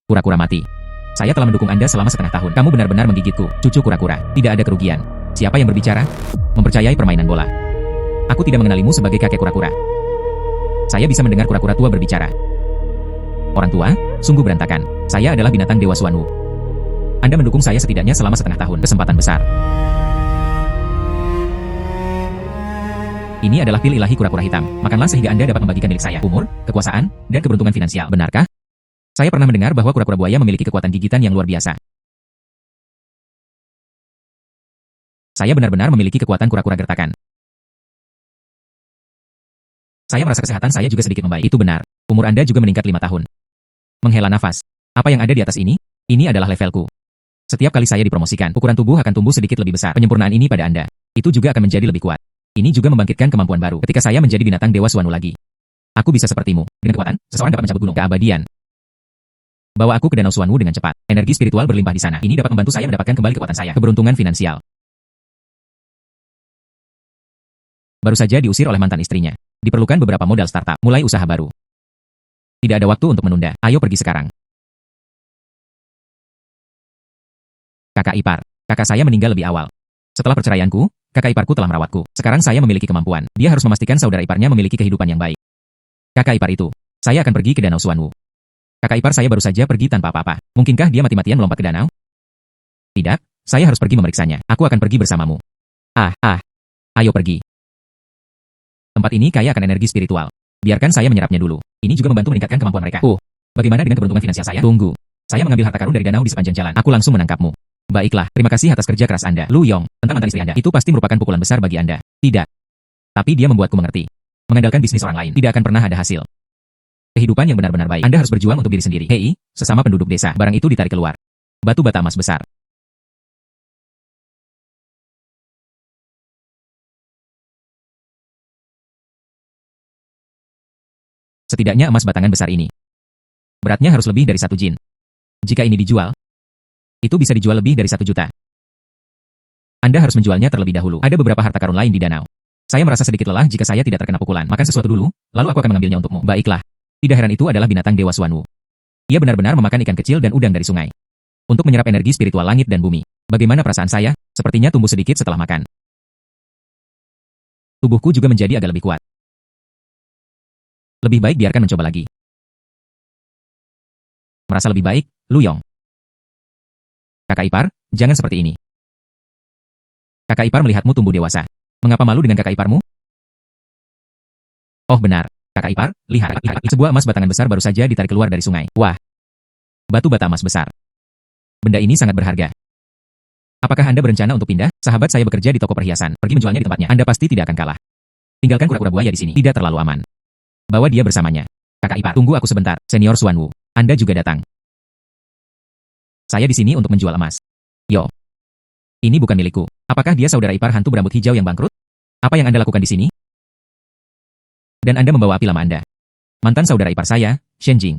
Kura-kura mati. Saya telah mendukung Anda selama setengah tahun. Kamu benar-benar menggigitku, cucu kura-kura. Tidak ada kerugian. Siapa yang berbicara? Mempercayai permainan bola. Aku tidak mengenalimu sebagai kakek kura-kura. Saya bisa mendengar kura-kura tua berbicara. Orang tua, sungguh berantakan. Saya adalah binatang Dewa Suanu. Anda mendukung saya setidaknya selama setengah tahun. Kesempatan besar. Ini adalah pil ilahi kura-kura hitam. Makanlah sehingga Anda dapat membagikan milik saya. Umur, kekuasaan, dan keberuntungan finansial. Benarkah? Saya pernah mendengar bahwa kura-kura buaya memiliki kekuatan gigitan yang luar biasa. Saya benar-benar memiliki kekuatan kura-kura gertakan. Saya merasa kesehatan saya juga sedikit membaik. Itu benar. Umur Anda juga meningkat 5 tahun. Menghela nafas. Apa yang ada di atas ini? Ini adalah levelku. Setiap kali saya dipromosikan, ukuran tubuh akan tumbuh sedikit lebih besar. Penyempurnaan ini pada Anda. Itu juga akan menjadi lebih kuat. Ini juga membangkitkan kemampuan baru. Ketika saya menjadi binatang Dewa Suanu lagi. Aku bisa sepertimu. Dengan kekuatan, seseorang dapat mencabut gunung. Keabadian. Bawa aku ke Danau Suanu dengan cepat. Energi spiritual berlimpah di sana. Ini dapat membantu saya mendapatkan kembali kekuatan saya. Keberuntungan finansial. Baru saja diusir oleh mantan istrinya. Diperlukan beberapa modal startup. Mulai usaha baru. Tidak ada waktu untuk menunda. Ayo pergi sekarang. Kakak ipar. Kakak saya meninggal lebih awal. Setelah perceraianku, kakak iparku telah merawatku. Sekarang saya memiliki kemampuan. Dia harus memastikan saudara iparnya memiliki kehidupan yang baik. Kakak ipar itu. Saya akan pergi ke Danau Suanu. Kakak ipar saya baru saja pergi tanpa apa-apa. Mungkinkah dia mati-matian melompat ke danau? Tidak, saya harus pergi memeriksanya. Aku akan pergi bersamamu. Ayo pergi. Tempat ini kaya akan energi spiritual. Biarkan saya menyerapnya dulu. Ini juga membantu meningkatkan kemampuan mereka. Bagaimana dengan keberuntungan finansial saya? Tunggu. Saya mengambil harta karun dari danau di sepanjang jalan. Aku langsung menangkapmu. Baiklah, terima kasih atas kerja keras Anda. Lu Yong, tentang mantan istri Anda. Itu pasti merupakan pukulan besar bagi Anda. Tidak. Tapi dia membuatku mengerti. Mengandalkan bisnis orang lain tidak akan pernah ada hasil. Kehidupan yang benar-benar baik. Anda harus berjuang untuk diri sendiri. Hei, sesama penduduk desa. Barang itu ditarik keluar. Batu bata emas besar. Setidaknya emas batangan besar ini. Beratnya harus lebih dari 1 jin. Jika ini dijual, itu bisa dijual lebih dari 1 juta. Anda harus menjualnya terlebih dahulu. Ada beberapa harta karun lain di danau. Saya merasa sedikit lelah jika saya tidak terkena pukulan. Makan sesuatu dulu, lalu aku akan mengambilnya untukmu. Baiklah. Tidak heran itu adalah binatang Dewa Suanu. Ia benar-benar memakan ikan kecil dan udang dari sungai. Untuk menyerap energi spiritual langit dan bumi. Bagaimana perasaan saya? Sepertinya tumbuh sedikit setelah makan. Tubuhku juga menjadi agak lebih kuat. Lebih baik biarkan mencoba lagi. Merasa lebih baik, Lu Yong. Kakak ipar, jangan seperti ini. Kakak ipar melihatmu tumbuh dewasa. Mengapa malu dengan kakak iparmu? Oh benar. Kakak ipar, lihat. Sebuah emas batangan besar baru saja ditarik keluar dari sungai. Wah. Batu bata emas besar. Benda ini sangat berharga. Apakah Anda berencana untuk pindah? Sahabat saya bekerja di toko perhiasan. Pergi menjualnya di tempatnya. Anda pasti tidak akan kalah. Tinggalkan kura-kura buaya di sini. Tidak terlalu aman. Bawa dia bersamanya. Kakak ipar, tunggu aku sebentar. Senior Suanwu, Anda juga datang. Saya di sini untuk menjual emas. Yo. Ini bukan milikku. Apakah dia saudara ipar hantu berambut hijau yang bangkrut? Apa yang Anda lakukan di sini? Dan Anda membawa api lama Anda. Mantan saudara ipar saya, Shen Jing.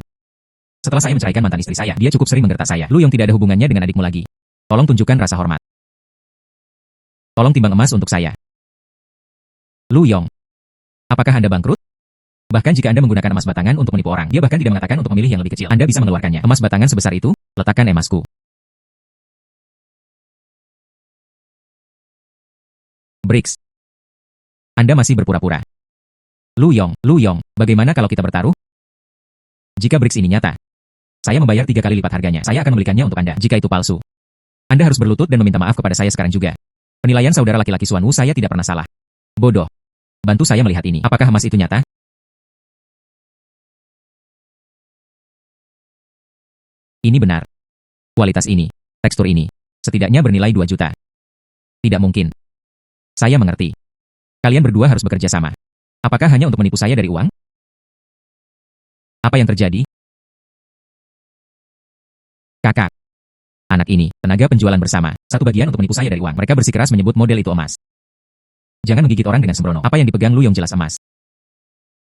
Setelah saya menceraikan mantan istri saya, dia cukup sering menggertak saya. Lu Yong tidak ada hubungannya dengan adikmu lagi. Tolong tunjukkan rasa hormat. Tolong timbang emas untuk saya. Lu Yong. Apakah Anda bangkrut? Bahkan jika Anda menggunakan emas batangan untuk menipu orang, dia bahkan tidak mengatakan untuk memilih yang lebih kecil. Anda bisa mengeluarkannya. Emas batangan sebesar itu, letakkan emasku. Bricks. Anda masih berpura-pura. Lu Yong, bagaimana kalau kita bertaruh? Jika bricks ini nyata, saya membayar 3 kali lipat harganya. Saya akan membelikannya untuk Anda. Jika itu palsu, Anda harus berlutut dan meminta maaf kepada saya sekarang juga. Penilaian saudara laki-laki Suanwu saya tidak pernah salah. Bodoh. Bantu saya melihat ini. Apakah emas itu nyata? Ini benar. Kualitas ini, tekstur ini, setidaknya bernilai 2 juta. Tidak mungkin. Saya mengerti. Kalian berdua harus bekerja sama. Apakah hanya untuk menipu saya dari uang? Apa yang terjadi? Kakak. Anak ini, tenaga penjualan bersama. Satu bagian untuk menipu saya dari uang. Mereka bersikeras menyebut model itu emas. Jangan menggigit orang dengan sembrono. Apa yang dipegang Lu Yong jelas emas.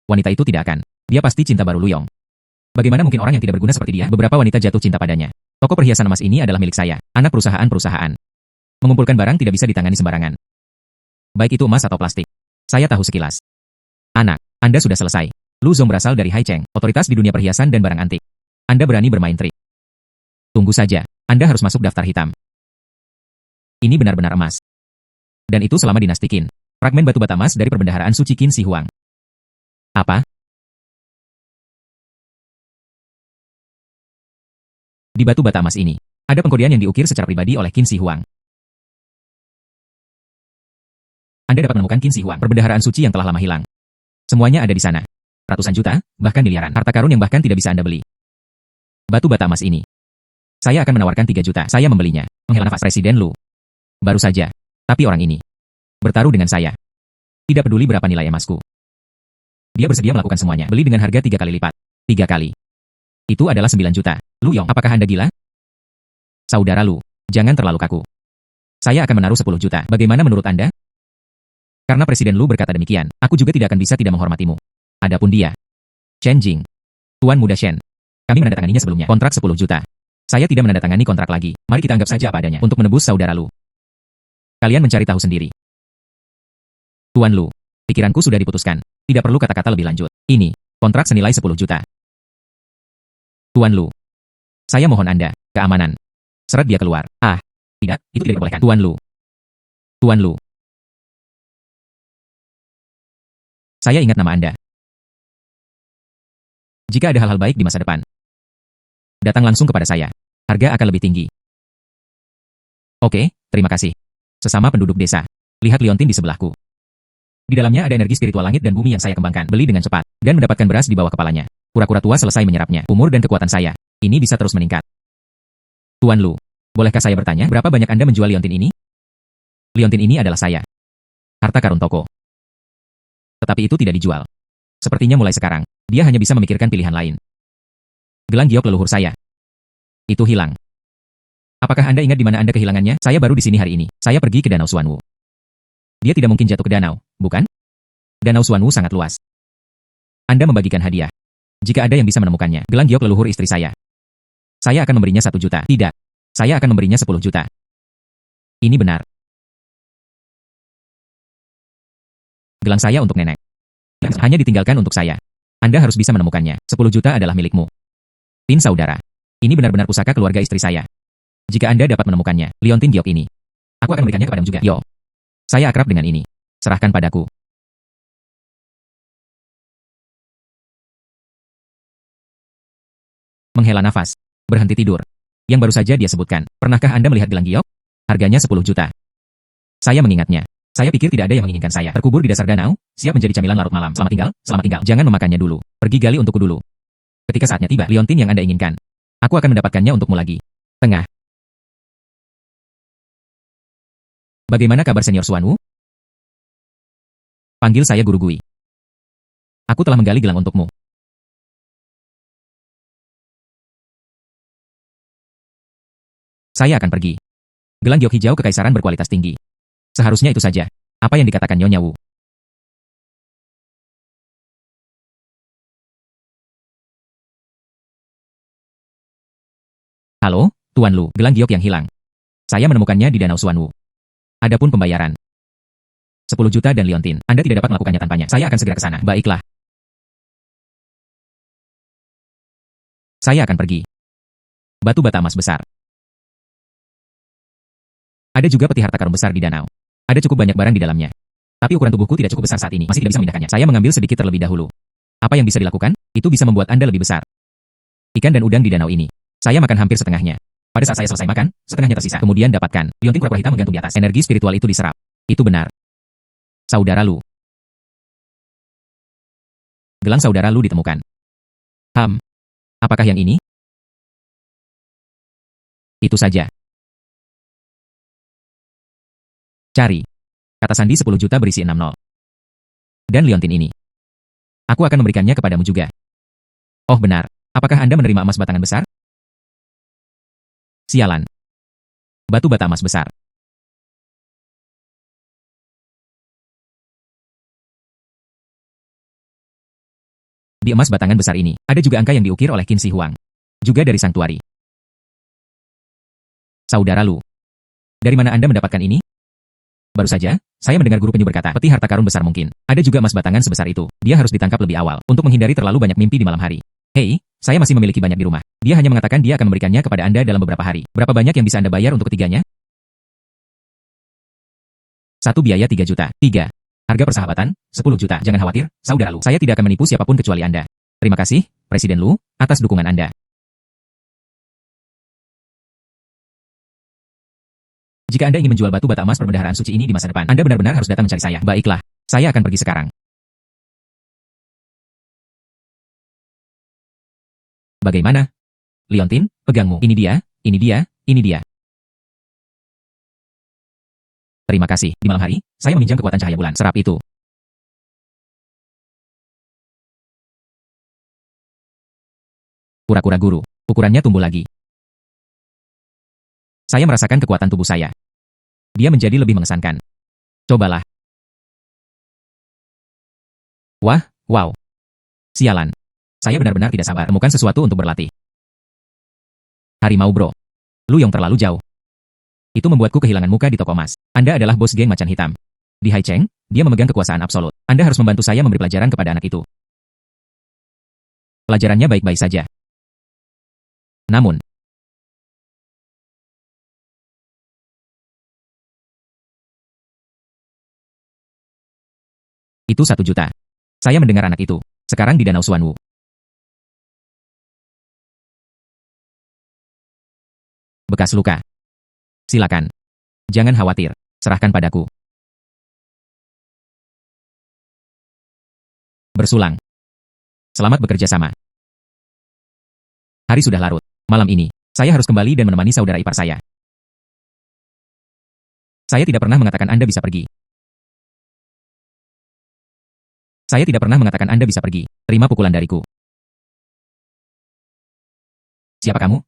Wanita itu tidak akan. Dia pasti cinta baru Lu Yong. Bagaimana mungkin orang yang tidak berguna seperti dia? Beberapa wanita jatuh cinta padanya. Toko perhiasan emas ini adalah milik saya. Anak perusahaan-perusahaan. Mengumpulkan barang tidak bisa ditangani sembarangan. Baik itu emas atau plastik. Saya tahu sekilas. Anak, Anda sudah selesai. Lu Zong berasal dari Hai Cheng, otoritas di dunia perhiasan dan barang antik. Anda berani bermain trik. Tunggu saja, Anda harus masuk daftar hitam. Ini benar-benar emas. Dan itu selama dinasti Qin. Fragmen batu bata emas dari perbendaharaan suci Qin Shi Huang. Apa? Di batu bata emas ini, ada pengkodean yang diukir secara pribadi oleh Qin Shi Huang. Anda dapat menemukan Qin Shi Huang, perbendaharaan suci yang telah lama hilang. Semuanya ada di sana. Ratusan juta, bahkan miliaran. Harta karun yang bahkan tidak bisa Anda beli. Batu bata emas ini. Saya akan menawarkan 3 juta. Saya membelinya. Menghela nafas Presiden Lu. Baru saja. Tapi orang ini bertaruh dengan saya. Tidak peduli berapa nilai emasku. Dia bersedia melakukan semuanya. Beli dengan harga 3 kali lipat. 3 kali. Itu adalah 9 juta. Lu Yong, apakah Anda gila? Saudara Lu, jangan terlalu kaku. Saya akan menaruh 10 juta. Bagaimana menurut Anda? Karena Presiden Lu berkata demikian, aku juga tidak akan bisa tidak menghormatimu. Adapun dia, Chen Jing, Tuan Muda Shen, kami menandatanganinya sebelumnya. Kontrak 10 juta. Saya tidak menandatangani kontrak lagi. Mari kita anggap saja apa adanya untuk menebus saudara Lu. Kalian mencari tahu sendiri. Tuan Lu, pikiranku sudah diputuskan. Tidak perlu kata-kata lebih lanjut. Ini, kontrak senilai 10 juta. Tuan Lu, saya mohon Anda, keamanan. Seret dia keluar. Ah, tidak, itu tidak diperbolehkan. Tuan Lu. Tuan Lu. Saya ingat nama Anda. Jika ada hal-hal baik di masa depan, datang langsung kepada saya. Harga akan lebih tinggi. Oke, terima kasih. Sesama penduduk desa. Lihat liontin di sebelahku. Di dalamnya ada energi spiritual langit dan bumi yang saya kembangkan. Beli dengan cepat, dan mendapatkan beras di bawah kepalanya. Kura-kura tua selesai menyerapnya. Umur dan kekuatan saya. Ini bisa terus meningkat. Tuan Lu, bolehkah saya bertanya, berapa banyak Anda menjual liontin ini? Liontin ini adalah saya. Harta karun toko. Tetapi itu tidak dijual. Sepertinya mulai sekarang, dia hanya bisa memikirkan pilihan lain. Gelang giok leluhur saya. Itu hilang. Apakah Anda ingat di mana Anda kehilangannya? Saya baru di sini hari ini. Saya pergi ke Danau Xuanwu. Dia tidak mungkin jatuh ke danau, bukan? Danau Xuanwu sangat luas. Anda membagikan hadiah. Jika ada yang bisa menemukannya, gelang giok leluhur istri saya. Saya akan memberinya 1 juta. Tidak. Saya akan memberinya 10 juta. Ini benar. Gelang saya untuk nenek. Hanya ditinggalkan untuk saya. Anda harus bisa menemukannya. 10 juta adalah milikmu. Tin saudara. Ini benar-benar pusaka keluarga istri saya. Jika Anda dapat menemukannya, liontin giok ini, aku akan memberikannya kepadamu juga. Yo. Saya akrab dengan ini. Serahkan padaku. Menghela nafas. Berhenti tidur. Yang baru saja dia sebutkan. Pernahkah Anda melihat gelang giok? Harganya 10 juta. Saya mengingatnya. Saya pikir tidak ada yang menginginkan saya. Terkubur di dasar danau, siap menjadi camilan larut malam. Selamat tinggal, selamat tinggal. Jangan memakannya dulu. Pergi gali untukku dulu. Ketika saatnya tiba, liontin yang Anda inginkan. Aku akan mendapatkannya untukmu lagi. Tengah. Bagaimana kabar Senior Xuanwu? Panggil saya Guru Gui. Aku telah menggali gelang untukmu. Saya akan pergi. Gelang giok hijau kekaisaran berkualitas tinggi. Seharusnya itu saja. Apa yang dikatakan Nyonya Wu? Halo, Tuan Lu, gelang giok yang hilang. Saya menemukannya di Danau Xuanwu. Adapun pembayaran. 10 juta dan liontin. Anda tidak dapat melakukannya tanpanya. Saya akan segera ke sana. Baiklah. Saya akan pergi. Batu bata emas besar. Ada juga peti harta karun besar di danau. Ada cukup banyak barang di dalamnya. Tapi ukuran tubuhku tidak cukup besar saat ini. Masih tidak bisa memindahkannya. Saya mengambil sedikit terlebih dahulu. Apa yang bisa dilakukan? Itu bisa membuat Anda lebih besar. Ikan dan udang di danau ini. Saya makan hampir setengahnya. Pada saat saya selesai makan, setengahnya tersisa. Kemudian dapatkan. Liontin kura-kura hitam menggantung di atas. Energi spiritual itu diserap. Itu benar. Saudara Lu. Gelang saudara Lu ditemukan. Apakah yang ini? Itu saja. Cari. Kata sandi 10 juta berisi 60. Dan liontin ini. Aku akan memberikannya kepadamu juga. Oh benar. Apakah Anda menerima emas batangan besar? Sialan. Batu bata emas besar. Di emas batangan besar ini, ada juga angka yang diukir oleh Qin Shi Huang. Juga dari Sanctuary. Saudara Lu. Dari mana Anda mendapatkan ini? Baru saja, saya mendengar guru penyu berkata, peti harta karun besar mungkin. Ada juga emas batangan sebesar itu. Dia harus ditangkap lebih awal, untuk menghindari terlalu banyak mimpi di malam hari. Hei, saya masih memiliki banyak di rumah. Dia hanya mengatakan dia akan memberikannya kepada Anda dalam beberapa hari. Berapa banyak yang bisa Anda bayar untuk ketiganya? Satu biaya 3 juta. 3. Harga persahabatan, 10 juta. Jangan khawatir, saudara Lu. Saya tidak akan menipu siapapun kecuali Anda. Terima kasih, Presiden Lu, atas dukungan Anda. Jika Anda ingin menjual batu bata emas perbendaharaan suci ini di masa depan, Anda benar-benar harus datang mencari saya. Baiklah, saya akan pergi sekarang. Bagaimana? Leontin, pegangmu. Ini dia, ini dia, ini dia. Terima kasih. Di malam hari, saya meminjam kekuatan cahaya bulan. Serap itu. Kura-kura guru. Ukurannya tumbuh lagi. Saya merasakan kekuatan tubuh saya. Dia menjadi lebih mengesankan. Cobalah. Wah, wow. Sialan. Saya benar-benar tidak sabar temukan sesuatu untuk berlatih. Harimau bro. Lu yang terlalu jauh. Itu membuatku kehilangan muka di toko emas. Anda adalah bos geng macan hitam. Di Hai Cheng, dia memegang kekuasaan absolut. Anda harus membantu saya memberi pelajaran kepada anak itu. Pelajarannya baik-baik saja. Namun, itu 1 juta. Saya mendengar anak itu. Sekarang di Danau Xuanwu. Bekas luka. Silakan. Jangan khawatir. Serahkan padaku. Bersulang. Selamat bekerja sama. Hari sudah larut. Malam ini, saya harus kembali dan menemani saudara ipar saya. Saya tidak pernah mengatakan Anda bisa pergi. Saya tidak pernah mengatakan Anda bisa pergi. Terima pukulan dariku. Siapa kamu?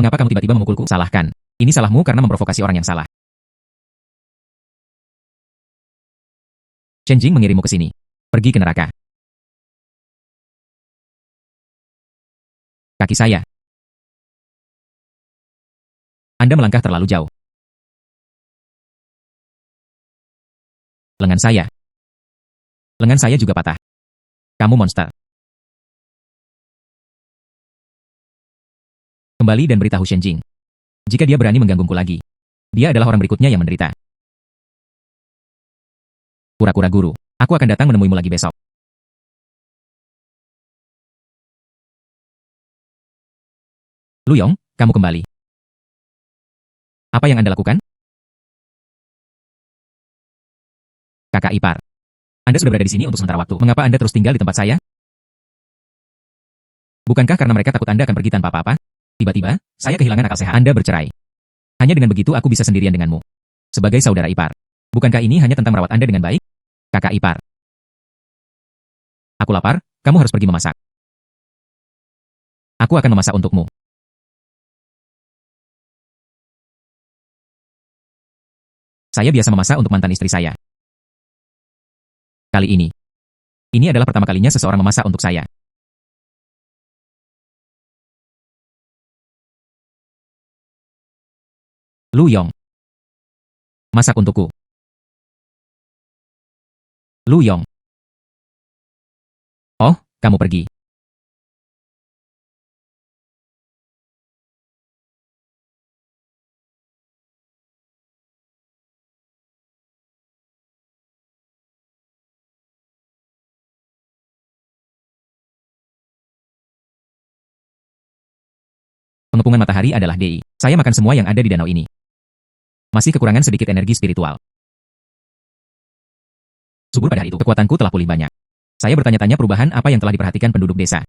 Mengapa kamu tiba-tiba memukulku? Salahkan. Ini salahmu karena memprovokasi orang yang salah. Chen Jing mengirimmu ke sini. Pergi ke neraka. Kaki saya. Anda melangkah terlalu jauh. Lengan saya. Lengan saya juga patah. Kamu monster. Kembali dan beritahu Chen Jing. Jika dia berani menggangguku lagi, dia adalah orang berikutnya yang menderita. Kura-kura guru, aku akan datang menemuimu lagi besok. Lu Yong, kamu kembali. Apa yang Anda lakukan? Kakak ipar. Anda sudah berada di sini untuk sementara waktu. Mengapa Anda terus tinggal di tempat saya? Bukankah karena mereka takut Anda akan pergi tanpa apa-apa? Tiba-tiba, saya kehilangan akal sehat. Anda bercerai. Hanya dengan begitu aku bisa sendirian denganmu. Sebagai saudara ipar. Bukankah ini hanya tentang merawat Anda dengan baik? Kakak ipar. Aku lapar, kamu harus pergi memasak. Aku akan memasak untukmu. Saya biasa memasak untuk mantan istri saya. Kali ini. Ini adalah pertama kalinya seseorang memasak untuk saya. Lu Yong. Masak untukku. Lu Yong. Oh, kamu pergi. Pengepungan matahari adalah DI. Saya makan semua yang ada di danau ini. Masih kekurangan sedikit energi spiritual. Subur pada hari itu, kekuatanku telah pulih banyak. Saya bertanya-tanya perubahan apa yang telah diperhatikan penduduk desa.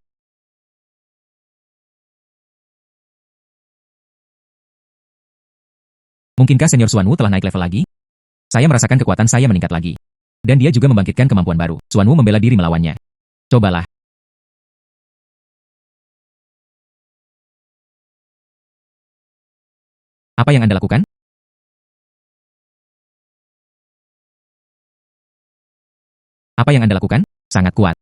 Mungkinkah Senior Xuanwu telah naik level lagi? Saya merasakan kekuatan saya meningkat lagi. Dan dia juga membangkitkan kemampuan baru. Xuanwu membela diri melawannya. Cobalah. Apa yang Anda lakukan? Apa yang Anda lakukan? Sangat kuat.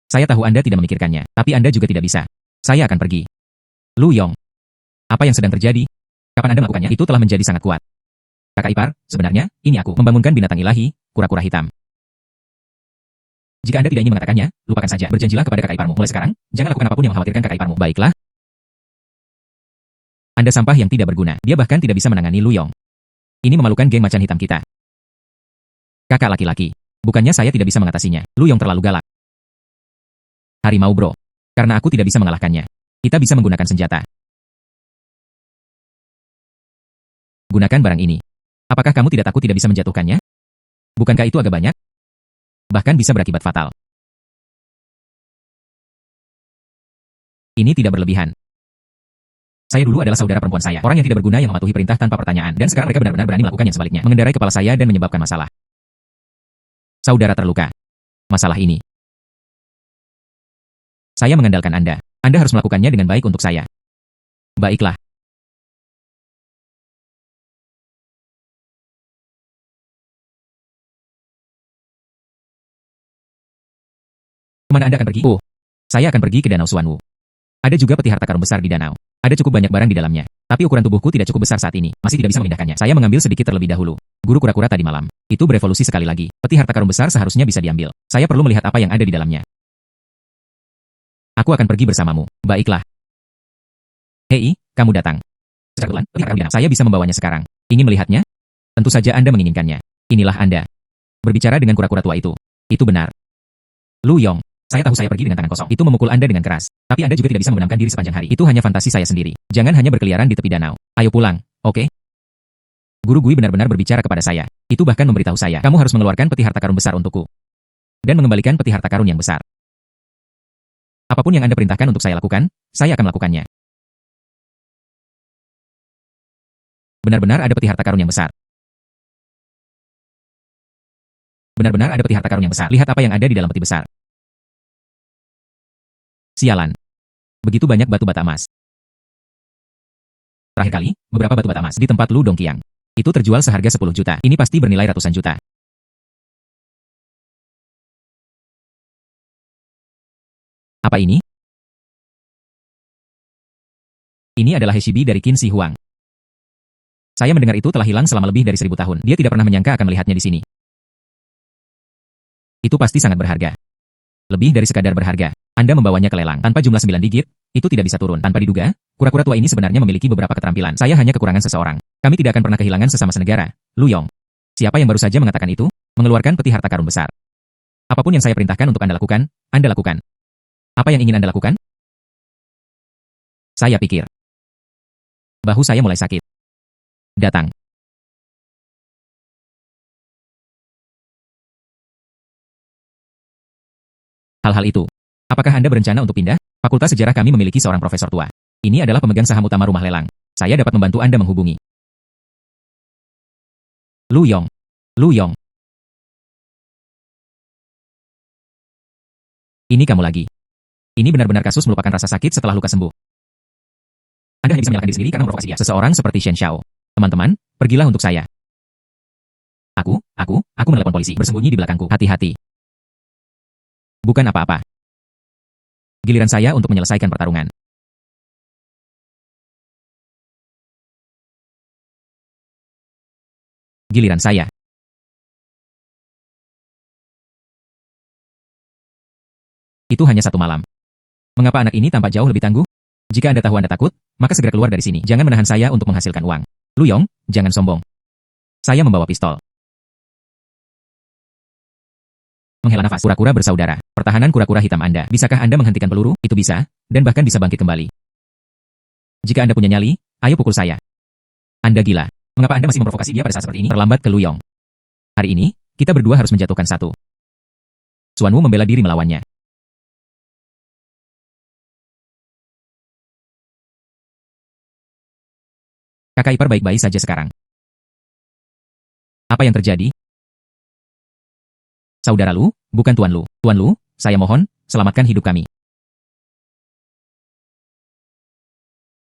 Saya tahu Anda tidak memikirkannya, tapi Anda juga tidak bisa. Saya akan pergi. Lu Yong. Apa yang sedang terjadi? Kapan Anda melakukannya? Itu telah menjadi sangat kuat. Kakak ipar, sebenarnya, ini aku membangunkan binatang ilahi, kura-kura hitam. Jika Anda tidak ingin mengatakannya, lupakan saja. Berjanjilah kepada kakak iparmu. Mulai sekarang, jangan lakukan apapun yang mengkhawatirkan kakak iparmu. Baiklah. Anda sampah yang tidak berguna. Dia bahkan tidak bisa menangani Lu Yong. Ini memalukan geng macan hitam kita. Kakak laki-laki. Bukannya saya tidak bisa mengatasinya. Lu Yong terlalu galak. Harimau bro. Karena aku tidak bisa mengalahkannya. Kita bisa menggunakan senjata. Gunakan barang ini. Apakah kamu tidak takut tidak bisa menjatuhkannya? Bukankah itu agak banyak? Bahkan bisa berakibat fatal. Ini tidak berlebihan. Saya dulu adalah saudara perempuan saya. Orang yang tidak berguna yang mematuhi perintah tanpa pertanyaan. Dan sekarang mereka benar-benar berani melakukan yang sebaliknya. Mengendarai kepala saya dan menyebabkan masalah. Saudara terluka. Masalah ini. Saya mengandalkan Anda. Anda harus melakukannya dengan baik untuk saya. Baiklah. Kemana Anda akan pergi? Oh, saya akan pergi ke Danau Xuanwu. Ada juga peti harta karun besar di danau. Ada cukup banyak barang di dalamnya. Tapi ukuran tubuhku tidak cukup besar saat ini. Masih tidak bisa memindahkannya. Saya mengambil sedikit terlebih dahulu. Guru kura-kura tadi malam. Itu berevolusi sekali lagi. Peti harta karun besar seharusnya bisa diambil. Saya perlu melihat apa yang ada di dalamnya. Aku akan pergi bersamamu. Baiklah. Hei, kamu datang. Kebetulan, peti harta karun di danau. Saya bisa membawanya sekarang. Ingin melihatnya? Tentu saja Anda menginginkannya. Inilah Anda. Berbicara dengan kura-kura tua itu. Itu benar. Lu Yong. Saya tahu saya pergi dengan tangan kosong. Itu memukul Anda dengan keras. Tapi Anda juga tidak bisa membenamkan diri sepanjang hari. Itu hanya fantasi saya sendiri. Jangan hanya berkeliaran di tepi danau. Ayo pulang, oke? Guru Gui benar-benar berbicara kepada saya. Itu bahkan memberitahu saya, kamu harus mengeluarkan peti harta karun besar untukku. Dan mengembalikan peti harta karun yang besar. Apapun yang Anda perintahkan untuk saya lakukan, saya akan melakukannya. Benar-benar ada peti harta karun yang besar. Benar-benar ada peti harta karun yang besar. Lihat apa yang ada di dalam peti besar. Sialan. Begitu banyak batu bata emas. Terakhir kali, beberapa batu bata emas di tempat Lu Dongqiang. Itu terjual seharga 10 juta. Ini pasti bernilai ratusan juta. Apa ini? Ini adalah Heshibi dari Qin Shi Huang. Saya mendengar itu telah hilang selama lebih dari 1000 tahun. Dia tidak pernah menyangka akan melihatnya di sini. Itu pasti sangat berharga. Lebih dari sekadar berharga. Anda membawanya ke lelang tanpa jumlah 9 digit, itu tidak bisa turun. Tanpa diduga, kura-kura tua ini sebenarnya memiliki beberapa keterampilan. Saya hanya kekurangan seseorang. Kami tidak akan pernah kehilangan sesama senegara, Lu Yong. Siapa yang baru saja mengatakan itu? Mengeluarkan peti harta karun besar. Apapun yang saya perintahkan untuk Anda lakukan, Anda lakukan. Apa yang ingin Anda lakukan? Saya pikir. Bahu saya mulai sakit. Datang. Hal-hal itu. Apakah Anda berencana untuk pindah? Fakultas Sejarah kami memiliki seorang profesor tua. Ini adalah pemegang saham utama rumah lelang. Saya dapat membantu Anda menghubungi. Lu Yong. Lu Yong. Ini kamu lagi. Ini benar-benar kasus melupakan rasa sakit setelah luka sembuh. Anda hanya bisa menyalahkan diri sendiri karena memprovokasi dia. Seseorang seperti Shen Xiao. Teman-teman, pergilah untuk saya. Aku menelepon polisi. Bersembunyi di belakangku. Hati-hati. Bukan apa-apa. Giliran saya untuk menyelesaikan pertarungan. Giliran saya. Itu hanya satu malam. Mengapa anak ini tampak jauh lebih tangguh? Jika Anda tahu Anda takut, maka segera keluar dari sini. Jangan menahan saya untuk menghasilkan uang. Lu Yong, jangan sombong. Saya membawa pistol. Menghela nafas. Kura-kura bersaudara. Pertahanan kura-kura hitam Anda. Bisakah Anda menghentikan peluru? Itu bisa, dan bahkan bisa bangkit kembali. Jika Anda punya nyali, ayo pukul saya. Anda gila. Mengapa Anda masih memprovokasi dia pada saat seperti ini? Terlambat ke Lu Yong. Hari ini, kita berdua harus menjatuhkan satu. Xuanwu membela diri melawannya. Kakak ipar baik-baik saja sekarang. Apa yang terjadi? Saudara Lu, bukan Tuan Lu. Tuan Lu, saya mohon, selamatkan hidup kami.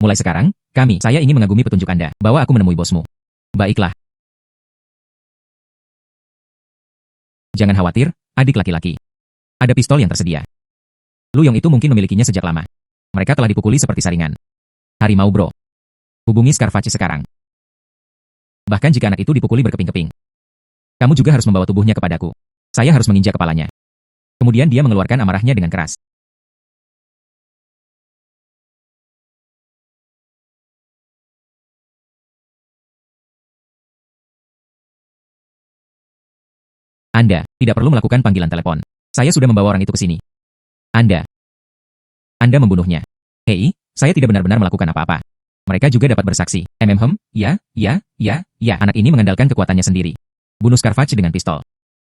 Mulai sekarang, saya ingin mengagumi petunjuk Anda. Bawa aku menemui bosmu. Baiklah. Jangan khawatir, adik laki-laki. Ada pistol yang tersedia. Lu Yong itu mungkin memilikinya sejak lama. Mereka telah dipukuli seperti saringan. Harimau bro. Hubungi Scarface sekarang. Bahkan jika anak itu dipukuli berkeping-keping. Kamu juga harus membawa tubuhnya kepadaku. Saya harus menginjak kepalanya. Kemudian dia mengeluarkan amarahnya dengan keras. Anda tidak perlu melakukan panggilan telepon. Saya sudah membawa orang itu ke sini. Anda membunuhnya. Hei, saya tidak benar-benar melakukan apa-apa. Mereka juga dapat bersaksi. Ya, anak ini mengandalkan kekuatannya sendiri. Bunuh Scarface dengan pistol.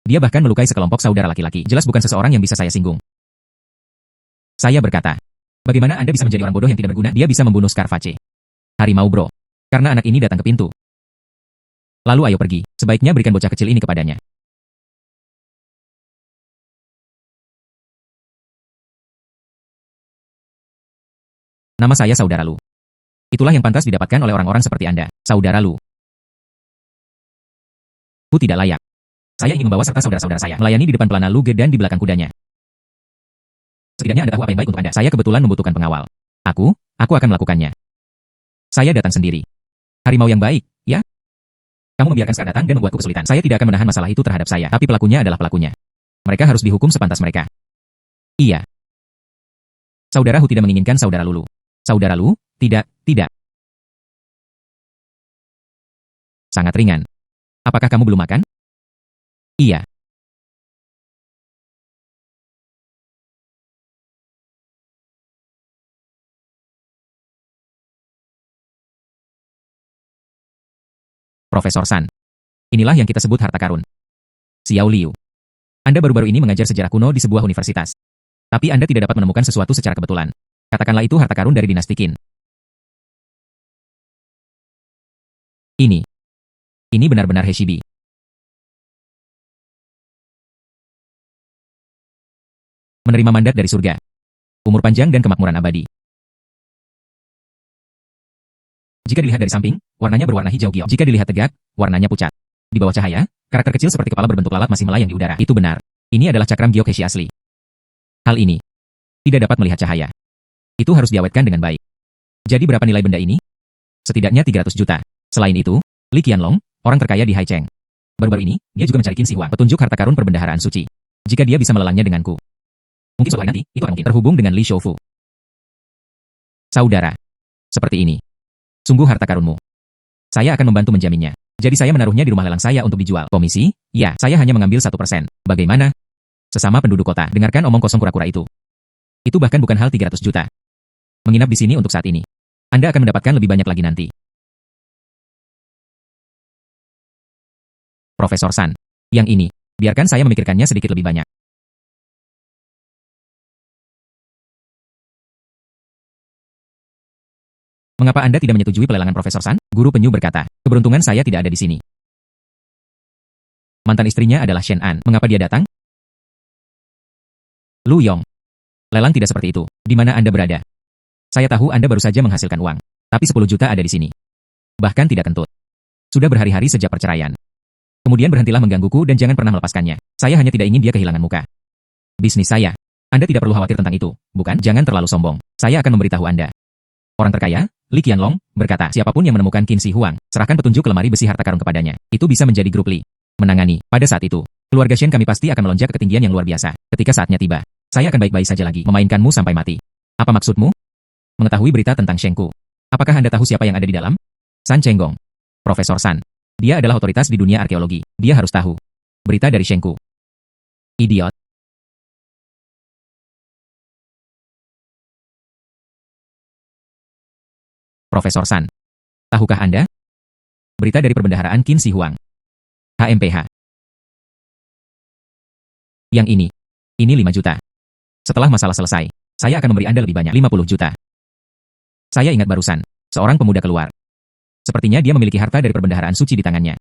Dia bahkan melukai sekelompok saudara laki-laki. Jelas bukan seseorang yang bisa saya singgung. Saya berkata, bagaimana Anda bisa menjadi orang bodoh yang tidak berguna? Dia bisa membunuh Scarface. Harimau bro. Karena anak ini datang ke pintu. Lalu ayo pergi. Sebaiknya berikan bocah kecil ini kepadanya. Nama saya Saudara Lu. Itulah yang pantas didapatkan oleh orang-orang seperti Anda, Saudara Lu. Ku tidak layak. Saya ingin membawa serta saudara-saudara saya melayani di depan pelana Luge dan di belakang kudanya. Setidaknya Anda tahu apa yang baik untuk Anda. Saya kebetulan membutuhkan pengawal. Aku akan melakukannya. Saya datang sendiri. Harimau yang baik, ya? Kamu membiarkan Scar datang dan membuatku kesulitan. Saya tidak akan menahan masalah itu terhadap saya, tapi pelakunya adalah pelakunya. Mereka harus dihukum sepantas mereka. Iya. Saudara Hu tidak menginginkan Saudara Lulu. Saudara Lu, tidak. Sangat ringan. Apakah kamu belum makan? Iya. Profesor San. Inilah yang kita sebut harta karun. Xiao Liu. Anda baru-baru ini mengajar sejarah kuno di sebuah universitas. Tapi Anda tidak dapat menemukan sesuatu secara kebetulan. Katakanlah itu harta karun dari dinasti Qin. Ini benar-benar Heshibi. Menerima mandat dari surga. Umur panjang dan kemakmuran abadi. Jika dilihat dari samping, warnanya berwarna hijau giok. Jika dilihat tegak, warnanya pucat. Di bawah cahaya, karakter kecil seperti kepala berbentuk lalat masih melayang di udara. Itu benar. Ini adalah cakram giok Heshi asli. Hal ini tidak dapat melihat cahaya. Itu harus diawetkan dengan baik. Jadi berapa nilai benda ini? Setidaknya 300 juta. Selain itu, Li Qianlong, orang terkaya di Haicheng. Baru-baru ini, dia juga mencari Qin Shi Huang, petunjuk harta karun perbendaharaan suci. Jika dia bisa melelangnya denganku. Mungkin suatu hari nanti, itu akan mungkin terhubung dengan Li Shoufu. Saudara. Seperti ini. Sungguh harta karunmu. Saya akan membantu menjaminnya. Jadi saya menaruhnya di rumah lelang saya untuk dijual. Komisi? Ya, saya hanya mengambil 1%. Bagaimana? Sesama penduduk kota, dengarkan omong kosong kura-kura itu. Itu bahkan bukan hal 300 juta. Menginap di sini untuk saat ini. Anda akan mendapatkan lebih banyak lagi nanti. Profesor San. Yang ini, biarkan saya memikirkannya sedikit lebih banyak. Mengapa Anda tidak menyetujui pelelangan Profesor San? Guru penyu berkata, keberuntungan saya tidak ada di sini. Mantan istrinya adalah Shen An. Mengapa dia datang? Lu Yong. Lelang tidak seperti itu. Di mana Anda berada? Saya tahu Anda baru saja menghasilkan uang. Tapi 10 juta ada di sini. Bahkan tidak kentut. Sudah berhari-hari sejak perceraian. Kemudian berhentilah menggangguku dan jangan pernah melepaskannya. Saya hanya tidak ingin dia kehilangan muka. Bisnis saya. Anda tidak perlu khawatir tentang itu, bukan? Jangan terlalu sombong. Saya akan memberitahu Anda. Orang terkaya, Li Qianlong, berkata, siapapun yang menemukan Qin Shi Huang, serahkan petunjuk ke lemari besi harta karun kepadanya. Itu bisa menjadi grup Li. Menangani. Pada saat itu, keluarga Shen kami pasti akan melonjak ke ketinggian yang luar biasa. Ketika saatnya tiba, saya akan baik-baik saja lagi, memainkanmu sampai mati. Apa maksudmu? Mengetahui berita tentang Shengku. Apakah Anda tahu siapa yang ada di dalam? San Chenggong. Profesor San. Dia adalah otoritas di dunia arkeologi. Dia harus tahu. Berita dari Shengku. Idiot. Profesor San. Tahukah Anda? Berita dari perbendaharaan Qin Shi Huang. HMPH. Yang ini. Ini 5 juta. Setelah masalah selesai, saya akan memberi Anda lebih banyak, 50 juta. Saya ingat barusan, seorang pemuda keluar. Sepertinya dia memiliki harta dari perbendaharaan suci di tangannya.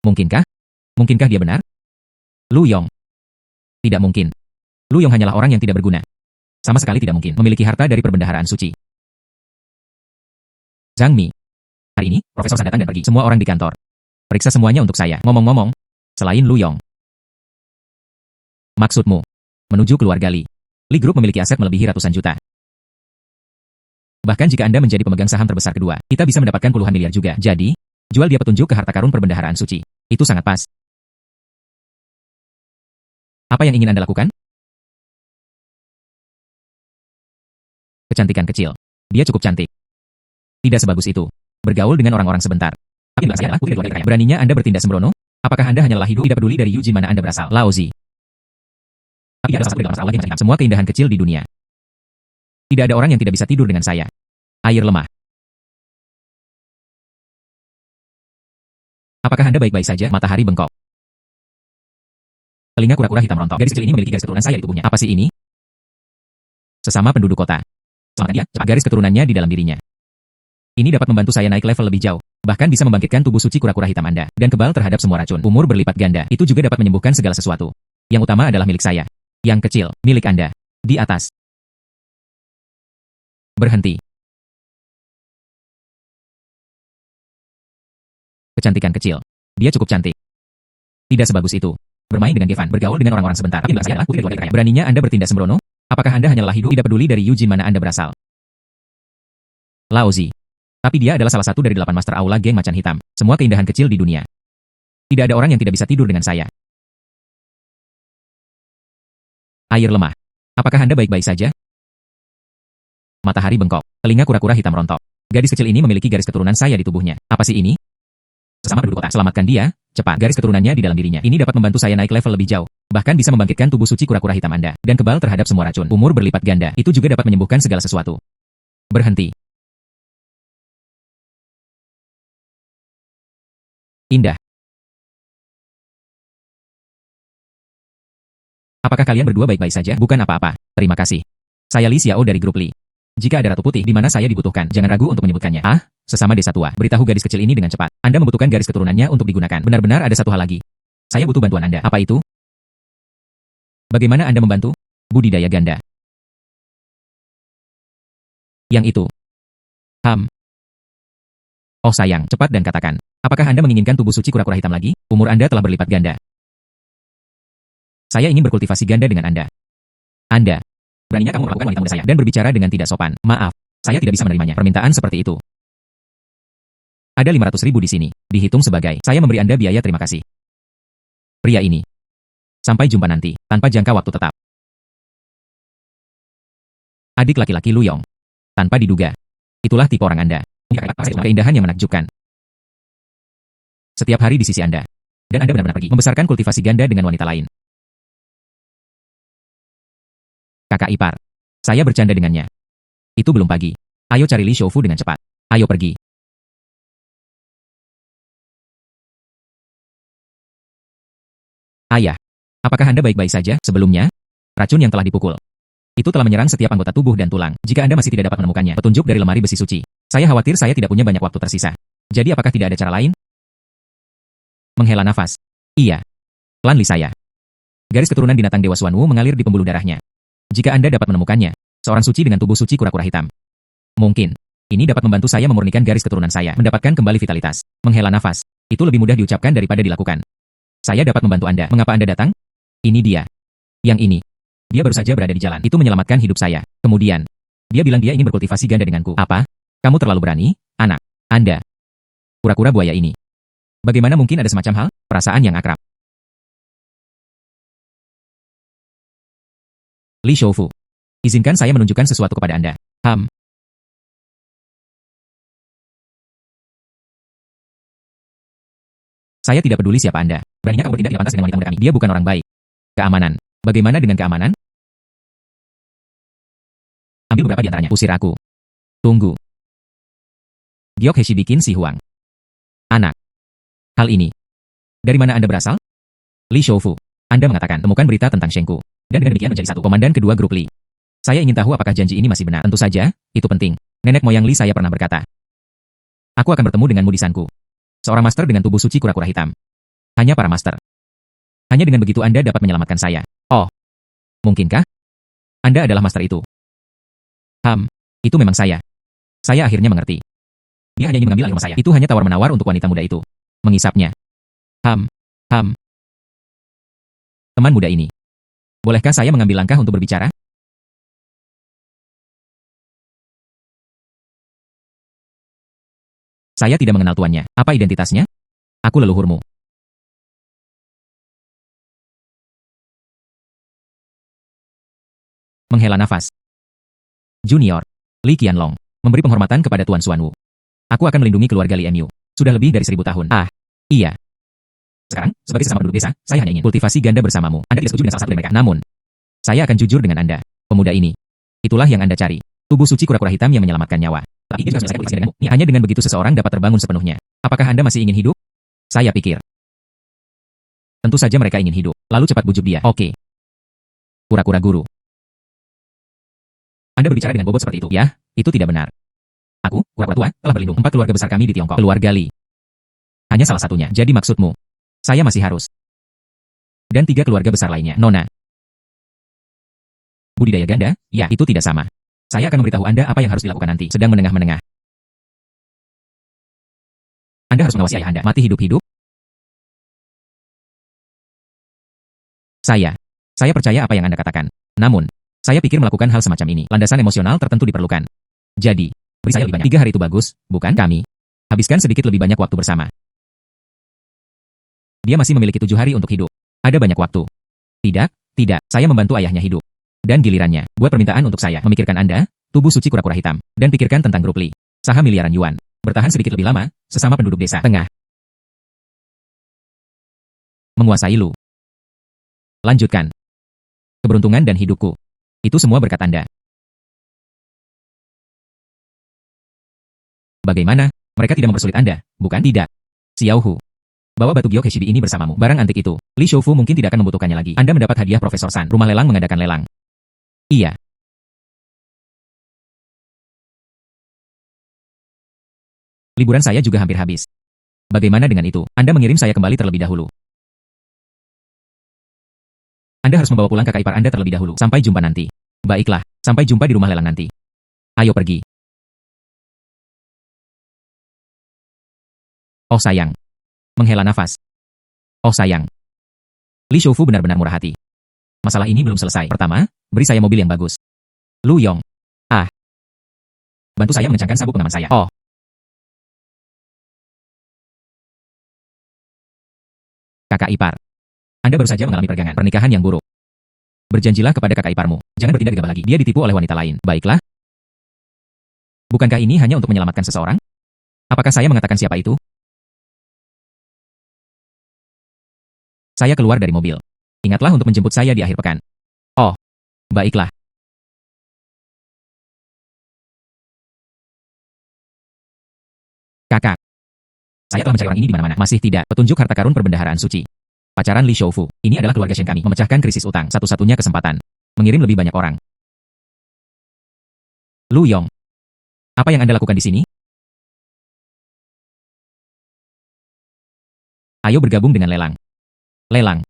Mungkinkah? Mungkinkah dia benar? Lu Yong. Tidak mungkin. Lu Yong hanyalah orang yang tidak berguna. Sama sekali tidak mungkin memiliki harta dari perbendaharaan suci. Zhang Mi. Hari ini, Profesor San datang dan pergi. Semua orang di kantor. Periksa semuanya untuk saya. Ngomong-ngomong, selain Lu Yong. Maksudmu? Menuju keluarga Li. Li Group memiliki aset melebihi ratusan juta. Bahkan jika Anda menjadi pemegang saham terbesar kedua, kita bisa mendapatkan puluhan miliar juga. Jadi, jual dia petunjuk ke harta karun perbendaharaan suci. Itu sangat pas. Apa yang ingin Anda lakukan? Kecantikan kecil. Dia cukup cantik. Tidak sebagus itu. Bergaul dengan orang-orang sebentar. Tapi saya adalah putri keluarga kaya. Beraninya Anda bertindak sembrono? Apakah Anda hanya lelah hidup tidak peduli dari Yuji mana Anda berasal? Laozi. Tapi ada salah satu dalam masalah lagi semua keindahan kecil di dunia. Tidak ada orang yang tidak bisa tidur dengan saya. Air lemah. Apakah Anda baik-baik saja? Matahari bengkok. Telinga kura-kura hitam rontok. Gadis kecil ini memiliki garis keturunan saya di tubuhnya. Apa sih ini? Sesama penduduk kota. Selamatkan dia, cepat. Garis keturunannya di dalam dirinya. Ini dapat membantu saya naik level lebih jauh. Bahkan bisa membangkitkan tubuh suci kura-kura hitam Anda. Dan kebal terhadap semua racun. Umur berlipat ganda. Itu juga dapat menyembuhkan segala sesuatu. Yang utama adalah milik saya. Yang kecil, milik Anda. Di atas. Berhenti. Kecantikan kecil. Dia cukup cantik. Tidak sebagus itu. Bermain dengan Gevan, bergaul dengan orang-orang sebentar. Tapi saya adalah putri keluarga kaya. Beraninya Anda bertindak sembrono? Apakah Anda hanya lelah hidup tidak peduli dari Yuji mana Anda berasal? Laozi. Tapi dia adalah salah satu dari 8 master aula geng macan hitam. Semua keindahan kecil di dunia. Tidak ada orang yang tidak bisa tidur dengan saya. Air lemah. Apakah Anda baik-baik saja? Matahari bengkok. Telinga kura-kura hitam rontok. Gadis kecil ini memiliki garis keturunan saya di tubuhnya. Apa sih ini? Sesama penduduk kota. Selamatkan dia, cepat. Garis keturunannya di dalam dirinya. Ini dapat membantu saya naik level lebih jauh. Bahkan bisa membangkitkan tubuh suci kura-kura hitam Anda. Dan kebal terhadap semua racun. Umur berlipat ganda. Itu juga dapat menyembuhkan segala sesuatu. Berhenti. Indah. Apakah kalian berdua baik-baik saja? Bukan apa-apa. Terima kasih. Saya Li Xiao dari grup Li. Jika ada ratu putih di mana saya dibutuhkan, jangan ragu untuk menyebutkannya. Ah, sesama desa tua. Beritahu gadis kecil ini dengan cepat. Anda membutuhkan garis keturunannya untuk digunakan. Benar-benar ada satu hal lagi. Saya butuh bantuan Anda. Apa itu? Bagaimana Anda membantu? Budidaya ganda. Yang itu. Oh sayang, cepat dan katakan. Apakah Anda menginginkan tubuh suci kura-kura hitam lagi? Umur Anda telah berlipat ganda. Saya ingin berkultivasi ganda dengan Anda. Anda. Beraninya kamu melakukan wanita muda saya dan berbicara dengan tidak sopan. Maaf, saya tidak bisa menerimanya. Permintaan seperti itu. Ada 500.000 di sini. Dihitung sebagai, saya memberi Anda biaya terima kasih. Pria ini. Sampai jumpa nanti, tanpa jangka waktu tetap. Adik laki-laki Lu Yong. Tanpa diduga. Itulah tipe orang Anda. Keindahan yang menakjubkan. Setiap hari di sisi Anda. Dan Anda benar-benar pergi membesarkan kultivasi ganda dengan wanita lain. Kakak ipar. Saya bercanda dengannya. Itu belum pagi. Ayo cari Li Shoufu dengan cepat. Ayo pergi. Ayah. Apakah Anda baik-baik saja? Sebelumnya, racun yang telah dipukul. Itu telah menyerang setiap anggota tubuh dan tulang. Jika Anda masih tidak dapat menemukannya, petunjuk dari lemari besi suci. Saya khawatir saya tidak punya banyak waktu tersisa. Jadi apakah tidak ada cara lain? Menghela nafas. Iya. Klan Li saya. Garis keturunan binatang Dewa Xuanwu mengalir di pembuluh darahnya. Jika Anda dapat menemukannya, seorang suci dengan tubuh suci kura-kura hitam. Mungkin. Ini dapat membantu saya memurnikan garis keturunan saya, mendapatkan kembali vitalitas. Menghela nafas. Itu lebih mudah diucapkan daripada dilakukan. Saya dapat membantu Anda. Mengapa Anda datang? Ini dia. Yang ini. Dia baru saja berada di jalan. Itu menyelamatkan hidup saya. Kemudian, dia bilang dia ingin berkultivasi ganda denganku. Apa? Kamu terlalu berani, anak. Anda. Kura-kura buaya ini. Bagaimana mungkin ada semacam hal? Perasaan yang akrab. Li Shoufu. Izinkan saya menunjukkan sesuatu kepada Anda. Saya tidak peduli siapa Anda. Beraninya kamu bertindak tidak pantas dengan wanita muda kami. Dia bukan orang baik. Keamanan. Bagaimana dengan keamanan? Ambil beberapa di antaranya. Usir aku. Tunggu. Giok Heshi bikin si Huang. Anak. Hal ini. Dari mana Anda berasal? Li Shoufu. Anda mengatakan temukan berita tentang Shengku. Dan dengan demikian menjadi satu komandan kedua grup Li. Saya ingin tahu apakah janji ini masih benar. Tentu saja, itu penting. Nenek moyang Li saya pernah berkata. Aku akan bertemu denganmu di Sanku. Seorang master dengan tubuh suci kura-kura hitam. Hanya para master. Hanya dengan begitu Anda dapat menyelamatkan saya. Oh. Mungkinkah? Anda adalah master itu. Itu memang saya. Saya akhirnya mengerti. Dia hanya ingin mengambil alih rumah saya. Itu hanya tawar-menawar untuk wanita muda itu. Mengisapnya. Teman muda ini. Bolehkah saya mengambil langkah untuk berbicara? Saya tidak mengenal tuannya. Apa identitasnya? Aku leluhurmu. Menghela nafas. Junior, Li Qianlong, memberi penghormatan kepada Tuan Xuanwu. Aku akan melindungi keluarga Li Mu. Sudah lebih dari 1000 tahun. Ah, iya. Sekarang, sebagai sesama penduduk desa, saya hanya ingin kultivasi ganda bersamamu. Anda tidak setuju dengan salah satu dari mereka. Namun, saya akan jujur dengan Anda. Pemuda ini. Itulah yang Anda cari. Tubuh suci kura-kura hitam yang menyelamatkan nyawa. Tapi dia juga selesai kultivasi denganmu. Hanya dengan begitu seseorang dapat terbangun sepenuhnya. Apakah Anda masih ingin hidup? Saya pikir. Tentu saja mereka ingin hidup. Lalu cepat bujuk dia. Oke. Kura-kura guru. Anda berbicara dengan bobot seperti itu. Ya, itu tidak benar. Aku, kura-kura tua, telah berlindung 4 keluarga besar kami di Tiongkok. Keluarga Li. Hanya salah satunya. Jadi maksudmu, saya masih harus. Dan 3 keluarga besar lainnya. Nona. Budidaya ganda? Ya, itu tidak sama. Saya akan memberitahu Anda apa yang harus dilakukan nanti. Sedang menengah-menengah. Anda harus mengawasi ayah Anda. Mati hidup-hidup? Saya percaya apa yang Anda katakan. Namun, saya pikir melakukan hal semacam ini. Landasan emosional tertentu diperlukan. Jadi, beri saya lebih banyak. 3 hari itu bagus, bukan kami. Habiskan sedikit lebih banyak waktu bersama. Dia masih memiliki 7 hari untuk hidup. Ada banyak waktu. Tidak, saya membantu ayahnya hidup. Dan gilirannya, buat permintaan untuk saya. Memikirkan Anda, tubuh suci kura-kura hitam. Dan pikirkan tentang grup Li. Saham miliaran yuan. Bertahan sedikit lebih lama, sesama penduduk desa. Tengah. Menguasai Lu. Lanjutkan. Keberuntungan dan hidupku. Itu semua berkat Anda. Bagaimana? Mereka tidak mempersulit Anda, bukan? Tidak. Xiaohu. Bawa batu giok Heshibi ini bersamamu. Barang antik itu, Li Shoufu mungkin tidak akan membutuhkannya lagi. Anda mendapat hadiah Profesor San. Rumah lelang mengadakan lelang. Iya. Liburan saya juga hampir habis. Bagaimana dengan itu? Anda mengirim saya kembali terlebih dahulu. Anda harus membawa pulang kakak ipar Anda terlebih dahulu. Sampai jumpa nanti. Baiklah, sampai jumpa di rumah lelang nanti. Ayo pergi. Oh sayang. Menghela nafas. Oh sayang. Li Shoufu benar-benar murah hati. Masalah ini belum selesai. Pertama, beri saya mobil yang bagus. Lu Yong. Ah. Bantu saya mengencangkan sabuk pengaman saya. Oh. Kakak ipar. Anda baru saja mengalami pergangan pernikahan yang buruk. Berjanjilah kepada kakak iparmu. Jangan bertindak gegabah lagi. Dia ditipu oleh wanita lain. Baiklah. Bukankah ini hanya untuk menyelamatkan seseorang? Apakah saya mengatakan siapa itu? Saya keluar dari mobil. Ingatlah untuk menjemput saya di akhir pekan. Oh. Baiklah. Kakak. Saya telah mencari orang ini di mana-mana. Masih tidak. Petunjuk harta karun perbendaharaan suci. Pacaran Li Shoufu. Ini adalah keluarga Shen kami. Memecahkan krisis utang. Satu-satunya kesempatan. Mengirim lebih banyak orang. Lu Yong. Apa yang Anda lakukan di sini? Ayo bergabung dengan lelang. Lelang.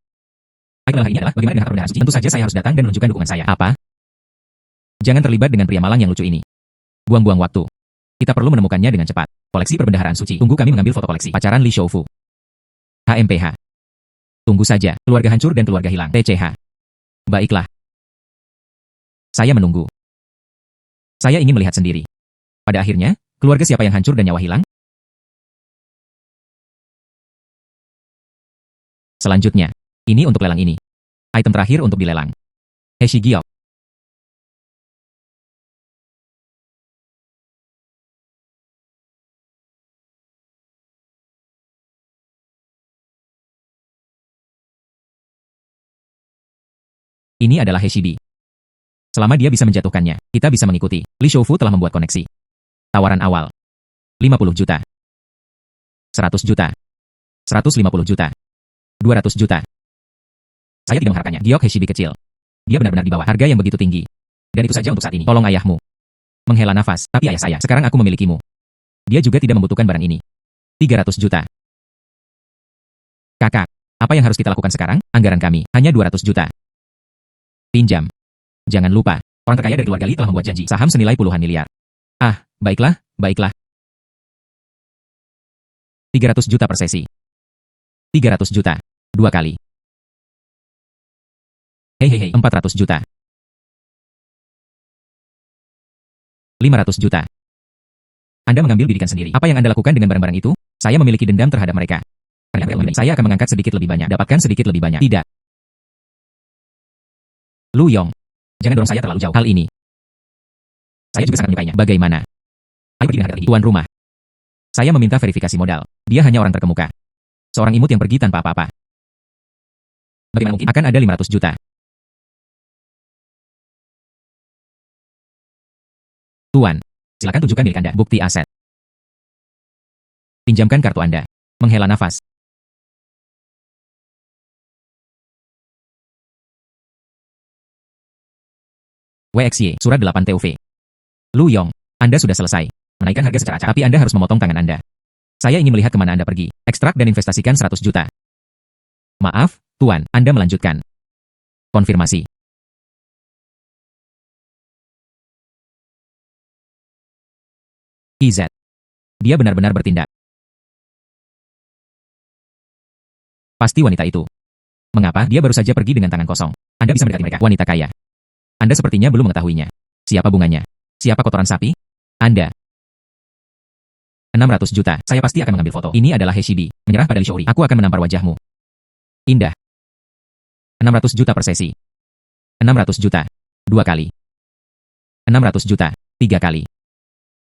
Ayolah, ini adalah bagaimana dengan harta perbendaharaan suci? Tentu saja saya harus datang dan menunjukkan dukungan saya. Apa? Jangan terlibat dengan pria malang yang lucu ini. Buang-buang waktu. Kita perlu menemukannya dengan cepat. Koleksi perbendaharaan suci. Tunggu kami mengambil foto koleksi. Pacaran Li Shoufu. HMPH. Tunggu saja. Keluarga hancur dan keluarga hilang. TCH. Baiklah. Saya menunggu. Saya ingin melihat sendiri. Pada akhirnya, keluarga siapa yang hancur dan nyawa hilang? Selanjutnya. Ini untuk lelang ini. Item terakhir untuk dilelang. Heshi Giok. Ini adalah Heshibi. Selama dia bisa menjatuhkannya, kita bisa mengikuti. Li Shoufu telah membuat koneksi. Tawaran awal. 50 juta. 100 juta. 150 juta. 200 juta. Saya tidak mengharapkannya. Giok Heshibi kecil. Dia benar-benar di bawah harga yang begitu tinggi. Dan itu saja untuk saat ini. Tolong ayahmu. Menghela nafas. Tapi ayah saya, sekarang aku memilikimu. Dia juga tidak membutuhkan barang ini. 300 juta. Kakak, apa yang harus kita lakukan sekarang? Anggaran kami, hanya 200 juta. Pinjam. Jangan lupa, orang terkaya dari keluarga Li telah membuat janji saham senilai puluhan miliar. Ah, baiklah, baiklah. 300 juta per sesi. 300 juta. 2 kali. Hehehe, 400 juta. 500 juta. Anda mengambil bidikan sendiri. Apa yang Anda lakukan dengan barang-barang itu? Saya memiliki dendam terhadap mereka. Saya akan mengangkat sedikit lebih banyak. Dapatkan sedikit lebih banyak. Tidak. Lu Yong. Jangan dorong saya terlalu jauh. Hal ini, saya juga sangat menyukainya. Bagaimana? Ayo pergi dengan harga tinggi. Tuan rumah. Saya meminta verifikasi modal. Dia hanya orang terkemuka. Seorang imut yang pergi tanpa apa-apa. Bagaimana mungkin? Akan ada 500 juta. Tuan, silakan tunjukkan milik Anda. Bukti aset. Pinjamkan kartu Anda. Menghela nafas. WXY, surat 8 TUV. Lu Yong, Anda sudah selesai. Menaikkan harga secara acak, tapi Anda harus memotong tangan Anda. Saya ingin melihat kemana Anda pergi. Ekstrak dan investasikan 100 juta. Maaf, Tuan, Anda melanjutkan. Konfirmasi. IZ. Dia benar-benar bertindak. Pasti wanita itu. Mengapa dia baru saja pergi dengan tangan kosong? Anda bisa mendekati mereka. Wanita kaya. Anda sepertinya belum mengetahuinya. Siapa bunganya? Siapa kotoran sapi? Anda. 600 juta. Saya pasti akan mengambil foto. Ini adalah Heshibi. Menyerah pada Li Shouri. Aku akan menampar wajahmu. Indah. 600 juta per sesi. 600 juta. 2 kali. 600 juta. 3 kali.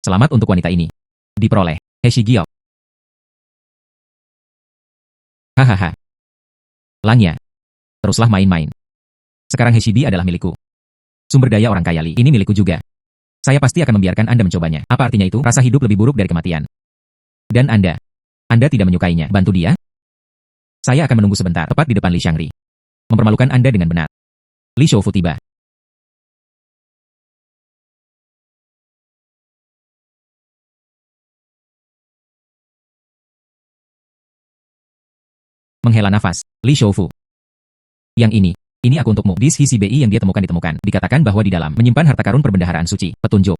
Selamat untuk wanita ini. Diperoleh. Heshi Giok. Hahaha. Langya. Teruslah main-main. Sekarang Heshibi adalah milikku. Sumber daya orang kaya Li, ini milikku juga. Saya pasti akan membiarkan Anda mencobanya. Apa artinya itu? Rasa hidup lebih buruk dari kematian. Dan Anda tidak menyukainya. Bantu dia? Saya akan menunggu sebentar, tepat di depan Li Xiangri. Mempermalukan Anda dengan benar. Li Shoufu tiba. Menghela nafas. Li Shoufu. Yang ini aku untukmu. Dis Hisi BI yang dia ditemukan. Dikatakan bahwa di dalam menyimpan harta karun perbendaharaan suci. Petunjuk.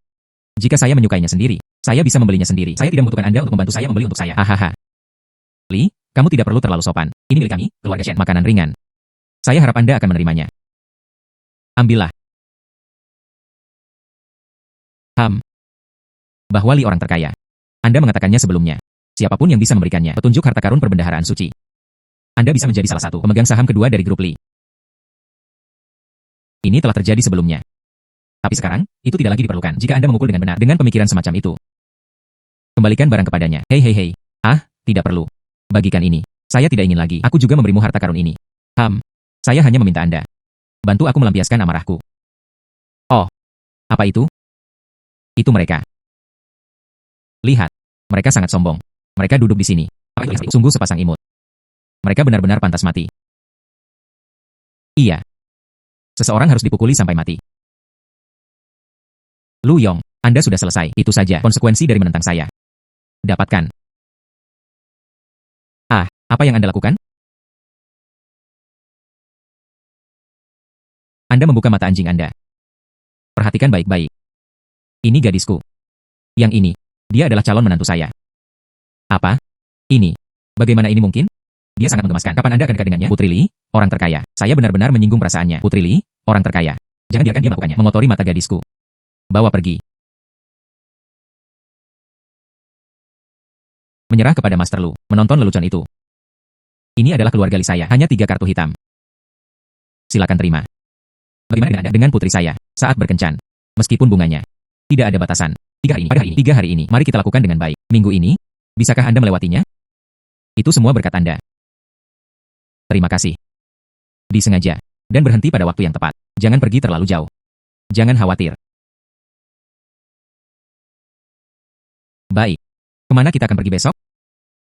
Jika saya menyukainya sendiri, saya bisa membelinya sendiri. Saya tidak membutuhkan Anda untuk membantu saya membeli untuk saya. Hahaha. Li, kamu tidak perlu terlalu sopan. Ini milik kami, keluarga Shen. Makanan ringan. Saya harap Anda akan menerimanya. Ambillah. Bahwa Li orang terkaya. Anda mengatakannya sebelumnya. Siapapun yang bisa memberikannya petunjuk harta karun perbendaharaan suci. Anda bisa menjadi salah satu pemegang saham kedua dari grup Li. Ini telah terjadi sebelumnya. Tapi sekarang, itu tidak lagi diperlukan jika Anda memukul dengan benar dengan pemikiran semacam itu. Kembalikan barang kepadanya. Hei. Tidak perlu. Bagikan ini. Saya tidak ingin lagi. Aku juga memberimu harta karun ini. Saya hanya meminta Anda. Bantu aku melampiaskan amarahku. Oh. Apa itu? Itu mereka. Lihat. Mereka sangat sombong. Mereka duduk di sini. Sungguh sepasang imut. Mereka benar-benar pantas mati. Iya. Seseorang harus dipukuli sampai mati. Lu Yong, Anda sudah selesai. Itu saja konsekuensi dari menentang saya. Dapatkan. Apa yang Anda lakukan? Anda membuka mata anjing Anda. Perhatikan baik-baik. Ini gadisku. Yang ini, dia adalah calon menantu saya. Apa? Ini. Bagaimana ini mungkin? Dia sangat menggemaskan. Kapan Anda akan dekat dengannya? Putri Li, orang terkaya. Saya benar-benar menyinggung perasaannya. Putri Li, orang terkaya. Jangan biarkan dia melakukannya. Mengotori mata gadisku. Bawa pergi. Menyerah kepada Master Lu. Menonton lelucon itu. Ini adalah keluarga Li saya. Hanya 3 kartu hitam. Silakan terima. Bagaimana dengan Anda? Dengan putri saya. Saat berkencan. Meskipun bunganya tidak ada batasan. 3 hari ini. Mari kita lakukan dengan baik. Minggu ini, bisakah Anda melewatinya? Itu semua berkat Anda. Terima kasih. Disengaja. Dan berhenti pada waktu yang tepat. Jangan pergi terlalu jauh. Jangan khawatir. Baik. Kemana kita akan pergi besok?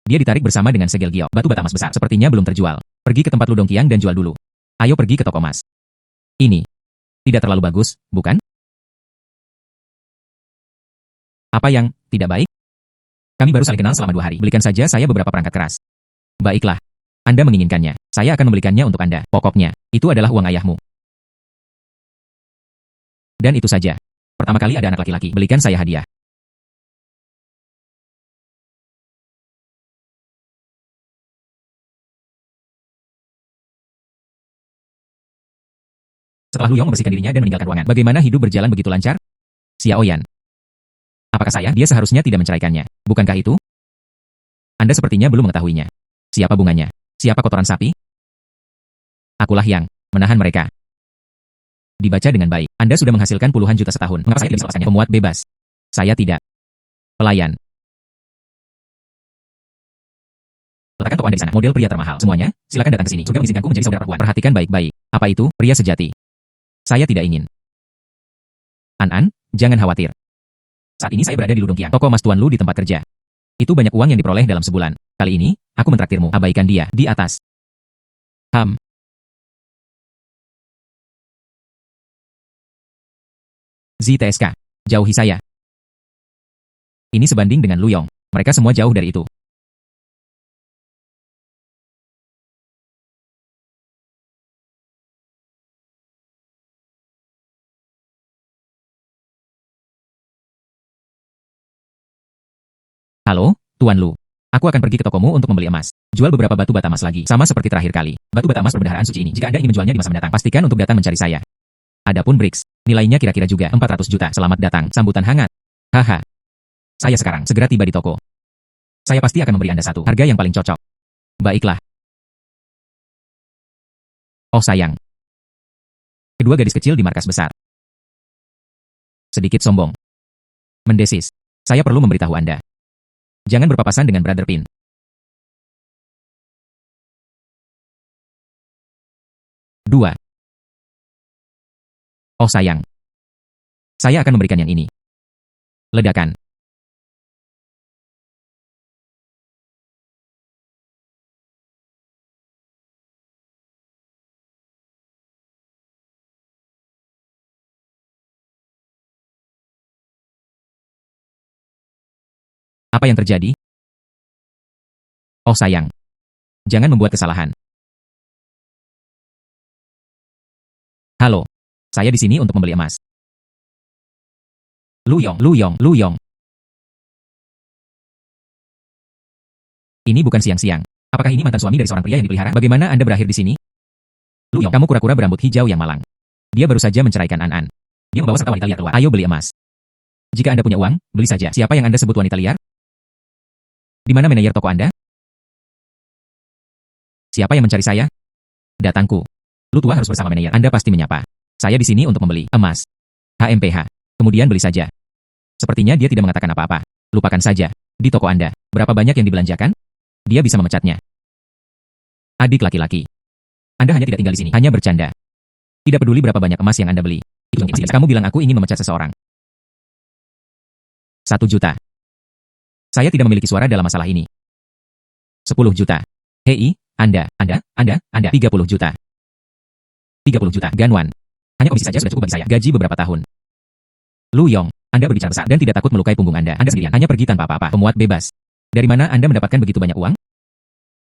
Dia ditarik bersama dengan segel giok. Batu bata emas besar. Sepertinya belum terjual. Pergi ke tempat Ludong Qiang dan jual dulu. Ayo pergi ke toko emas. Ini. Tidak terlalu bagus, bukan? Apa yang tidak baik? Kami baru saling kenal selama 2 hari. Belikan saja saya beberapa perangkat keras. Baiklah. Anda menginginkannya. Saya akan membelikannya untuk Anda. Pokoknya, itu adalah uang ayahmu. Dan itu saja. Pertama kali ada anak laki-laki. Belikan saya hadiah. Setelah Lu Yong membersihkan dirinya dan meninggalkan ruangan, bagaimana hidup berjalan begitu lancar? Xiao Yan. Apakah dia seharusnya tidak menceraikannya? Bukankah itu? Anda sepertinya belum mengetahuinya. Siapa bunganya? Siapa kotoran sapi? Akulah yang menahan mereka. Dibaca dengan baik. Anda sudah menghasilkan puluhan juta setahun. Mengapa saya tidak bisa melepaskannya? Pemuat bebas. Saya tidak. Pelayan. Letakkan toko Anda di sana. Model pria termahal. Semuanya, silakan datang ke sini. Surga mengizinkanku menjadi saudara perempuan. Perhatikan baik-baik. Apa itu? Pria sejati. Saya tidak ingin. An-an, jangan khawatir. Saat ini saya berada di Ludung Qiang, toko emas Tuan Lu di tempat kerja. Itu banyak uang yang diperoleh dalam sebulan. Kali ini, aku mentraktirmu. Abaikan dia di atas. ZTSK. Jauhi saya. Ini sebanding dengan Lu Yong. Mereka semua jauh dari itu. Halo, Tuan Lu. Aku akan pergi ke tokomu untuk membeli emas. Jual beberapa batu bata emas lagi, sama seperti terakhir kali. Batu bata emas perbendaharaan suci ini. Jika Anda ingin menjualnya di masa mendatang, pastikan untuk datang mencari saya. Adapun BRICS, nilainya kira-kira juga 400 juta. Selamat datang, sambutan hangat. Haha. Saya sekarang segera tiba di toko. Saya pasti akan memberi Anda satu harga yang paling cocok. Baiklah. Oh sayang. Kedua gadis kecil di markas besar. Sedikit sombong. Mendesis. Saya perlu memberitahu Anda. Jangan berpapasan dengan Brother Pin. Dua. Oh sayang. Saya akan memberikan yang ini. Ledakan. Apa yang terjadi? Oh sayang. Jangan membuat kesalahan. Halo. Saya di sini untuk membeli emas. Lu Yong, Lu Yong, Lu Yong. Ini bukan siang-siang. Apakah ini mantan suami dari seorang pria yang dipelihara? Bagaimana Anda berakhir di sini? Lu Yong, kamu kura-kura berambut hijau yang malang. Dia baru saja menceraikan An-an. Dia membawa serta wanita liar keluar. Ayo beli emas. Jika Anda punya uang, beli saja. Siapa yang Anda sebut wanita liar? Di mana manajer toko Anda? Siapa yang mencari saya? Datangku. Lu tua harus bersama manajer. Anda pasti menyapa. Saya di sini untuk membeli emas. HMPH. Kemudian beli saja. Sepertinya dia tidak mengatakan apa-apa. Lupakan saja. Di toko Anda, berapa banyak yang dibelanjakan? Dia bisa memecatnya. Adik laki-laki. Anda hanya tidak tinggal di sini, hanya bercanda. Tidak peduli berapa banyak emas yang Anda beli. Itu kamu bilang aku ingin memecat seseorang. 1 juta. Saya tidak memiliki suara dalam masalah ini. 10 juta. Hei, Anda, 30 juta. 30 juta. Ganwan. Hanya komisi saja sudah cukup bagi saya. Gaji beberapa tahun. Lu Yong, Anda berbicara besar dan tidak takut melukai punggung Anda. Anda sendirian hanya pergi tanpa apa-apa. Pemuat bebas. Dari mana Anda mendapatkan begitu banyak uang?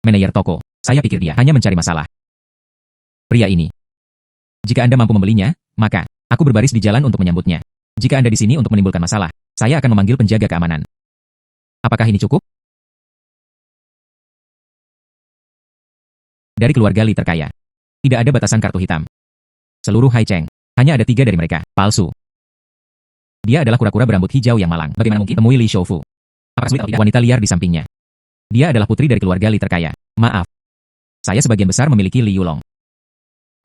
Manajer toko. Saya pikir dia hanya mencari masalah. Pria ini. Jika Anda mampu membelinya, maka aku berbaris di jalan untuk menyambutnya. Jika Anda di sini untuk menimbulkan masalah, saya akan memanggil penjaga keamanan. Apakah ini cukup? Dari keluarga Li terkaya. Tidak ada batasan kartu hitam. Seluruh Hai Cheng. Hanya ada 3 dari mereka. Palsu. Dia adalah kura-kura berambut hijau yang malang. Bagaimana mungkin temui Li Shoufu? Apakah sulit atau tidak? Wanita liar di sampingnya. Dia adalah putri dari keluarga Li terkaya. Maaf. Saya sebagian besar memiliki Li Yulong.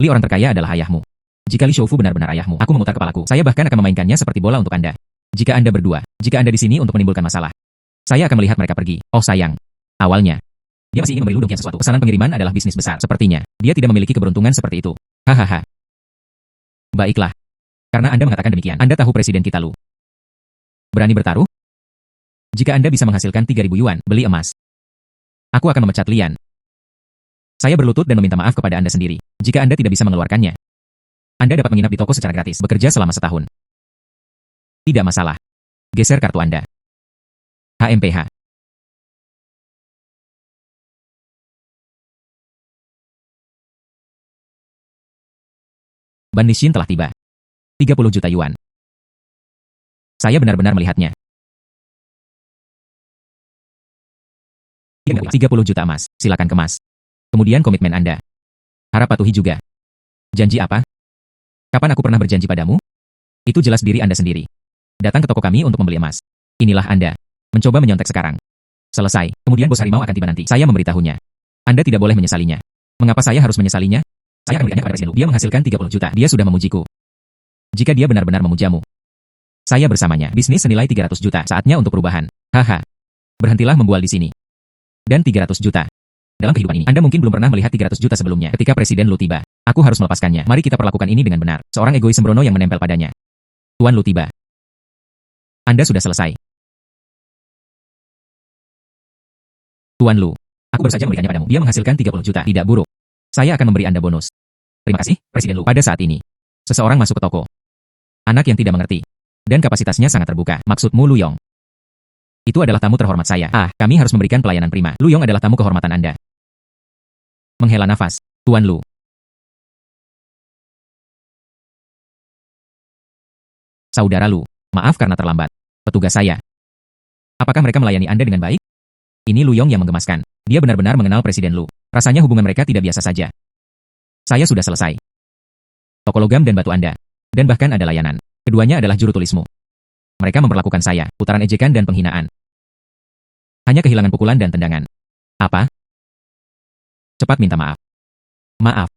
Li orang terkaya adalah ayahmu. Jika Li Shoufu benar-benar ayahmu, aku memutar kepalaku. Saya bahkan akan memainkannya seperti bola untuk Anda. Jika Anda berdua, jika Anda di sini untuk menimbulkan masalah, saya akan melihat mereka pergi. Oh sayang. Awalnya, dia masih ingin memberi Ludung Qiang sesuatu. Pesanan pengiriman adalah bisnis besar. Sepertinya, dia tidak memiliki keberuntungan seperti itu. Hahaha. Baiklah. Karena Anda mengatakan demikian, Anda tahu presiden kita Lu. Berani bertaruh? Jika Anda bisa menghasilkan 3.000 yuan, beli emas. Aku akan memecat Lian. Saya berlutut dan meminta maaf kepada Anda sendiri. Jika Anda tidak bisa mengeluarkannya, Anda dapat menginap di toko secara gratis, bekerja selama setahun. Tidak masalah. Geser kartu Anda. HMPH. Ban Nixin telah tiba. 30 juta yuan. Saya benar-benar melihatnya. 30 juta emas, silakan kemas. Kemudian komitmen Anda. Harap patuhi juga. Janji apa? Kapan aku pernah berjanji padamu? Itu jelas diri Anda sendiri. Datang ke toko kami untuk membeli emas. Inilah Anda. Mencoba menyontek sekarang. Selesai. Kemudian bos harimau akan tiba nanti. Saya memberitahunya. Anda tidak boleh menyesalinya. Mengapa saya harus menyesalinya? Saya akan memberikannya pada Presiden Lu. Dia menghasilkan 30 juta. Dia sudah memujiku. jika dia benar-benar memujamu. Saya bersamanya. Bisnis senilai 300 juta. Saatnya untuk perubahan. Haha. Berhentilah membual di sini. Dan 300 juta. Dalam kehidupan ini, Anda mungkin belum pernah melihat 300 juta sebelumnya. Ketika Presiden Lu tiba, aku harus melepaskannya. Mari kita perlakukan ini dengan benar. Seorang egois sembrono yang menempel padanya. Tuan Lu tiba. Anda sudah selesai. Tuan Lu, aku baru saja memberikannya padamu. Dia menghasilkan 30 juta. Tidak buruk. Saya akan memberi Anda bonus. Terima kasih, Presiden Lu. Pada saat ini, seseorang masuk ke toko. Anak yang tidak mengerti. Dan kapasitasnya sangat terbuka. Maksudmu Lu Yong? Itu adalah tamu terhormat saya. Kami harus memberikan pelayanan prima. Lu Yong adalah tamu kehormatan Anda. Menghela nafas, Tuan Lu. Saudara Lu, maaf karena terlambat. Petugas saya. Apakah mereka melayani Anda dengan baik? Ini Lu Yong yang menggemaskan. Dia benar-benar mengenal Presiden Lu. Rasanya hubungan mereka tidak biasa saja. Saya sudah selesai. Toko logam dan batu Anda. Dan bahkan ada layanan. Keduanya adalah juru tulismu. Mereka memperlakukan saya, putaran ejekan dan penghinaan. Hanya kehilangan pukulan dan tendangan. Apa? Cepat minta maaf. Maaf.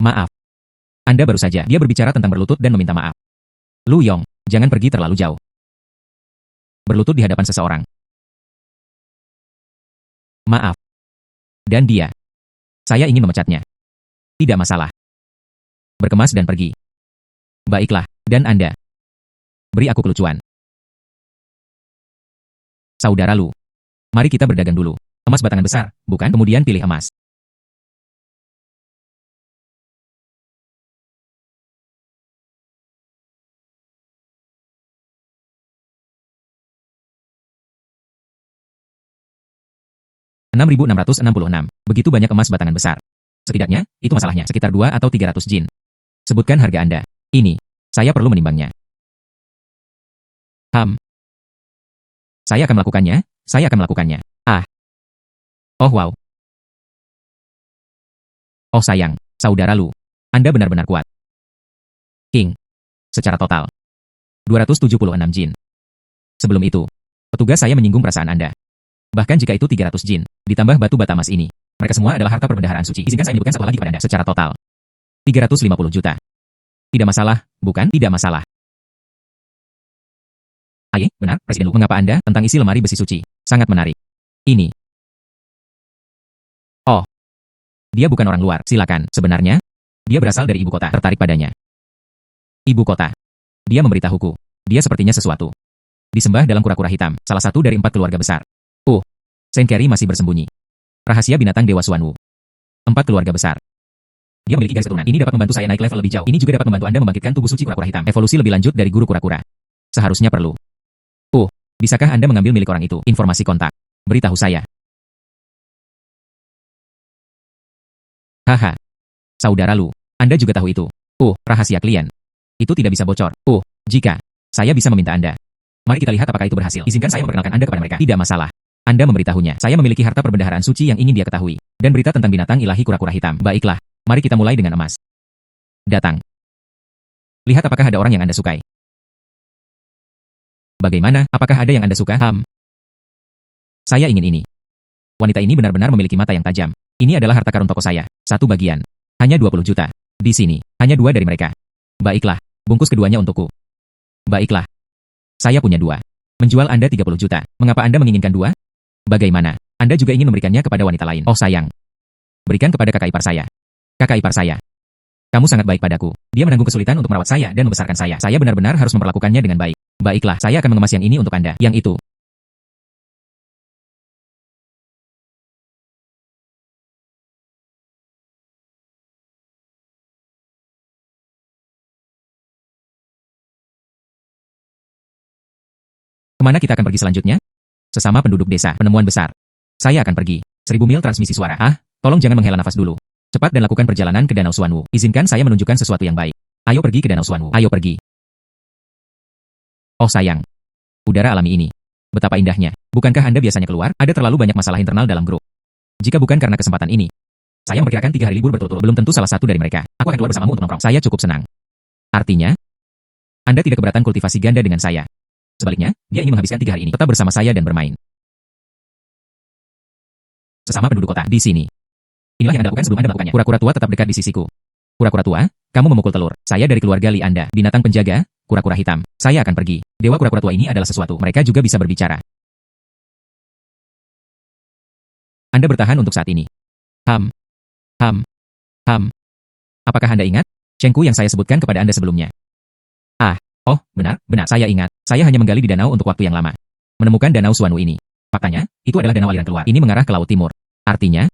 Maaf. Anda baru saja. Dia berbicara tentang berlutut dan meminta maaf. Lu Yong, jangan pergi terlalu jauh. Berlutut di hadapan seseorang. Maaf. Dan dia. Saya ingin memecatnya. Tidak masalah. Berkemas dan pergi. Baiklah, dan Anda. Beri aku kelucuan. Saudara Lu. Mari kita berdagang dulu. Emas batangan besar, bukan? Kemudian pilih emas. $6.666. Begitu banyak emas batangan besar. Setidaknya, itu masalahnya. Sekitar 2 atau 300 jin. Sebutkan harga Anda. Ini. Saya perlu menimbangnya. Saya akan melakukannya. Saya akan melakukannya. Oh wow. Oh sayang, saudara Lu. Anda benar-benar kuat. King. Secara total. 276 jin. Sebelum itu, petugas saya menyinggung perasaan Anda. Bahkan jika itu 300 jin, ditambah batu bata emas ini. Mereka semua adalah harta perbendaharaan suci. Izinkan saya menyebutkan satu lagi kepada Anda. Secara total. 350 juta. Tidak masalah, bukan? Tidak masalah. Benar, Presiden Lu. Mengapa Anda tentang isi lemari besi suci? Sangat menarik. Ini. Oh. Dia bukan orang luar. Silakan. Sebenarnya, dia berasal dari ibu kota. Tertarik padanya. Ibu kota. Dia memberitahuku. Dia sepertinya sesuatu. Disembah dalam kura-kura hitam. Salah satu dari 4 keluarga besar. Saint Carrie masih bersembunyi. Rahasia binatang Dewa Xuanwu. 4 keluarga besar. Dia memiliki garis keturunan. Ini dapat membantu saya naik level lebih jauh. Ini juga dapat membantu Anda membangkitkan tubuh suci kura-kura hitam. Evolusi lebih lanjut dari guru kura-kura. Seharusnya perlu. Bisakah Anda mengambil milik orang itu? Informasi kontak. Beritahu saya. Haha. Saudara Lu, Anda juga tahu itu. Rahasia klien. Itu tidak bisa bocor. Jika saya bisa meminta Anda. Mari kita lihat apakah itu berhasil. Izinkan saya memperkenalkan Anda kepada mereka. Tidak masalah. Anda memberitahunya. Saya memiliki harta perbendaharaan suci yang ingin dia ketahui. Dan berita tentang binatang ilahi kura-kura hitam. Baiklah. Mari kita mulai dengan emas. Datang. Lihat apakah ada orang yang Anda sukai. Bagaimana? Apakah ada yang Anda suka? Saya ingin ini. Wanita ini benar-benar memiliki mata yang tajam. Ini adalah harta karun toko saya. 1 bagian. Hanya 20 juta. Di sini, hanya 2 dari mereka. Baiklah, bungkus keduanya untukku. Baiklah. Saya punya 2. Menjual Anda 30 juta. Mengapa Anda menginginkan 2? Bagaimana? Anda juga ingin memberikannya kepada wanita lain. Oh sayang. Berikan kepada kakak ipar saya. Kakak ipar saya. Kamu sangat baik padaku. Dia menanggung kesulitan untuk merawat saya dan membesarkan saya. Saya benar-benar harus memperlakukannya dengan baik. Baiklah, saya akan mengemas yang ini untuk Anda. Yang itu. Kemana kita akan pergi selanjutnya? Sesama penduduk desa, penemuan besar. Saya akan pergi. 1000 mil transmisi suara. Tolong jangan menghela nafas dulu. Cepat dan lakukan perjalanan ke Danau Xuanwu. Izinkan saya menunjukkan sesuatu yang baik. Ayo pergi ke Danau Xuanwu. Ayo pergi. Oh sayang. Udara alami ini. Betapa indahnya. Bukankah Anda biasanya keluar? Ada terlalu banyak masalah internal dalam grup. Jika bukan karena kesempatan ini, saya memperkirakan 3 hari libur berturut-turut. Belum tentu salah satu dari mereka. Aku akan keluar bersamamu untuk nongkrong. Saya cukup senang. Artinya, Anda tidak keberatan kultivasi ganda dengan saya. Sebaliknya, dia ingin menghabiskan 3 hari ini tetap bersama saya dan bermain. Sesama penduduk kota, di sini. Inilah yang Anda lakukan sebelum Anda melakukannya. Kura-kura tua tetap dekat di sisiku. Kura-kura tua, kamu memukul telur. Saya dari keluarga Li Anda, binatang penjaga, kura-kura hitam. Saya akan pergi. Dewa kura-kura tua ini adalah sesuatu. Mereka juga bisa berbicara. Anda bertahan untuk saat ini. Ham. Ham. Ham. Apakah Anda ingat? Chengku yang saya sebutkan kepada Anda sebelumnya. Oh, benar, saya ingat. Saya hanya menggali di danau untuk waktu yang lama. Menemukan danau Xuanwu ini. Faktanya, itu adalah danau aliran keluar. Ini mengarah ke Laut Timur. Artinya,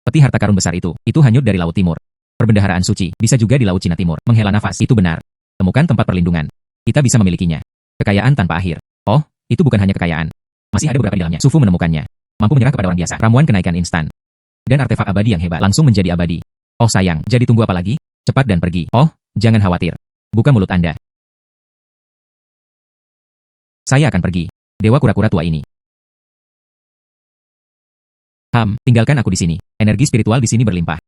peti harta karun besar itu hanyut dari Laut Timur. Perbendaharaan suci, bisa juga di Laut Cina Timur. Menghela nafas, itu benar. Temukan tempat perlindungan. Kita bisa memilikinya. Kekayaan tanpa akhir. Oh, itu bukan hanya kekayaan. Masih ada beberapa di dalamnya. Sufu menemukannya. Mampu menyerah kepada orang biasa. Ramuan kenaikan instan. Dan artefak abadi yang hebat langsung menjadi abadi. Oh sayang, jadi tunggu apa lagi? Cepat dan pergi. Oh, jangan khawatir. Buka mulut Anda. Saya akan pergi. Dewa kura-kura tua ini. Tinggalkan aku di sini. Energi spiritual di sini berlimpah.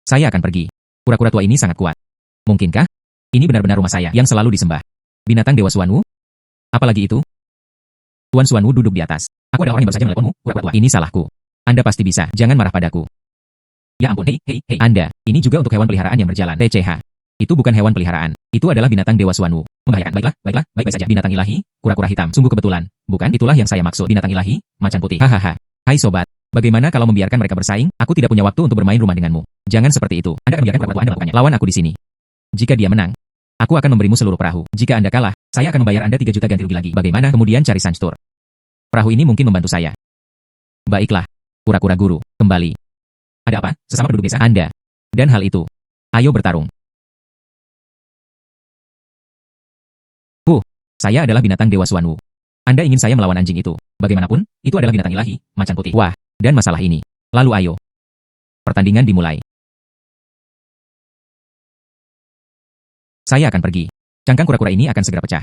Saya akan pergi. Kura-kura tua ini sangat kuat. Mungkinkah? Ini benar-benar rumah saya yang selalu disembah. Binatang Dewa Xuanwu? Apalagi itu? Tuan Xuanwu duduk di atas. Aku adalah orang yang baru saja menelponmu, kura-kura tua. Ini salahku. Anda pasti bisa. Jangan marah padaku. Ya ampun, hei. Anda. Ini juga untuk hewan peliharaan yang berjalan. TCH. Itu bukan hewan peliharaan. Itu adalah binatang Dewa Xuanwu. Membahayakan. Baiklah, baik-baik saja. Binatang ilahi, kura-kura hitam. Sungguh kebetulan. Bukan, itulah yang saya maksud. Binatang ilahi, macan putih. Hahaha. Hai sobat. Bagaimana kalau membiarkan mereka bersaing? Aku tidak punya waktu untuk bermain rumah denganmu. Jangan seperti itu. Anda akan membiarkan kura-kura tua Anda melakukannya. Lawan aku di sini. Jika dia menang, aku akan memberimu seluruh perahu. Jika Anda kalah, saya akan membayar Anda 3 juta ganti rugi lagi. Bagaimana kemudian cari Sanstur? Perahu ini mungkin membantu saya. Baiklah. Kura-kura guru, kembali. Ada apa? Sesama penduduk desa Anda. Dan hal itu. Ayo bertarung. Saya adalah binatang Dewa Xuanwu. Anda ingin saya melawan anjing itu. Bagaimanapun, itu adalah binatang ilahi, macan putih. Wah, dan masalah ini. Lalu ayo. Pertandingan dimulai. Saya akan pergi. Cangkang kura-kura ini akan segera pecah.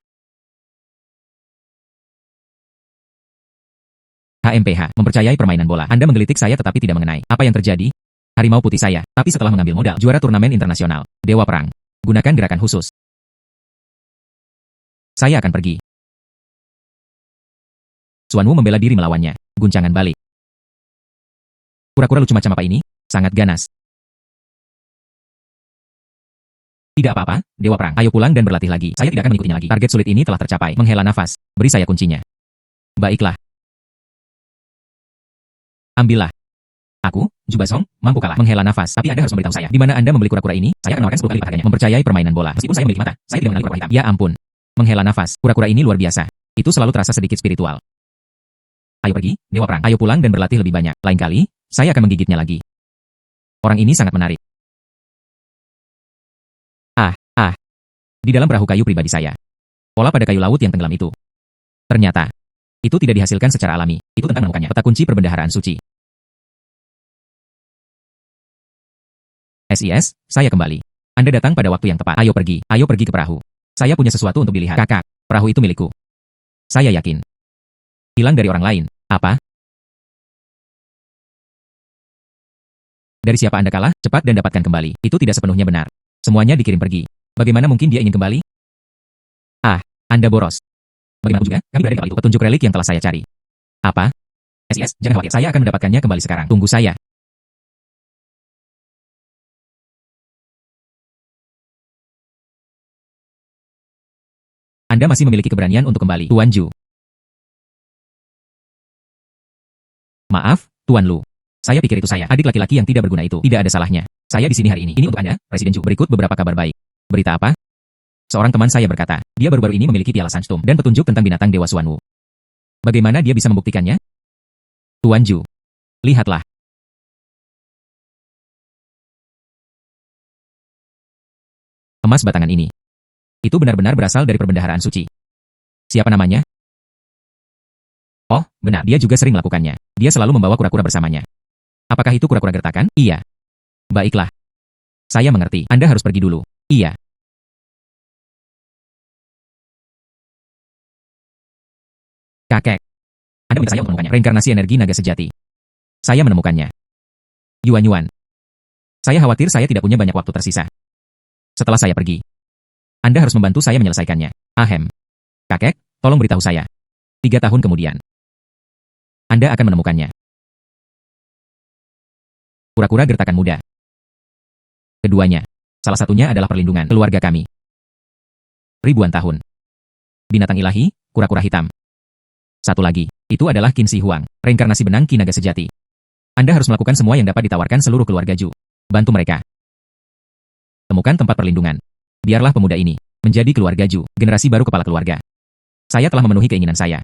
HMPH, mempercayai permainan bola. Anda menggelitik saya tetapi tidak mengenai. Apa yang terjadi? Harimau putih saya. Tapi setelah mengambil modal, juara turnamen internasional. Dewa Perang. Gunakan gerakan khusus. Saya akan pergi. Xuanwu membela diri melawannya. Guncangan balik. Kura-kura lucu macam apa ini? Sangat ganas. Tidak apa-apa, Dewa Perang. Ayo pulang dan berlatih lagi. Saya tidak akan mengikutinya lagi. Target sulit ini telah tercapai. Menghela nafas. Beri saya kuncinya. Baiklah. Ambillah. Aku, Jubasong, mampu kalah. Menghela nafas. Tapi Anda harus memberitahu saya. Di mana Anda membeli kura-kura ini? Saya akan menawarkan 10 kali lipat harganya. Mempercayai permainan bola. Meskipun saya memiliki mata, saya tidak mengenali kura-kura hitam. Ya ampun. Menghela nafas. Kura-kura ini luar biasa. Itu selalu terasa sedikit spiritual. Ayo pergi, Dewa Perang. Ayo pulang dan berlatih lebih banyak. Lain kali, saya akan menggigitnya lagi. Orang ini sangat menarik. Di dalam perahu kayu pribadi saya. Pola pada kayu laut yang tenggelam itu. Ternyata, itu tidak dihasilkan secara alami. Itu tentang menemukannya. Peta kunci perbendaharaan suci. SIS, saya kembali. Anda datang pada waktu yang tepat. Ayo pergi ke perahu. Saya punya sesuatu untuk dilihat. Kakak, perahu itu milikku. Saya yakin. Hilang dari orang lain. Apa? Dari siapa Anda kalah? Cepat dan dapatkan kembali. Itu tidak sepenuhnya benar. Semuanya dikirim pergi. Bagaimana mungkin dia ingin kembali? Anda boros. Bagaimana juga, kami berada di kapal itu. Petunjuk relik yang telah saya cari. Apa? SIS, jangan khawatir. Saya akan mendapatkannya kembali sekarang. Tunggu saya. Anda masih memiliki keberanian untuk kembali. Tuan Ju. Maaf, Tuan Lu. Saya pikir itu saya. Adik laki-laki yang tidak berguna itu. Tidak ada salahnya. Saya di sini hari ini. Ini untuk Anda, Presiden Ju. Berikut beberapa kabar baik. Berita apa? Seorang teman saya berkata, dia baru-baru ini memiliki piala Sandstorm dan petunjuk tentang binatang Dewa Xuanwu. Bagaimana dia bisa membuktikannya? Tuan Ju. Lihatlah. Emas batangan ini. Itu benar-benar berasal dari perbendaharaan suci. Siapa namanya? Oh, benar. Dia juga sering melakukannya. Dia selalu membawa kura-kura bersamanya. Apakah itu kura-kura gertakan? Iya. Baiklah. Saya mengerti. Anda harus pergi dulu. Iya. Kakek. Anda minta saya untuk menemukannya. Reinkarnasi energi naga sejati. Saya menemukannya. Yuan-Yuan. Saya khawatir saya tidak punya banyak waktu tersisa. Setelah saya pergi, Anda harus membantu saya menyelesaikannya. Ahem. Kakek, tolong beritahu saya. 3 tahun kemudian. Anda akan menemukannya. Kura-kura gertakan muda. Keduanya. Salah satunya adalah perlindungan keluarga kami. Ribuan tahun. Binatang ilahi, kura-kura hitam. Satu lagi, itu adalah Qin Shi Huang, reinkarnasi benang Qi naga sejati. Anda harus melakukan semua yang dapat ditawarkan seluruh keluarga Ju. Bantu mereka. Temukan tempat perlindungan. Biarlah pemuda ini menjadi keluarga Ju, generasi baru kepala keluarga. Saya telah memenuhi keinginan saya.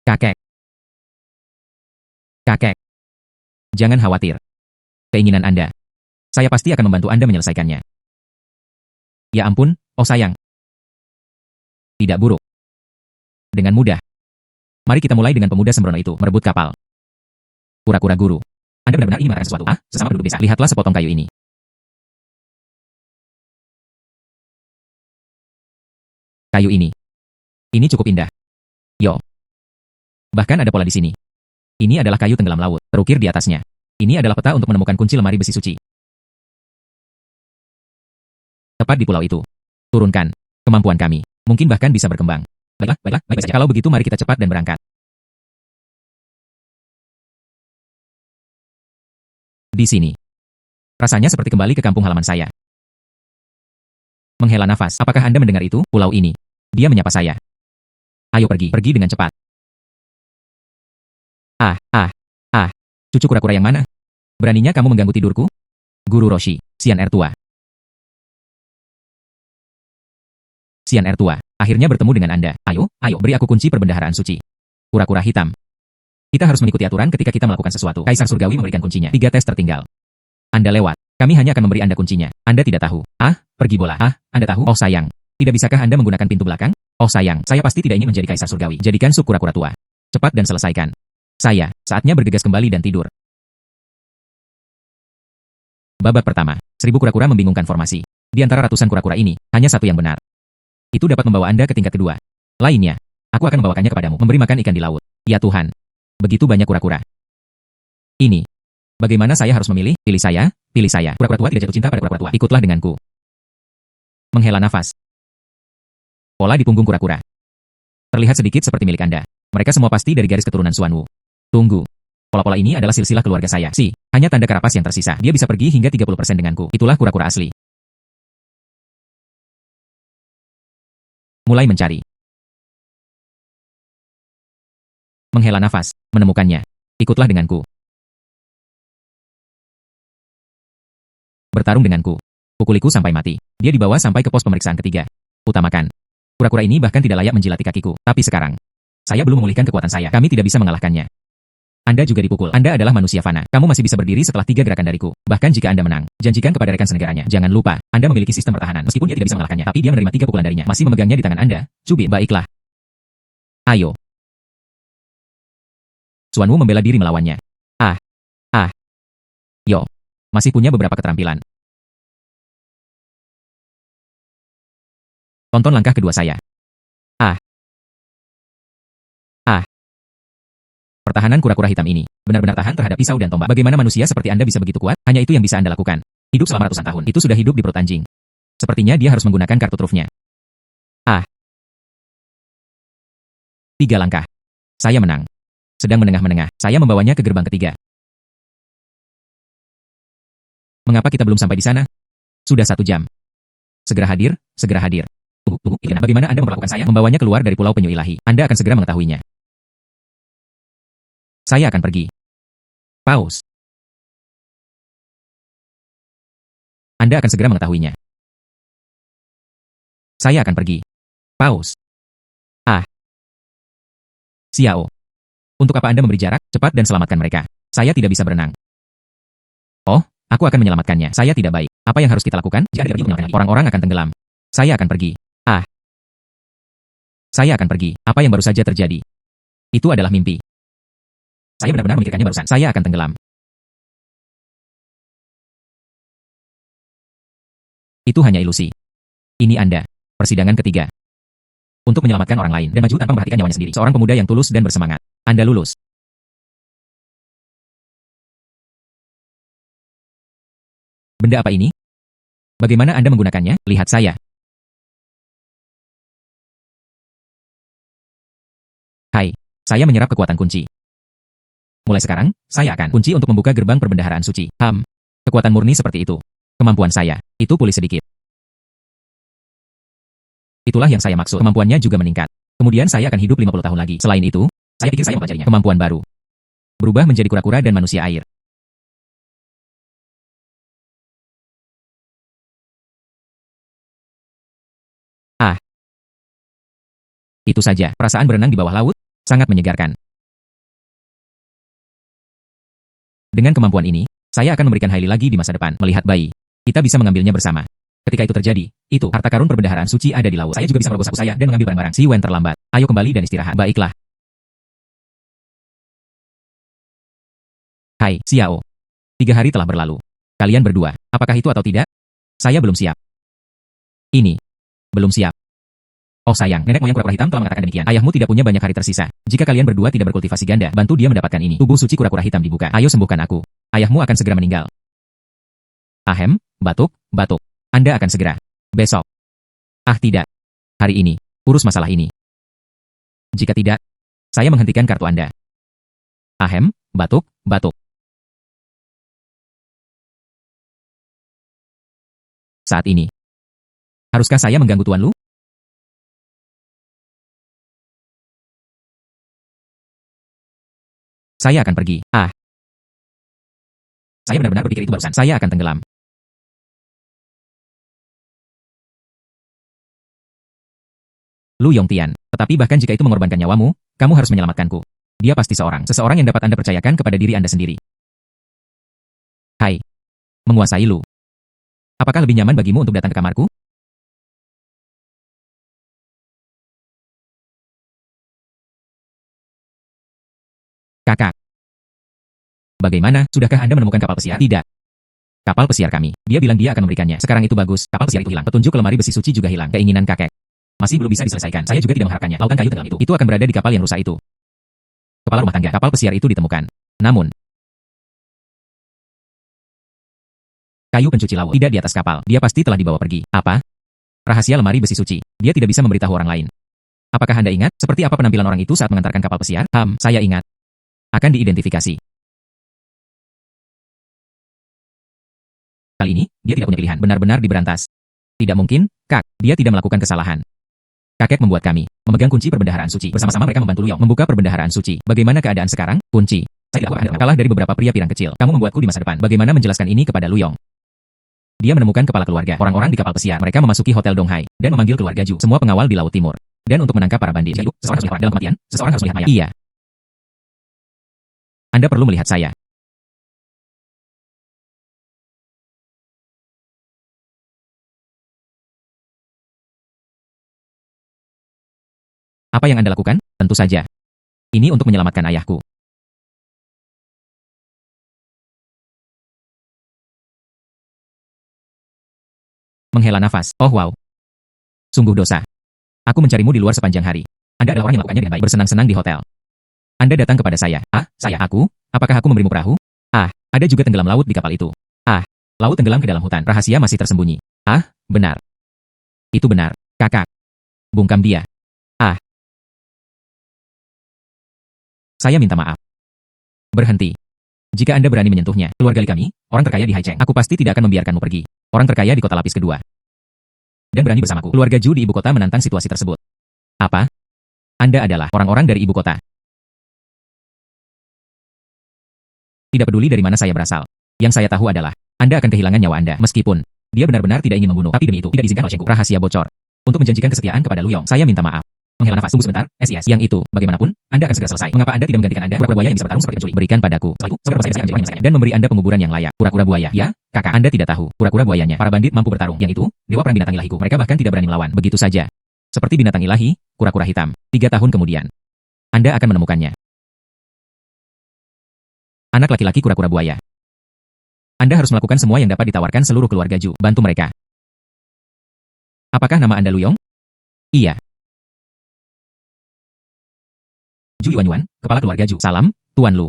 Kakek. Kakek. Jangan khawatir. Keinginan Anda. Saya pasti akan membantu Anda menyelesaikannya. Ya ampun, oh sayang. Tidak buruk. Dengan mudah. Mari kita mulai dengan pemuda sembrono itu merebut kapal. Kura-kura guru. Anda benar-benar ingin mengatakan sesuatu? Sesama penduduk desa. Lihatlah sepotong kayu ini. Kayu ini. Ini cukup indah. Yo. Bahkan ada pola di sini. Ini adalah kayu tenggelam laut, terukir di atasnya. Ini adalah peta untuk menemukan kunci lemari besi suci. Tepat di pulau itu. Turunkan kemampuan kami. Mungkin bahkan bisa berkembang. Baiklah saja. Kalau begitu mari kita cepat dan berangkat. Di sini. Rasanya seperti kembali ke kampung halaman saya. Menghela nafas. Apakah Anda mendengar itu? Pulau ini. Dia menyapa saya. Ayo pergi. Pergi dengan cepat. Cucu kura-kura yang mana? Beraninya kamu mengganggu tidurku? Guru Roshi, Xian Er tua. Xian Er tua, akhirnya bertemu dengan Anda. Ayo, beri aku kunci perbendaharaan suci. Kura-kura hitam. Kita harus mengikuti aturan ketika kita melakukan sesuatu. Kaisar Surgawi memberikan kuncinya. 3 tes tertinggal. Anda lewat. Kami hanya akan memberi Anda kuncinya. Anda tidak tahu. Pergi bola. Anda tahu? Oh sayang. Tidak bisakah Anda menggunakan pintu belakang? Oh sayang, saya pasti tidak ingin menjadi Kaisar Surgawi. Jadikan sup kura-kura tua. Cepat dan selesaikan. Saatnya bergegas kembali dan tidur. Babak pertama. 1000 kura-kura membingungkan formasi. Di antara ratusan kura-kura ini, hanya satu yang benar. Itu dapat membawa Anda ke tingkat kedua. Lainnya, aku akan membawakannya kepadamu. Memberi makan ikan di laut. Ya Tuhan. Begitu banyak kura-kura. Ini. Bagaimana saya harus memilih? Pilih saya. Kura-kura tua tidak jatuh cinta pada kura-kura tua. Ikutlah denganku. Menghela nafas. Pola di punggung kura-kura. Terlihat sedikit seperti milik Anda. Mereka semua pasti dari garis keturunan Xuanwu. Tunggu. Pola-pola ini adalah silsilah keluarga saya. Hanya tanda karapas yang tersisa. Dia bisa pergi hingga 30% denganku. Itulah kura-kura asli. Mulai mencari. Menghela nafas. Menemukannya. Ikutlah denganku. Bertarung denganku. Pukuliku sampai mati. Dia dibawa sampai ke pos pemeriksaan ketiga. Utamakan. Kura-kura ini bahkan tidak layak menjilati kakiku. Tapi sekarang, saya belum memulihkan kekuatan saya. Kami tidak bisa mengalahkannya. Anda juga dipukul. Anda adalah manusia fana. Kamu masih bisa berdiri setelah 3 gerakan dariku. Bahkan jika Anda menang, janjikan kepada rekan senegaranya. Jangan lupa, Anda memiliki sistem pertahanan. Meskipun dia tidak bisa mengalahkannya, tapi dia menerima 3 pukulan darinya. Masih memegangnya di tangan Anda. Cubit. Baiklah. Ayo. Xuanwu membela diri melawannya. Yo. Masih punya beberapa keterampilan. Tonton langkah kedua saya. Pertahanan kura-kura hitam ini benar-benar tahan terhadap pisau dan tombak. Bagaimana manusia seperti Anda bisa begitu kuat? Hanya itu yang bisa Anda lakukan. Hidup selama ratusan tahun. Itu sudah hidup di perut anjing. Sepertinya dia harus menggunakan kartu trufnya. 3 langkah. Saya menang. Sedang menengah-menengah. Saya membawanya ke gerbang ketiga. Mengapa kita belum sampai di sana? Sudah 1 jam. Segera hadir, segera hadir. Tunggu. Bagaimana Anda memperlakukan saya? Membawanya keluar dari Pulau Penyu Ilahi. Anda akan segera mengetahuinya. Saya akan pergi. Paus. Anda akan segera mengetahuinya. Saya akan pergi. Paus. Xiao. Untuk apa Anda memberi jarak? Cepat dan selamatkan mereka. Saya tidak bisa berenang. Oh, aku akan menyelamatkannya. Saya tidak baik. Apa yang harus kita lakukan? Jika Anda pergi, orang-orang akan tenggelam. Saya akan pergi. Saya akan pergi. Apa yang baru saja terjadi? Itu adalah mimpi. Saya benar-benar memikirkannya barusan. Saya akan tenggelam. Itu hanya ilusi. Ini Anda. Persidangan ketiga. Untuk menyelamatkan orang lain dan maju tanpa memperhatikan nyawanya sendiri. Seorang pemuda yang tulus dan bersemangat. Anda lulus. Benda apa ini? Bagaimana Anda menggunakannya? Lihat saya. Hai. Saya menyerap kekuatan kunci. Mulai sekarang, saya akan kunci untuk membuka gerbang perbendaharaan suci. Kekuatan murni seperti itu. Kemampuan saya, itu pulih sedikit. Itulah yang saya maksud. Kemampuannya juga meningkat. Kemudian saya akan hidup 50 tahun lagi. Selain itu, saya pikir saya mempelajarinya. Kemampuan baru. Berubah menjadi kura-kura dan manusia air. Itu saja. Perasaan berenang di bawah laut sangat menyegarkan. Dengan kemampuan ini, saya akan memberikan Hailey lagi di masa depan. Melihat bayi, kita bisa mengambilnya bersama. Ketika itu terjadi, itu harta karun perbendaharaan suci ada di laut. Saya juga bisa merogoh saku saya dan mengambil barang-barang. Si Wen terlambat. Ayo kembali dan istirahat. Baiklah. Hai, Xiao. 3 hari telah berlalu. Kalian berdua, apakah itu atau tidak? Saya belum siap. Ini. Belum siap. Oh sayang, nenek moyang kura-kura hitam telah mengatakan demikian. Ayahmu tidak punya banyak hari tersisa. Jika kalian berdua tidak berkultivasi ganda, bantu dia mendapatkan ini. Tubuh suci kura-kura hitam dibuka. Ayo sembuhkan aku. Ayahmu akan segera meninggal. Ahem, batuk, batuk. Anda akan segera. Besok. Ah tidak. Hari ini. Urus masalah ini. Jika tidak, saya menghentikan kartu Anda. Ahem, batuk, batuk. Saat ini. Haruskah saya mengganggu Tuan Lu? Saya akan pergi. Saya benar-benar berpikir itu barusan. Saya akan tenggelam. Lu Yongtian. Tetapi bahkan jika itu mengorbankan nyawamu, kamu harus menyelamatkanku. Dia pasti seseorang yang dapat Anda percayakan kepada diri Anda sendiri. Hai. Menguasai Lu. Apakah lebih nyaman bagimu untuk datang ke kamarku? Kakak. Bagaimana, sudahkah Anda menemukan kapal pesiar? Tidak. Kapal pesiar kami. Dia bilang dia akan memberikannya. Sekarang itu bagus. Kapal pesiar itu hilang. Petunjuk lemari besi suci juga hilang. Keinginan kakek masih belum bisa diselesaikan. Saya juga tidak mengharapkannya. Lautan kayu tenggelam itu akan berada di kapal yang rusak itu. Kepala rumah tangga. Kapal pesiar itu ditemukan. Namun, kayu pencuci laut tidak di atas kapal. Dia pasti telah dibawa pergi. Apa? Rahasia lemari besi suci. Dia tidak bisa memberitahu orang lain. Apakah Anda ingat seperti apa penampilan orang itu saat mengantarkan kapal pesiar? Saya ingat. Akan diidentifikasi. Kali ini, dia tidak punya pilihan. Benar-benar diberantas. Tidak mungkin, Kak. Dia tidak melakukan kesalahan. Kakek membuat kami memegang kunci perbendaharaan suci. Bersama-sama mereka membantu Luyong membuka perbendaharaan suci. Bagaimana keadaan sekarang? Kunci. Saya tidak akan kalah dari beberapa pria pirang kecil. Kamu membuatku di masa depan. Bagaimana menjelaskan ini kepada Luyong? Dia menemukan kepala keluarga. Orang-orang di kapal pesiar. Mereka memasuki Hotel Donghai dan memanggil keluarga Ju. Semua pengawal di Laut Timur. Dan untuk menangkap para bandit. Jadi, seseorang harus melihat dalam kematian. Seseorang harus melihat mayat. Iya. Anda perlu melihat saya. Apa yang Anda lakukan? Tentu saja. Ini untuk menyelamatkan ayahku. Menghela nafas. Oh wow. Sungguh dosa. Aku mencarimu di luar sepanjang hari. Anda adalah orang yang melakukannya dengan baik. Bersenang-senang di hotel. Anda datang kepada saya. Saya. Aku? Apakah aku memberimu perahu? Ada juga tenggelam laut di kapal itu. Laut tenggelam ke dalam hutan. Rahasia masih tersembunyi. Benar. Itu benar. Kakak. Bungkam dia. Saya minta maaf. Berhenti. Jika Anda berani menyentuhnya, keluarga kami, orang terkaya di Haicheng, aku pasti tidak akan membiarkanmu pergi. Orang terkaya di kota lapis kedua. Dan berani bersamaku. Keluarga Ju di ibu kota menantang situasi tersebut. Apa? Anda adalah orang-orang dari ibu kota. Tidak peduli dari mana saya berasal. Yang saya tahu adalah, Anda akan kehilangan nyawa Anda, meskipun dia benar-benar tidak ingin membunuh. Tapi demi itu, tidak diizinkan oleh Chengku. Rahasia bocor. Untuk menjanjikan kesetiaan kepada Luyong, saya minta maaf. Menghela nafas. Tunggu sebentar. Yes. Yang itu, bagaimanapun, Anda akan segera selesai. Mengapa Anda tidak menggantikan Anda kura-kura buaya yang bisa bertarung seperti penculik? Berikan padaku. Setelah itu, saudara saya akan menyelesaikannya dan memberi Anda penguburan yang layak. Kura-kura buaya. Ya, kakak. Anda tidak tahu. Kura-kura buayanya. Para bandit mampu bertarung. Yang itu, dewa perang binatang ilahiku. Mereka bahkan tidak berani melawan. Begitu saja. Seperti binatang ilahi, kura-kura hitam. 3 tahun kemudian, Anda akan menemukannya. Anak laki-laki kura-kura buaya. Anda harus melakukan semua yang dapat ditawarkan seluruh keluarga Ju. Bantu mereka. Apakah nama Anda Luyong? Iya. Ju Yuanyuan, kepala keluarga Ju. Salam, Tuan Lu.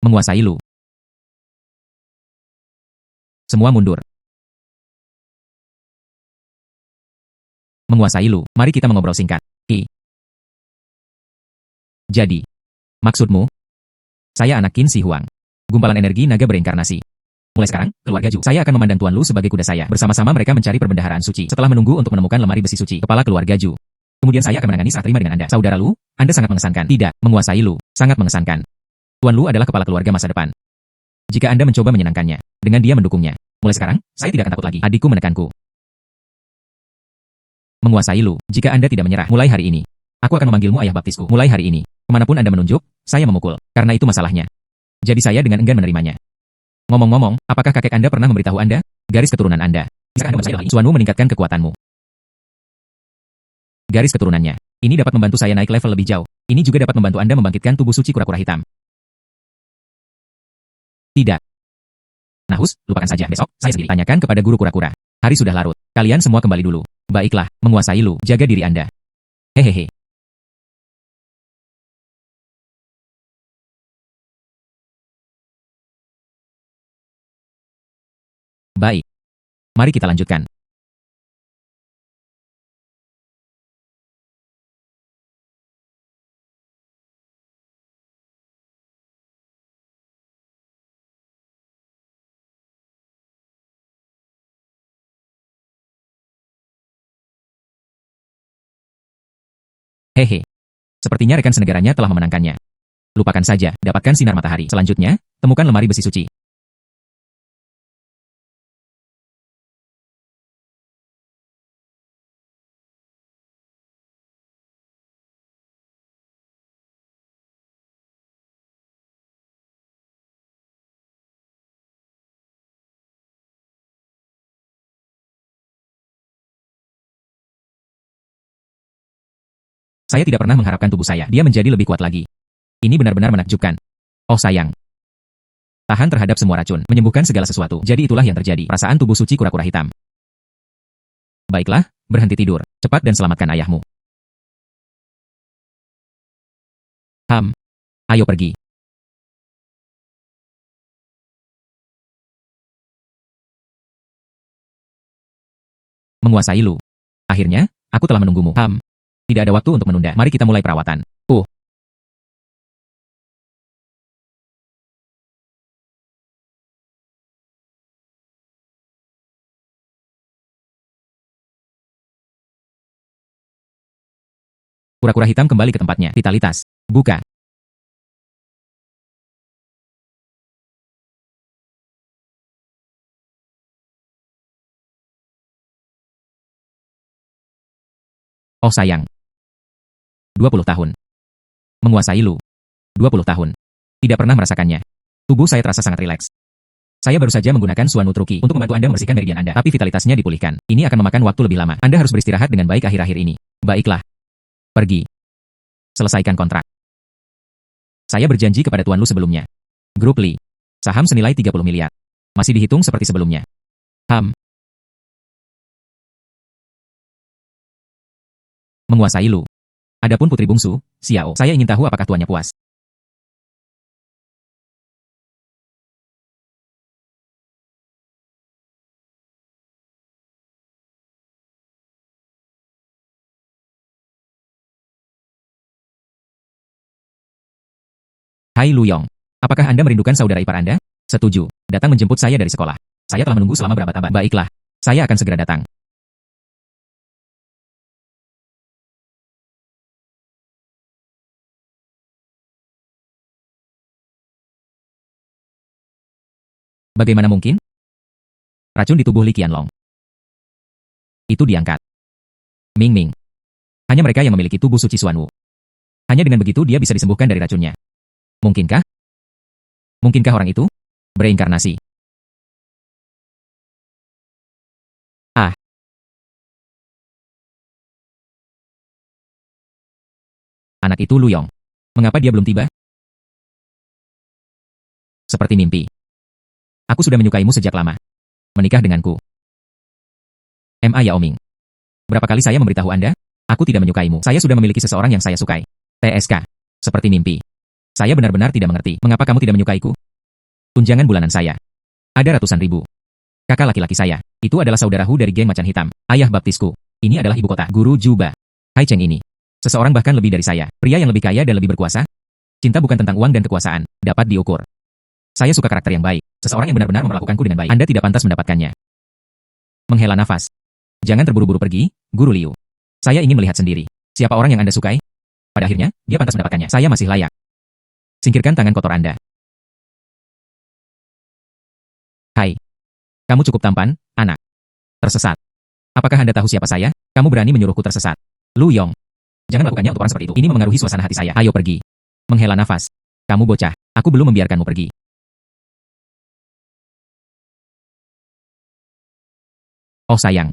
Menguasai Lu. Semua mundur. Menguasai Lu. Mari kita mengobrol singkat. Jadi, maksudmu? Saya anak Qin Shi Huang. Gumpalan energi naga bereinkarnasi. Mulai sekarang, keluarga Ju, saya akan memandang Tuan Lu sebagai kuda saya. Bersama-sama mereka mencari perbendaharaan suci. Setelah menunggu untuk menemukan lemari besi suci, kepala keluarga Ju. Kemudian saya akan menangani serah terima dengan Anda. Saudara Lu, Anda sangat mengesankan. Tidak, menguasai Lu. Sangat mengesankan. Tuan Lu adalah kepala keluarga masa depan. Jika Anda mencoba menyenangkannya, dengan dia mendukungnya. Mulai sekarang, saya tidak akan takut lagi. Adikku menekanku. Menguasai Lu, jika Anda tidak menyerah, mulai hari ini. Aku akan memanggilmu ayah baptisku. Mulai hari ini, kemanapun Anda menunjuk, saya memukul. Karena itu masalahnya. Jadi saya dengan enggan menerimanya. Ngomong-ngomong, apakah kakek Anda pernah memberitahu Anda? Garis keturunan Anda. Bisa Anda mempercayai lagi? Suanmu meningkatkan kekuatanmu. Garis keturunannya. Ini dapat membantu saya naik level lebih jauh. Ini juga dapat membantu Anda membangkitkan tubuh suci kura-kura hitam. Tidak. Nahus, lupakan saja. Besok, saya sendiri. Tanyakan kepada guru kura-kura. Hari sudah larut. Kalian semua kembali dulu. Baiklah, menguasai Lu. Jaga diri Anda. Hehehe. Baik. Mari kita lanjutkan. Hehe. Sepertinya rekan senegaranya telah memenangkannya. Lupakan saja, dapatkan sinar matahari. Selanjutnya, temukan lemari besi suci. Saya tidak pernah mengharapkan tubuh saya dia menjadi lebih kuat lagi. Ini benar-benar menakjubkan. Oh sayang. Tahan terhadap semua racun, menyembuhkan segala sesuatu. Jadi itulah yang terjadi. Perasaan tubuh suci kura-kura hitam. Baiklah, berhenti tidur. Cepat dan selamatkan ayahmu. Ayo pergi. Menguasai Lu. Akhirnya, aku telah menunggumu. Tidak ada waktu untuk menunda. Mari kita mulai perawatan. Kura-kura hitam kembali ke tempatnya. Vitalitas. Buka. Oh sayang. 20 tahun. Menguasai Lu. 20 tahun. Tidak pernah merasakannya. Tubuh saya terasa sangat rileks. Saya baru saja menggunakan Suan Nutruki untuk membantu Anda membersihkan meridian Anda, tapi vitalitasnya dipulihkan. Ini akan memakan waktu lebih lama. Anda harus beristirahat dengan baik akhir-akhir ini. Baiklah. Pergi. Selesaikan kontrak. Saya berjanji kepada Tuan Lu sebelumnya. Grup Li. Saham senilai 30 miliar. Masih dihitung seperti sebelumnya. Menguasai Lu. Adapun putri bungsu, Xiao, saya ingin tahu apakah tuannya puas. Hai Lu Yong. Apakah Anda merindukan saudara ipar Anda? Setuju. Datang menjemput saya dari sekolah. Saya telah menunggu selama berabad-abad. Baiklah. Saya akan segera datang. Bagaimana mungkin? Racun di tubuh Li Qianlong. Itu diangkat. Ming Ming. Hanya mereka yang memiliki tubuh suci Xuanwu. Hanya dengan begitu dia bisa disembuhkan dari racunnya. Mungkinkah? Mungkinkah orang itu bereinkarnasi? Anak itu Lu Yong. Mengapa dia belum tiba? Seperti mimpi. Aku sudah menyukaimu sejak lama. Menikah denganku. Ma Yao Ming. Berapa kali saya memberitahu Anda? Aku tidak menyukaimu. Saya sudah memiliki seseorang yang saya sukai. TSK. Seperti mimpi. Saya benar-benar tidak mengerti. Mengapa kamu tidak menyukaiku? Tunjangan bulanan saya. Ada ratusan ribu. Kakak laki-laki saya. Itu adalah saudaraku dari geng macan hitam. Ayah baptisku. Ini adalah ibu kota. Guru Juba. Hai Cheng ini. Seseorang bahkan lebih dari saya. Pria yang lebih kaya dan lebih berkuasa. Cinta bukan tentang uang dan kekuasaan. Dapat diukur. Saya suka karakter yang baik. Seseorang yang benar-benar memperlakukanku dengan baik. Anda tidak pantas mendapatkannya. Menghela nafas. Jangan terburu-buru pergi, Guru Liu. Saya ingin melihat sendiri. Siapa orang yang Anda sukai? Pada akhirnya, dia pantas mendapatkannya. Saya masih layak. Singkirkan tangan kotor Anda. Hai. Kamu cukup tampan, anak. Tersesat. Apakah Anda tahu siapa saya? Kamu berani menyuruhku tersesat. Lu Yong. Jangan melakukannya untuk orang seperti itu. Ini memengaruhi suasana hati saya. Ayo pergi. Menghela nafas. Kamu bocah. Aku belum membiarkanmu pergi. Oh sayang.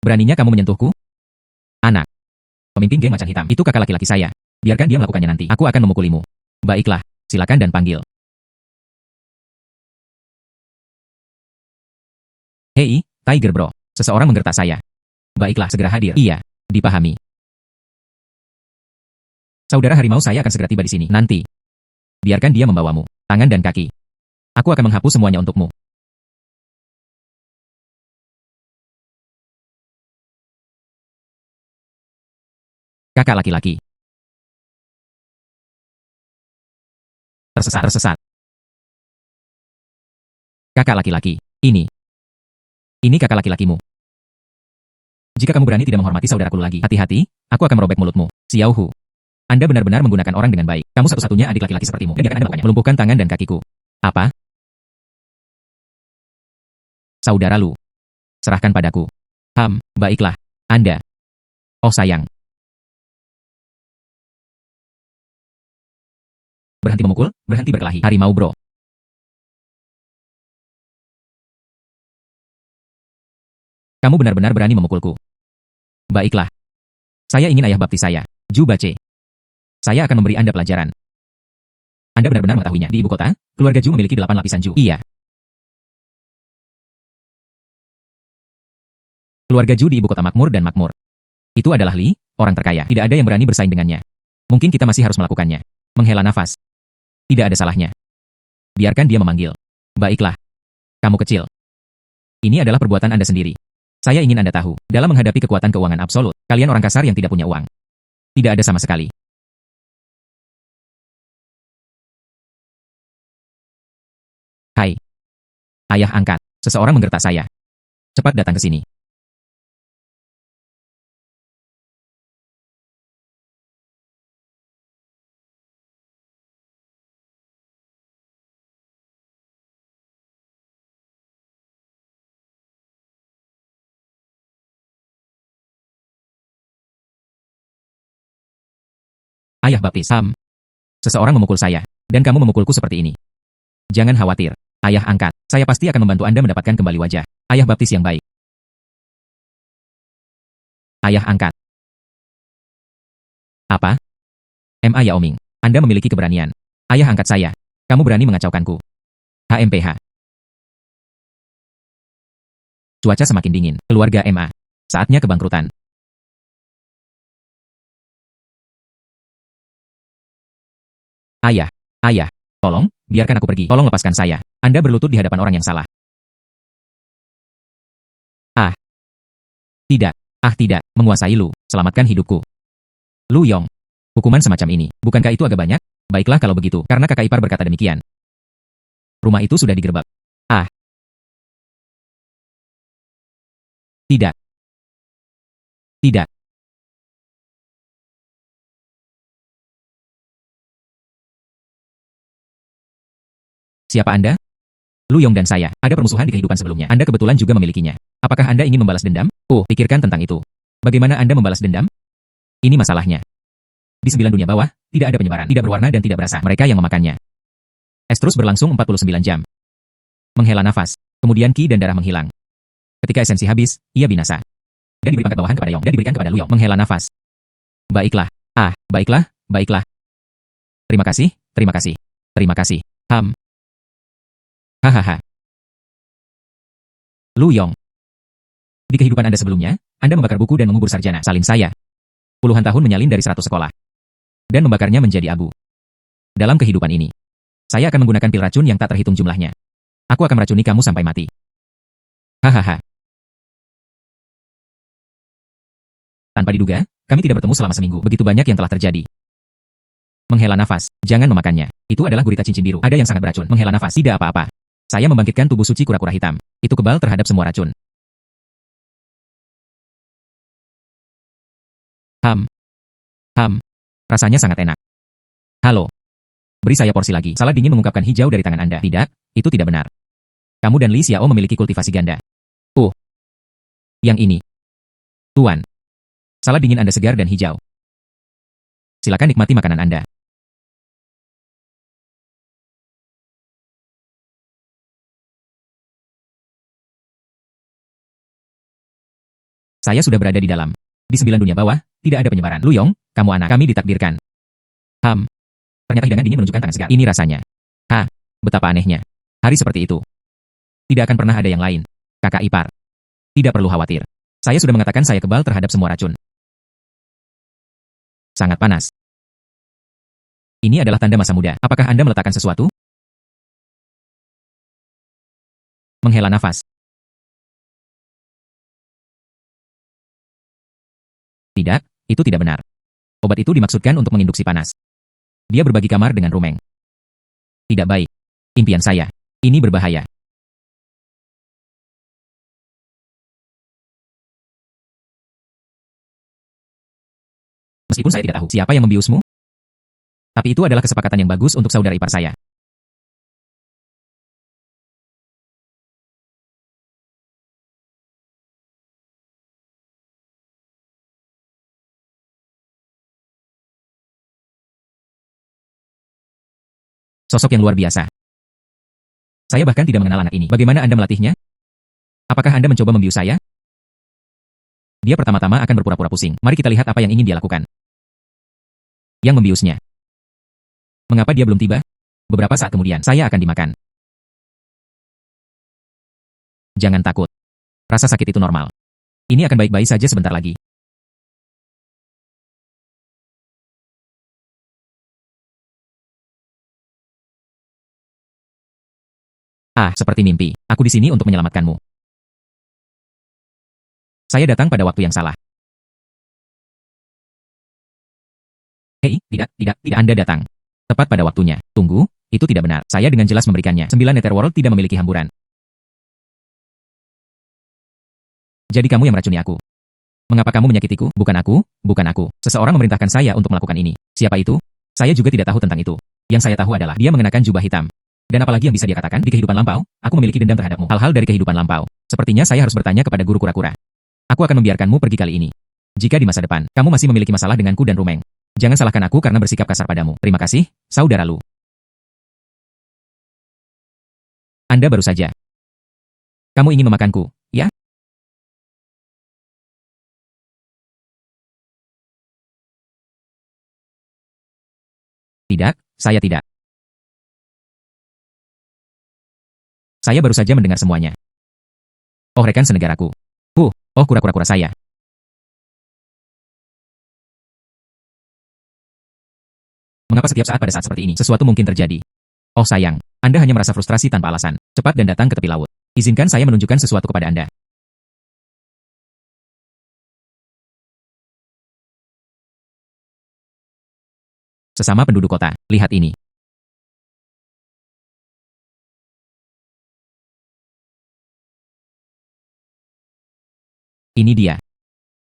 Beraninya kamu menyentuhku? Anak. Pemimpin geng macan hitam. Itu kakak laki-laki saya. Biarkan dia melakukannya nanti. Aku akan memukulimu. Baiklah. Silakan dan panggil. Hei, Tiger Bro. Seseorang menggertak saya. Baiklah, segera hadir. Iya. Dipahami. Saudara harimau saya akan segera tiba di sini. Nanti. Biarkan dia membawamu. Tangan dan kaki. Aku akan menghapus semuanya untukmu. Kakak laki-laki. Tersesat, tersesat. Kakak laki-laki. Ini kakak laki-lakimu. Jika kamu berani tidak menghormati saudaraku lagi, hati-hati, aku akan merobek mulutmu. Xiao Hu. Anda benar-benar menggunakan orang dengan baik. Kamu satu-satunya adik laki-laki sepertimu. Dan biarkan Anda melakukannya. Melumpuhkan tangan dan kakiku. Apa? Saudara Lu. Serahkan padaku. Baiklah. Anda. Oh sayang. Berhenti memukul, berhenti berkelahi. Harimau bro. Kamu benar-benar berani memukulku. Baiklah. Saya ingin ayah baptis saya, Ju Bace. Saya akan memberi Anda pelajaran. Anda benar-benar mengetahuinya. Di ibu kota, keluarga Ju memiliki 8 lapisan Ju. Iya. Keluarga Ju di ibu kota makmur dan makmur. Itu adalah Li, orang terkaya. Tidak ada yang berani bersaing dengannya. Mungkin kita masih harus melakukannya. Menghela nafas. Tidak ada salahnya. Biarkan dia memanggil. Baiklah. Kamu kecil. Ini adalah perbuatan Anda sendiri. Saya ingin Anda tahu, dalam menghadapi kekuatan keuangan absolut, kalian orang kasar yang tidak punya uang. Tidak ada sama sekali. Hai. Ayah angkat. Seseorang menggertak saya. Cepat datang ke sini. Ayah baptis. Seseorang memukul saya, dan kamu memukulku seperti ini. Jangan khawatir. Ayah angkat. Saya pasti akan membantu Anda mendapatkan kembali wajah. Ayah baptis yang baik. Ayah angkat. Apa? Ma Yao Ming. Anda memiliki keberanian. Ayah angkat saya. Kamu berani mengacaukanku. HMPH. Cuaca semakin dingin. Keluarga MA. Saatnya kebangkrutan. Ayah, tolong, biarkan aku pergi. Tolong lepaskan saya. Anda berlutut di hadapan orang yang salah. Ah, tidak. Tidak. Menguasai Lu. Selamatkan hidupku. Lu Yong. Hukuman semacam ini. Bukankah itu agak banyak? Baiklah kalau begitu, karena kakak ipar berkata demikian. Rumah itu sudah digerebek. Tidak. Tidak. Siapa Anda? Lu Yong dan saya, ada permusuhan di kehidupan sebelumnya. Anda kebetulan juga memilikinya. Apakah Anda ingin membalas dendam? Pikirkan tentang itu. Bagaimana Anda membalas dendam? Ini masalahnya. Di 9 dunia bawah, tidak ada penyebaran, tidak berwarna dan tidak berasa. Mereka yang memakannya. Es terus berlangsung 49 jam. Menghela nafas. Kemudian ki dan darah menghilang. Ketika esensi habis, ia binasa. Dan diberi pangkat bawahan kepada Yong, dan diberikan kepada Lu Yong. Menghela nafas. Baiklah. Baiklah. Terima kasih, terima kasih. Terima kasih. Hahaha. Lu Yong. Di kehidupan Anda sebelumnya, Anda membakar buku dan mengubur sarjana. Salin saya. Puluhan tahun menyalin dari 100 sekolah. Dan membakarnya menjadi abu. Dalam kehidupan ini, saya akan menggunakan pil racun yang tak terhitung jumlahnya. Aku akan meracuni kamu sampai mati. Hahaha. Tanpa diduga, kami tidak bertemu selama seminggu. Begitu banyak yang telah terjadi. Menghela nafas. Jangan memakannya. Itu adalah gurita cincin biru. Ada yang sangat beracun. Menghela nafas. Tidak apa-apa. Saya membangkitkan tubuh suci kura-kura hitam. Itu kebal terhadap semua racun. Ham. Ham. Rasanya sangat enak. Halo. Beri saya porsi lagi. Salad dingin mengungkapkan hijau dari tangan Anda. Tidak, itu tidak benar. Kamu dan Li Xiao memiliki kultivasi ganda. Yang ini. Tuan. Salad dingin Anda segar dan hijau. Silakan nikmati makanan Anda. Saya sudah berada di dalam. Di 9 dunia bawah, tidak ada penyebaran. Lu Yong, kamu anak kami ditakdirkan. Ham. Ternyata hidangan dingin menunjukkan tangan segar. Ini rasanya. Betapa anehnya. Hari seperti itu. Tidak akan pernah ada yang lain. Kakak ipar. Tidak perlu khawatir. Saya sudah mengatakan saya kebal terhadap semua racun. Sangat panas. Ini adalah tanda masa muda. Apakah Anda meletakkan sesuatu? Menghela nafas. Tidak, itu tidak benar. Obat itu dimaksudkan untuk menginduksi panas. Dia berbagi kamar dengan Rumeng. Tidak baik. Impian saya. Ini berbahaya. Meskipun saya tidak tahu siapa yang membiusmu, tapi itu adalah kesepakatan yang bagus untuk saudara ipar saya. Sosok yang luar biasa. Saya bahkan tidak mengenal anak ini. Bagaimana Anda melatihnya? Apakah Anda mencoba membius saya? Dia pertama-tama akan berpura-pura pusing. Mari kita lihat apa yang ingin dia lakukan. Yang membiusnya. Mengapa dia belum tiba? Beberapa saat kemudian, saya akan dimakan. Jangan takut. Rasa sakit itu normal. Ini akan baik-baik saja sebentar lagi. Seperti mimpi. Aku di sini untuk menyelamatkanmu. Saya datang pada waktu yang salah. Hei, tidak, Anda datang. Tepat pada waktunya. Tunggu, itu tidak benar. Saya dengan jelas memberikannya. 9 Netherworld tidak memiliki hamburan. Jadi kamu yang meracuni aku. Mengapa kamu menyakitiku? Bukan aku. Seseorang memerintahkan saya untuk melakukan ini. Siapa itu? Saya juga tidak tahu tentang itu. Yang saya tahu adalah dia mengenakan jubah hitam. Dan apalagi yang bisa dia katakan, di kehidupan lampau, aku memiliki dendam terhadapmu. Hal-hal dari kehidupan lampau. Sepertinya saya harus bertanya kepada guru kura-kura. Aku akan membiarkanmu pergi kali ini. Jika di masa depan, kamu masih memiliki masalah denganku dan Rumeng, jangan salahkan aku karena bersikap kasar padamu. Terima kasih, saudara Lu. Anda baru saja. Kamu ingin memakanku, ya? Tidak, saya tidak. Saya baru saja mendengar semuanya. Oh, rekan senegaraku. Oh, kura-kura saya. Mengapa setiap saat pada saat seperti ini, sesuatu mungkin terjadi? Oh sayang, Anda hanya merasa frustrasi tanpa alasan. Cepat dan datang ke tepi laut. Izinkan saya menunjukkan sesuatu kepada Anda. Sesama penduduk kota, lihat ini. Ini dia.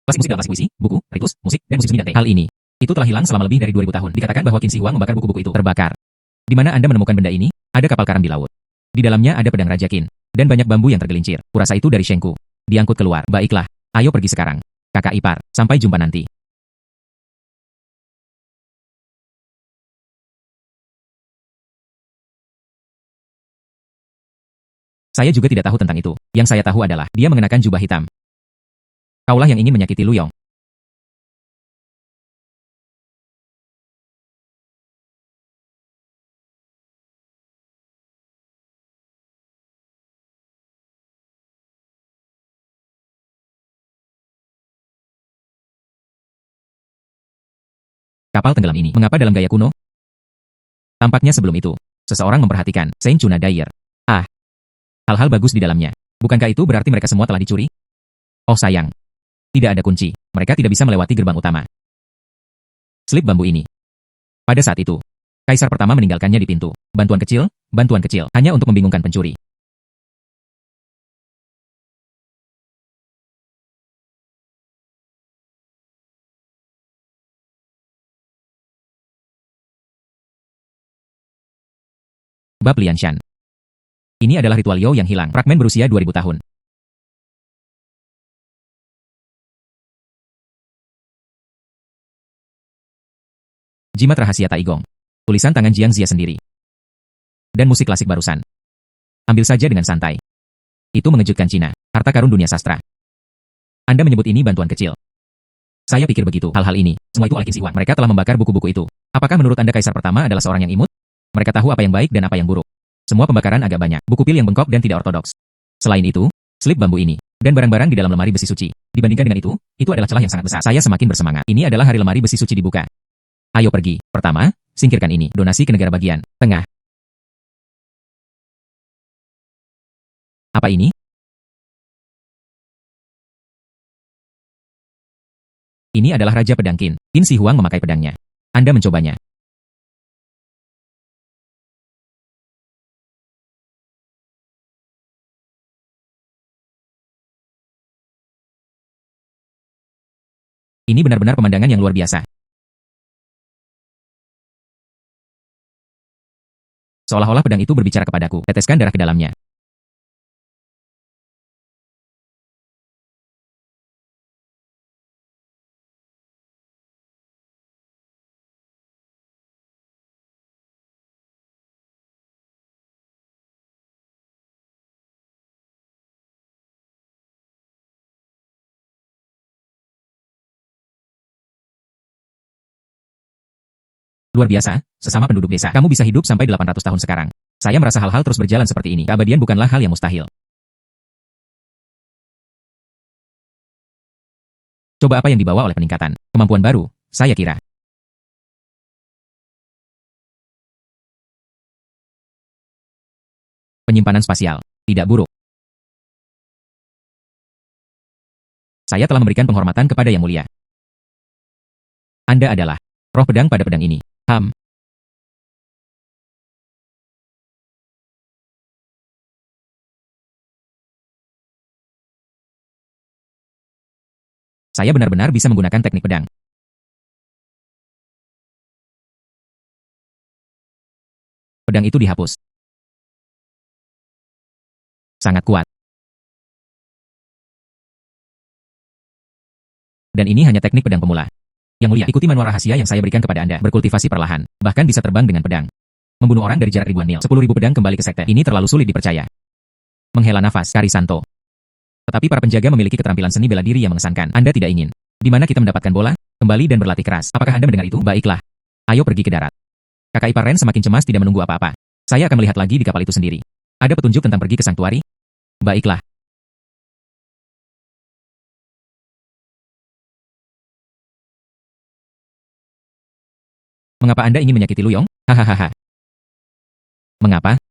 Klasik musik dalam klasik puisi, buku, ritus, musik, dan musik seni dan hal ini. Itu telah hilang selama lebih dari 2000 tahun. Dikatakan bahwa Qin Shi Huang membakar buku-buku itu. Terbakar. Di mana Anda menemukan benda ini? Ada kapal karam di laut. Di dalamnya ada pedang Raja Qin. Dan banyak bambu yang tergelincir. Kurasa itu dari Shengku. Diangkut keluar. Baiklah. Ayo pergi sekarang. Kakak ipar. Sampai jumpa nanti. Saya juga tidak tahu tentang itu. Yang saya tahu adalah, dia mengenakan jubah hitam. Kaulah yang ingin menyakiti Lu Yong. Kapal tenggelam ini, mengapa dalam gaya kuno? Tampaknya sebelum itu, seseorang memperhatikan Saint Chuna Dyer. Hal-hal bagus di dalamnya. Bukankah itu berarti mereka semua telah dicuri? Oh sayang. Tidak ada kunci. Mereka tidak bisa melewati gerbang utama. Slip bambu ini. Pada saat itu, kaisar pertama meninggalkannya di pintu. Bantuan kecil, hanya untuk membingungkan pencuri. Bab Lianshan. Ini adalah ritual Yo yang hilang, fragmen berusia 2000 tahun. Jimat rahasia Taigong. Tulisan tangan Jiang Zia sendiri. Dan musik klasik barusan. Ambil saja dengan santai. Itu mengejutkan Cina. Harta karun dunia sastra. Anda menyebut ini bantuan kecil. Saya pikir begitu. Hal-hal ini, semua itu oleh Qin Shi Huang. Mereka telah membakar buku-buku itu. Apakah menurut Anda kaisar pertama adalah seorang yang imut? Mereka tahu apa yang baik dan apa yang buruk. Semua pembakaran agak banyak. Buku pil yang bengkok dan tidak ortodoks. Selain itu, slip bambu ini, dan barang-barang di dalam lemari besi suci. Dibandingkan dengan itu adalah celah yang sangat besar. Saya semakin bersemangat. Ini adalah hari lemari besi suci dibuka. Ayo pergi. Pertama, singkirkan ini. Donasi ke negara bagian tengah. Apa ini? Ini adalah Raja Pedang Qin. Qin Shi Huang memakai pedangnya. Anda mencobanya. Ini benar-benar pemandangan yang luar biasa. Seolah-olah pedang itu berbicara kepadaku. Teteskan darah ke dalamnya. Luar biasa, sesama penduduk desa. Kamu bisa hidup sampai 800 tahun sekarang. Saya merasa hal-hal terus berjalan seperti ini. Keabadian bukanlah hal yang mustahil. Coba apa yang dibawa oleh peningkatan. Kemampuan baru, saya kira. Penyimpanan spasial. Tidak buruk. Saya telah memberikan penghormatan kepada Yang Mulia. Anda adalah roh pedang pada pedang ini. Saya benar-benar bisa menggunakan teknik pedang. Pedang itu dihapus. Sangat kuat. Dan ini hanya teknik pedang pemula. Yang Mulia, ikuti manual rahasia yang saya berikan kepada Anda. Berkultivasi perlahan. Bahkan bisa terbang dengan pedang. Membunuh orang dari jarak ribuan mil. 10.000 pedang kembali ke sekte. Ini terlalu sulit dipercaya. Menghela nafas, Karisanto. Tetapi para penjaga memiliki keterampilan seni bela diri yang mengesankan. Anda tidak ingin. Di mana kita mendapatkan bola? Kembali dan berlatih keras. Apakah Anda mendengar itu? Baiklah. Ayo pergi ke darat. Kakak ipar Ren semakin cemas tidak menunggu apa-apa. Saya akan melihat lagi di kapal itu sendiri. Ada petunjuk tentang pergi ke Sanktuari? Baiklah. Mengapa Anda ingin menyakiti Luyong? Hahaha. Mengapa?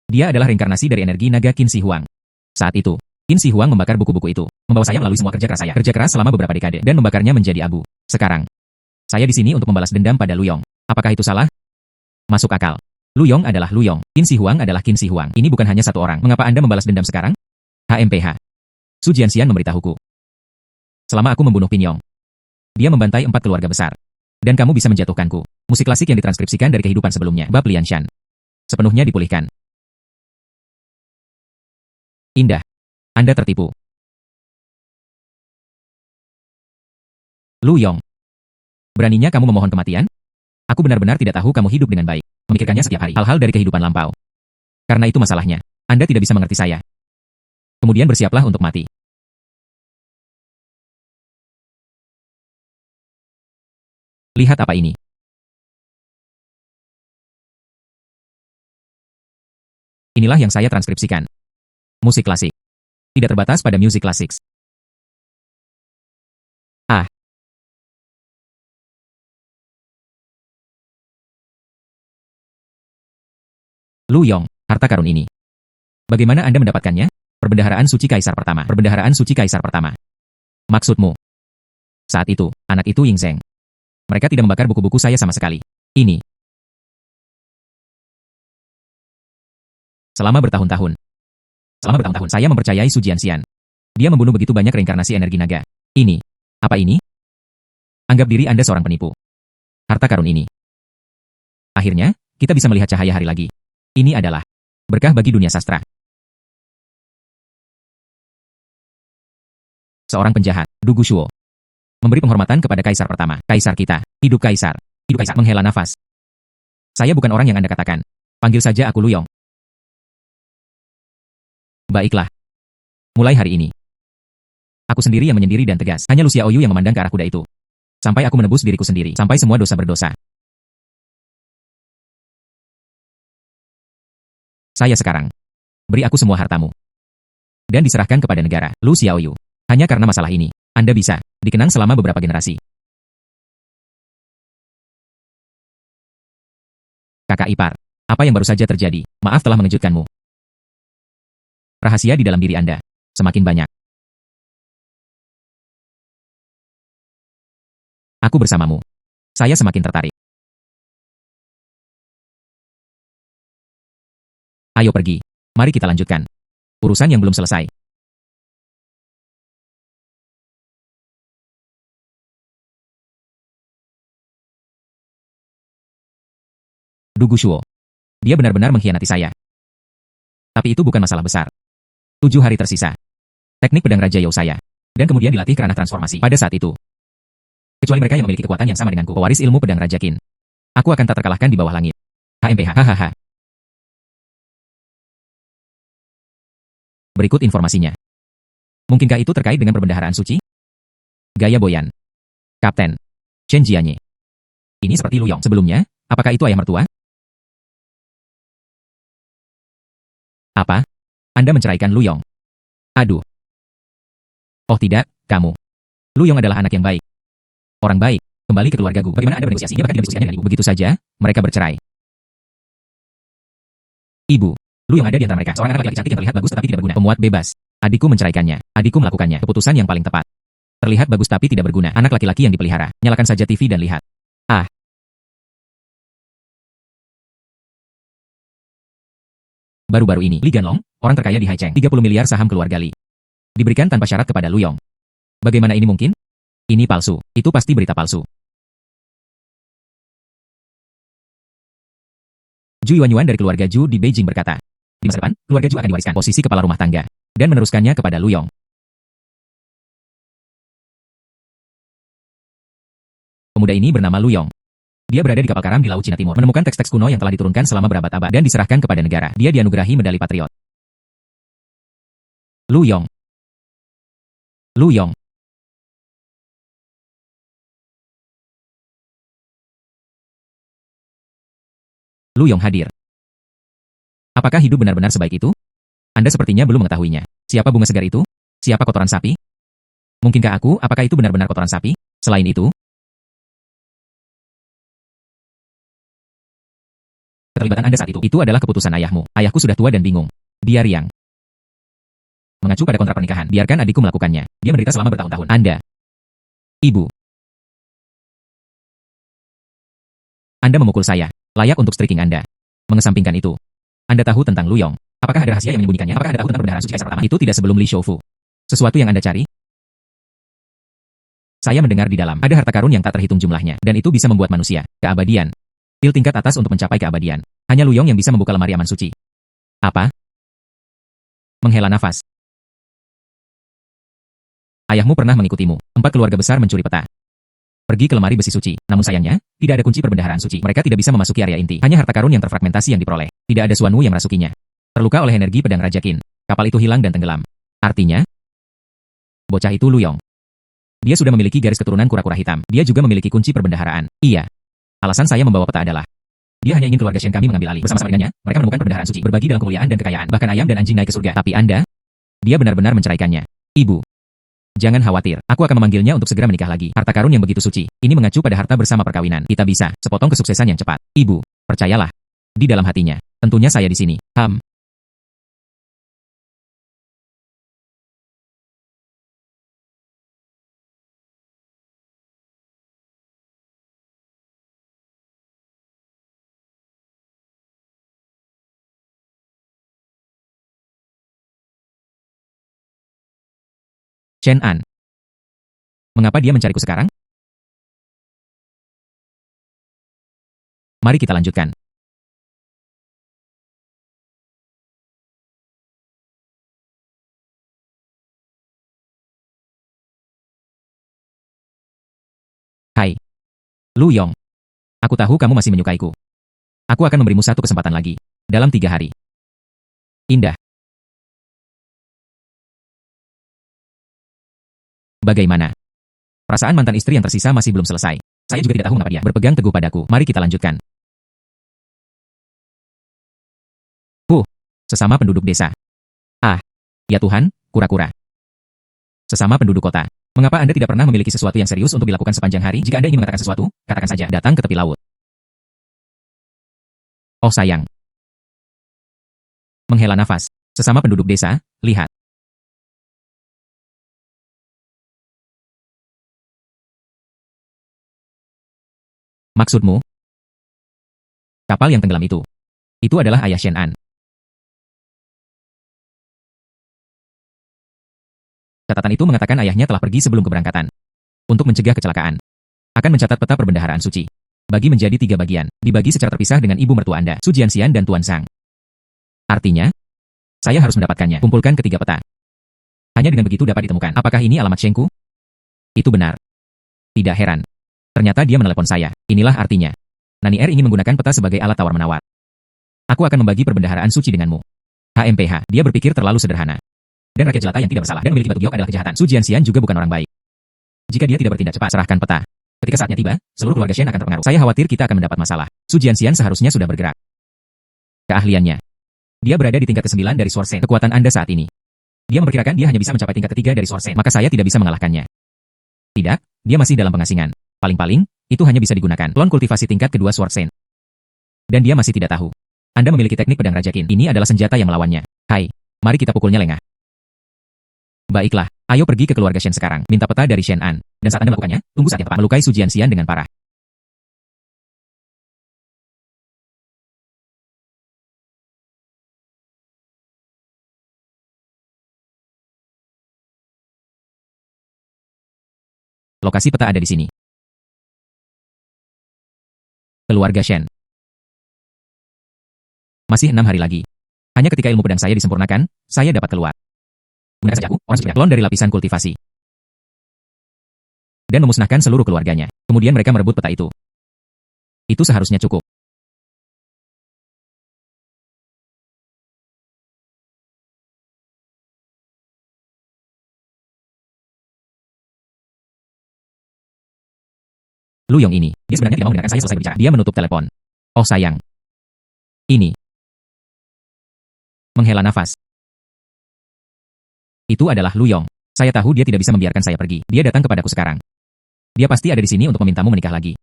Dia adalah reinkarnasi dari energi naga Qin Shi Huang. Saat itu, Qin Shi Huang membakar buku-buku itu, membawa saya melalui semua kerja keras saya. Kerja keras selama beberapa dekade dan membakarnya menjadi abu. Sekarang, saya di sini untuk membalas dendam pada Luyong. Apakah itu salah? Masuk akal. Luyong adalah Luyong. Qin Shi Huang adalah Qin Shi Huang. Ini bukan hanya satu orang. Mengapa Anda membalas dendam sekarang? HMPH. Su Jianxian memberitahuku. Selama aku membunuh Pinyong, dia membantai 4 keluarga besar. Dan kamu bisa menjatuhkanku. Musik klasik yang ditranskripsikan dari kehidupan sebelumnya. Bab Lianshan. Sepenuhnya dipulihkan. Indah. Anda tertipu. Luyong. Beraninya kamu memohon kematian? Aku benar-benar tidak tahu kamu hidup dengan baik. Memikirkannya setiap hari. Hal-hal dari kehidupan lampau. Karena itu masalahnya. Anda tidak bisa mengerti saya. Kemudian bersiaplah untuk mati. Lihat apa ini. Inilah yang saya transkripsikan. Musik klasik. Tidak terbatas pada musik klasik. Ah. Luyong, harta karun ini. Bagaimana Anda mendapatkannya? Perbendaharaan suci Kaisar pertama. Perbendaharaan suci Kaisar pertama. Maksudmu? Saat itu, anak itu Ying Zheng. Mereka tidak membakar buku-buku saya sama sekali. Ini. Selama bertahun-tahun. Saya mempercayai Su Jianxian. Dia membunuh begitu banyak reinkarnasi energi naga. Ini. Apa ini? Anggap diri Anda seorang penipu. Harta karun ini. Akhirnya, kita bisa melihat cahaya hari lagi. Ini adalah berkah bagi dunia sastra. Seorang penjahat, Du Guoshuo, memberi penghormatan kepada Kaisar pertama. Kaisar kita. Hidup Kaisar. Hidup Kaisar. Menghela nafas. Saya bukan orang yang Anda katakan. Panggil saja aku Luyong. Baiklah. Mulai hari ini. Aku sendiri yang menyendiri dan tegas. Hanya Lu Xiaoyu yang memandang ke arah kuda itu. Sampai aku menebus diriku sendiri. Sampai semua dosa berdosa. Saya sekarang. Beri aku semua hartamu. Dan diserahkan kepada negara. Lu Xiaoyu. Hanya karena masalah ini, Anda bisa dikenang selama beberapa generasi. Kakak ipar. Apa yang baru saja terjadi? Maaf telah mengejutkanmu. Rahasia di dalam diri Anda semakin banyak. Aku bersamamu. Saya semakin tertarik. Ayo pergi. Mari kita lanjutkan urusan yang belum selesai. Du Guoshuo. Dia benar-benar mengkhianati saya. Tapi itu bukan masalah besar. 7 hari tersisa. Teknik pedang Raja Yao saya. Dan kemudian dilatih kerana transformasi. Pada saat itu. Kecuali mereka yang memiliki kekuatan yang sama denganku. Pewaris ilmu pedang Raja Qin. Aku akan tak terkalahkan di bawah langit. HMPH. Hahaha. Berikut informasinya. Mungkinkah itu terkait dengan perbendaharaan suci? Gaya Boyan. Kapten. Chen Jianye. Ini seperti Luyong. Sebelumnya, apakah itu ayah mertua? Apa? Anda menceraikan Luyong? Aduh. Oh tidak, kamu. Luyong adalah anak yang baik. Orang baik. Kembali ke keluargaku. Bagaimana Anda bernegosiasi? Dia bahkan tidak berdiskusikannya dengan ibu. Begitu saja, mereka bercerai. Ibu. Luyong ada di antara mereka. Seorang anak laki-laki cantik yang terlihat bagus tetapi tidak berguna. Pemuat bebas. Adikku menceraikannya. Adikku melakukannya. Keputusan yang paling tepat. Terlihat bagus tapi tidak berguna. Anak laki-laki yang dipelihara. Nyalakan saja TV dan lihat. Ah. Baru-baru ini, Li Ganlong, orang terkaya di Haicheng, 30 miliar saham keluarga Li. Diberikan tanpa syarat kepada Luyong. Bagaimana ini mungkin? Ini palsu. Itu pasti berita palsu. Zhu Yuanyuan dari keluarga Zhu di Beijing berkata, di masa depan, keluarga Zhu akan diwariskan posisi kepala rumah tangga dan meneruskannya kepada Luyong. Pemuda ini bernama Luyong. Dia berada di kapal karam di Laut Cina Timur, menemukan teks-teks kuno yang telah diturunkan selama berabad-abad dan diserahkan kepada negara. Dia dianugerahi medali patriot. Luyong. Luyong. Luyong hadir. Apakah hidup benar-benar sebaik itu? Anda sepertinya belum mengetahuinya. Siapa bunga segar itu? Siapa kotoran sapi? Mungkinkah aku, apakah itu benar-benar kotoran sapi? Selain itu, keterlibatan Anda saat itu adalah keputusan ayahmu. Ayahku sudah tua dan bingung. Dia riang. Mengacu pada kontrak pernikahan, biarkan adikku melakukannya. Dia menderita selama bertahun-tahun. Anda. Ibu. Anda memukul saya. Layak untuk striking Anda. Mengesampingkan itu. Anda tahu tentang Luyong. Apakah ada rahasia yang menyembunyikannya? Apakah Anda tahu tentang perbendaharaan suci Kaisar pertama? Itu tidak sebelum Li Shoufu. Sesuatu yang Anda cari? Saya mendengar di dalam. Ada harta karun yang tak terhitung jumlahnya. Dan itu bisa membuat manusia. Keabadian. Pil tingkat atas untuk mencapai keabadian. Hanya Luyong yang bisa membuka lemari aman suci. Apa? Menghela nafas. Ayahmu pernah mengikutimu. 4 keluarga besar mencuri peta. Pergi ke lemari besi suci. Namun sayangnya, tidak ada kunci perbendaharaan suci. Mereka tidak bisa memasuki area inti. Hanya harta karun yang terfragmentasi yang diperoleh. Tidak ada Suanwu yang merasukinya. Terluka oleh energi pedang Raja Qin. Kapal itu hilang dan tenggelam. Artinya, bocah itu Luyong. Dia sudah memiliki garis keturunan kura-kura hitam. Dia juga memiliki kunci perbendaharaan. Iya. Alasan saya membawa peta adalah dia hanya ingin keluarga Shen kami mengambil alih. Bersama-sama dengannya, mereka menemukan perbendaharaan suci, berbagi dalam kemuliaan dan kekayaan. Bahkan ayam dan anjing naik ke surga. Tapi Anda, dia benar-benar menceraikannya. Ibu, jangan khawatir. Aku akan memanggilnya untuk segera menikah lagi. Harta karun yang begitu suci. Ini mengacu pada harta bersama perkawinan. Kita bisa sepotong kesuksesan yang cepat. Ibu, percayalah. Di dalam hatinya, tentunya saya di sini. Shen An. Mengapa dia mencariku sekarang? Mari kita lanjutkan. Hai. Lu Yong. Aku tahu kamu masih menyukaiku. Aku akan memberimu satu kesempatan lagi. Dalam 3 hari. Indah. Bagaimana? Perasaan mantan istri yang tersisa masih belum selesai. Saya juga tidak tahu mengapa dia berpegang teguh padaku. Mari kita lanjutkan. Sesama penduduk desa. Ah, ya Tuhan, kura-kura. Sesama penduduk kota. Mengapa Anda tidak pernah memiliki sesuatu yang serius untuk dilakukan sepanjang hari? Jika Anda ingin mengatakan sesuatu, katakan saja. Datang ke tepi laut. Oh sayang. Menghela nafas. Sesama penduduk desa, lihat. Maksudmu? Kapal yang tenggelam itu. Itu adalah ayah Shen An. Catatan itu mengatakan ayahnya telah pergi sebelum keberangkatan. Untuk mencegah kecelakaan. Akan mencatat peta perbendaharaan suci. Bagi menjadi 3 bagian. Dibagi secara terpisah dengan ibu mertua Anda, Su Jianxian dan Tuan Sang. Artinya, saya harus mendapatkannya. Kumpulkan ketiga peta. Hanya dengan begitu dapat ditemukan. Apakah ini alamat Shengku? Itu benar. Tidak heran. Ternyata dia menelepon saya. Inilah artinya. Nani Er ingin menggunakan peta sebagai alat tawar-menawar. Aku akan membagi perbendaharaan suci denganmu. HMPH. Dia berpikir terlalu sederhana. Dan rakyat jelata yang tidak bersalah dan memiliki batu giok adalah kejahatan. Su Jianxian juga bukan orang baik. Jika dia tidak bertindak cepat, serahkan peta. Ketika saatnya tiba, seluruh keluarga Shen akan terpengaruh. Saya khawatir kita akan mendapat masalah. Su Jianxian seharusnya sudah bergerak. Keahliannya. Dia berada di tingkat ke-9 dari Sword Sen. Kekuatan Anda saat ini. Dia memperkirakan dia hanya bisa mencapai tingkat ke-3 dari Sword Sen. Maka saya tidak bisa mengalahkannya. Tidak, dia masih dalam pengasingan. Paling-paling, itu hanya bisa digunakan klon kultivasi tingkat kedua Sword Sen. Dan dia masih tidak tahu. Anda memiliki teknik pedang rajakin. Ini adalah senjata yang melawannya. Hai, mari kita pukulnya lengah. Baiklah, ayo pergi ke keluarga Shen sekarang. Minta peta dari Shen An. Dan saat Anda melakukannya, tunggu saat yang tepat. Melukai Su Jianxian dengan parah. Lokasi peta ada di sini. Keluarga Shen. Masih 6 hari lagi. Hanya ketika ilmu pedang saya disempurnakan, saya dapat keluar. Gunakan saja aku, orang seperti klon dari lapisan kultivasi. Dan memusnahkan seluruh keluarganya. Kemudian mereka merebut peta itu. Itu seharusnya cukup. Lu Yong ini, dia sebenarnya tidak mau mendengarkan saya selesai berbicara. Dia menutup telepon. Oh sayang. Ini. Menghela nafas. Itu adalah Lu Yong. Saya tahu dia tidak bisa membiarkan saya pergi. Dia datang kepadaku sekarang. Dia pasti ada di sini untuk memintamu menikah lagi.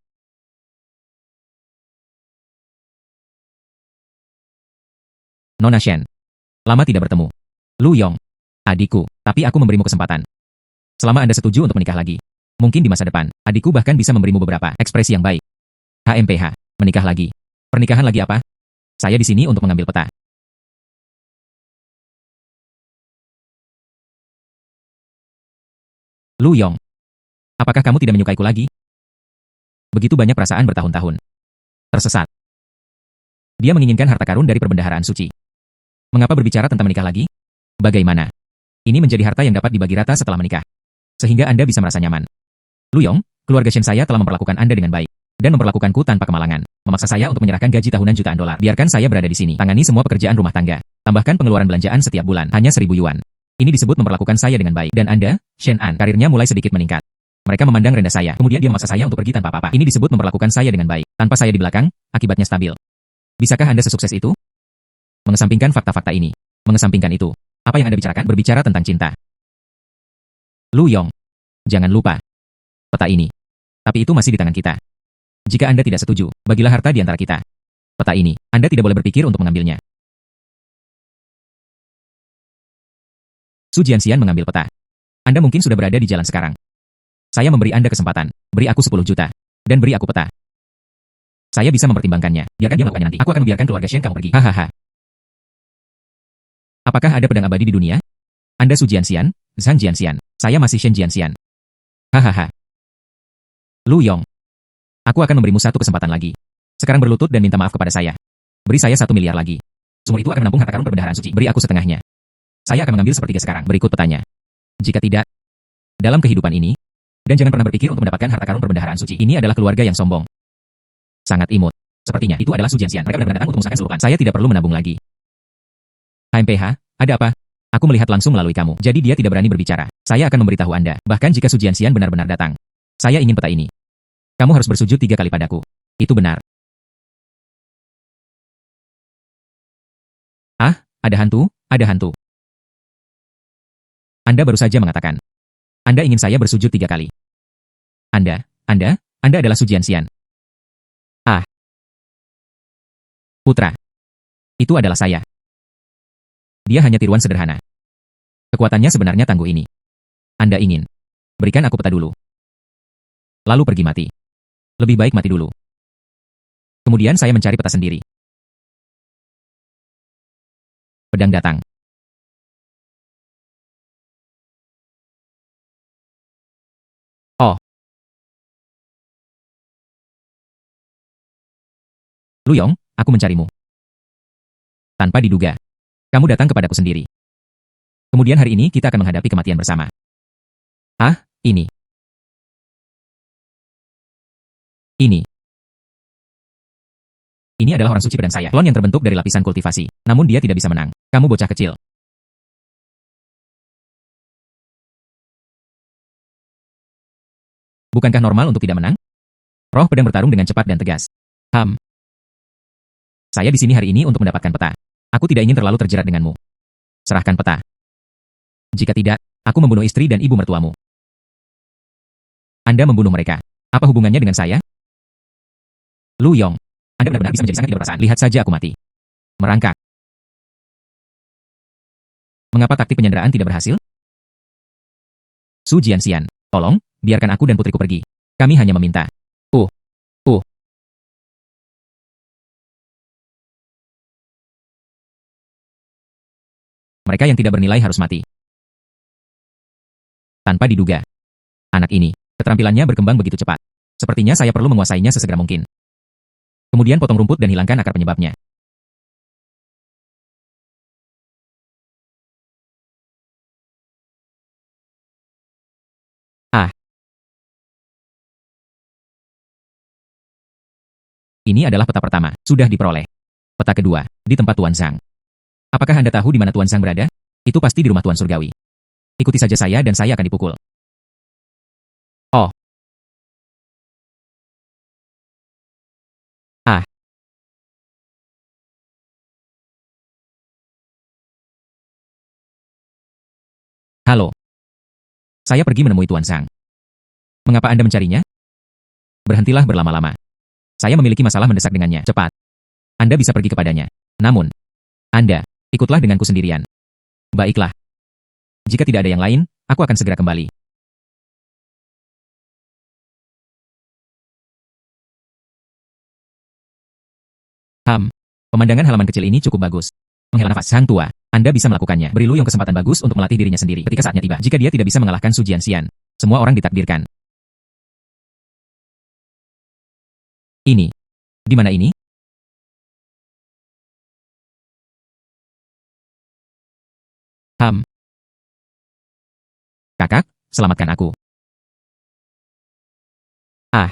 Nona Shen. Lama tidak bertemu. Lu Yong. Adikku, tapi aku memberimu kesempatan. Selama Anda setuju untuk menikah lagi. Mungkin di masa depan, adikku bahkan bisa memberimu beberapa ekspresi yang baik. HMPH. Menikah lagi. Pernikahan lagi apa? Saya di sini untuk mengambil peta. Lu Yong. Apakah kamu tidak menyukaiku lagi? Begitu banyak perasaan bertahun-tahun. Tersesat. Dia menginginkan harta karun dari perbendaharaan suci. Mengapa berbicara tentang menikah lagi? Bagaimana? Ini menjadi harta yang dapat dibagi rata setelah menikah. Sehingga Anda bisa merasa nyaman. Lu Yong, keluarga Shen saya telah memperlakukan Anda dengan baik. Dan memperlakukanku tanpa kemalangan. Memaksa saya untuk menyerahkan gaji tahunan jutaan dolar. Biarkan saya berada di sini. Tangani semua pekerjaan rumah tangga. Tambahkan pengeluaran belanjaan setiap bulan. Hanya 1.000 yuan. Ini disebut memperlakukan saya dengan baik. Dan Anda, Shen An, karirnya mulai sedikit meningkat. Mereka memandang rendah saya. Kemudian dia memaksa saya untuk pergi tanpa apa-apa. Ini disebut memperlakukan saya dengan baik. Tanpa saya di belakang, akibatnya stabil. Bisakah Anda sesukses itu? Mengesampingkan fakta-fakta ini. Mengesampingkan itu. Apa yang Anda bicarakan? Berbicara tentang cinta. Lu Yong. Jangan lupa. Peta ini. Tapi itu masih di tangan kita. Jika Anda tidak setuju, bagilah harta di antara kita. Peta ini, Anda tidak boleh berpikir untuk mengambilnya. Su Jianxian mengambil peta. Anda mungkin sudah berada di jalan sekarang. Saya memberi Anda kesempatan. Beri aku 10 juta. Dan beri aku peta. Saya bisa mempertimbangkannya. Biarkan dia melakukannya nanti. Aku akan membiarkan keluarga Shen kamu pergi. Hahaha. Apakah ada pedang abadi di dunia? Anda Su Jianxian, Zhang Jianxian. Saya masih Shen Jianxian. Hahaha. Lu Yong. Aku akan memberimu satu kesempatan lagi. Sekarang berlutut dan minta maaf kepada saya. Beri saya 1 miliar lagi. Sumur itu akan menampung harta karun perbendaharaan suci. Beri aku setengahnya. Saya akan mengambil sepertiga sekarang. Berikut petanya. Jika tidak, dalam kehidupan ini, dan jangan pernah berpikir untuk mendapatkan harta karun perbendaharaan suci. Ini adalah keluarga yang sombong. Sangat imut. Sepertinya itu adalah Su Jianxian. Mereka benar-benar datang untuk mengusahakan seluruhan. Saya tidak perlu menabung lagi. HMPH, ada apa? Aku melihat langsung melalui kamu. Jadi dia tidak berani berbicara. Saya akan memberitahu Anda. Bahkan jika Su Jianxian benar-benar datang. Saya ingin peta ini. Kamu harus bersujud 3 kali padaku. Itu benar. Ah, ada hantu, ada hantu. Anda baru saja mengatakan. Anda ingin saya bersujud 3 kali. Anda adalah Su Jianxian. Ah. Putra. Itu adalah saya. Dia hanya tiruan sederhana. Kekuatannya sebenarnya tangguh ini. Anda ingin. Berikan aku peta dulu. Lalu pergi mati. Lebih baik mati dulu. Kemudian saya mencari peta sendiri. Pedang datang. Oh. Lu Yong, aku mencarimu. Tanpa diduga. Kamu datang kepadaku sendiri. Kemudian hari ini kita akan menghadapi kematian bersama. Ah, ini. Ini adalah orang suci pedang saya. Klon yang terbentuk dari lapisan kultivasi. Namun dia tidak bisa menang. Kamu bocah kecil. Bukankah normal untuk tidak menang? Roh pedang bertarung dengan cepat dan tegas. Saya di sini hari ini untuk mendapatkan peta. Aku tidak ingin terlalu terjerat denganmu. Serahkan peta. Jika tidak, aku membunuh istri dan ibu mertuamu. Anda membunuh mereka. Apa hubungannya dengan saya? Lu Yong. Anda benar-benar bisa menjadi sangat tidak berperasaan. Lihat saja aku mati. Merangkak. Mengapa taktik penyanderaan tidak berhasil? Su Jianxian, tolong, biarkan aku dan putriku pergi. Kami hanya meminta. Mereka yang tidak bernilai harus mati. Tanpa diduga. Anak ini, keterampilannya berkembang begitu cepat. Sepertinya saya perlu menguasainya sesegera mungkin. Kemudian potong rumput dan hilangkan akar penyebabnya. Ah. Ini adalah peta pertama, sudah diperoleh. Peta kedua, di tempat Tuan Zhang. Apakah Anda tahu di mana Tuan Zhang berada? Itu pasti di rumah Tuan Surgawi. Ikuti saja saya dan saya akan dipukul. Oh. Ah. Halo. Saya pergi menemui Tuan Zhang. Mengapa Anda mencarinya? Berhentilah berlama-lama. Saya memiliki masalah mendesak dengannya. Cepat. Anda bisa pergi kepadanya. Namun, Anda, ikutlah denganku sendirian. Baiklah. Jika tidak ada yang lain, aku akan segera kembali. Pemandangan halaman kecil ini cukup bagus. Menghela nafas, Sang Tua. Anda bisa melakukannya. Beri Lu Yong kesempatan bagus untuk melatih dirinya sendiri. Ketika saatnya tiba, jika dia tidak bisa mengalahkan Su Jianxian, semua orang ditakdirkan. Ini. Di mana ini? Kakak, selamatkan aku. Ah.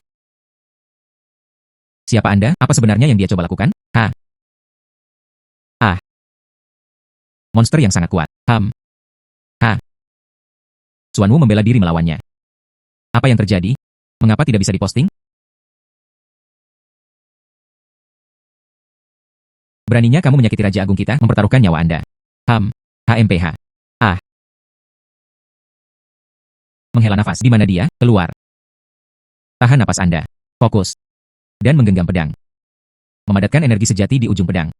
Siapa Anda? Apa sebenarnya yang dia coba lakukan? Ah. Monster yang sangat kuat. Suanwu membela diri melawannya. Apa yang terjadi? Mengapa tidak bisa diposting? Beraninya kamu menyakiti Raja Agung kita, mempertaruhkan nyawa Anda. HMPH. Ah. Menghela nafas. Di mana dia? Keluar. Tahan napas Anda. Fokus. Dan menggenggam pedang. Memadatkan energi sejati di ujung pedang.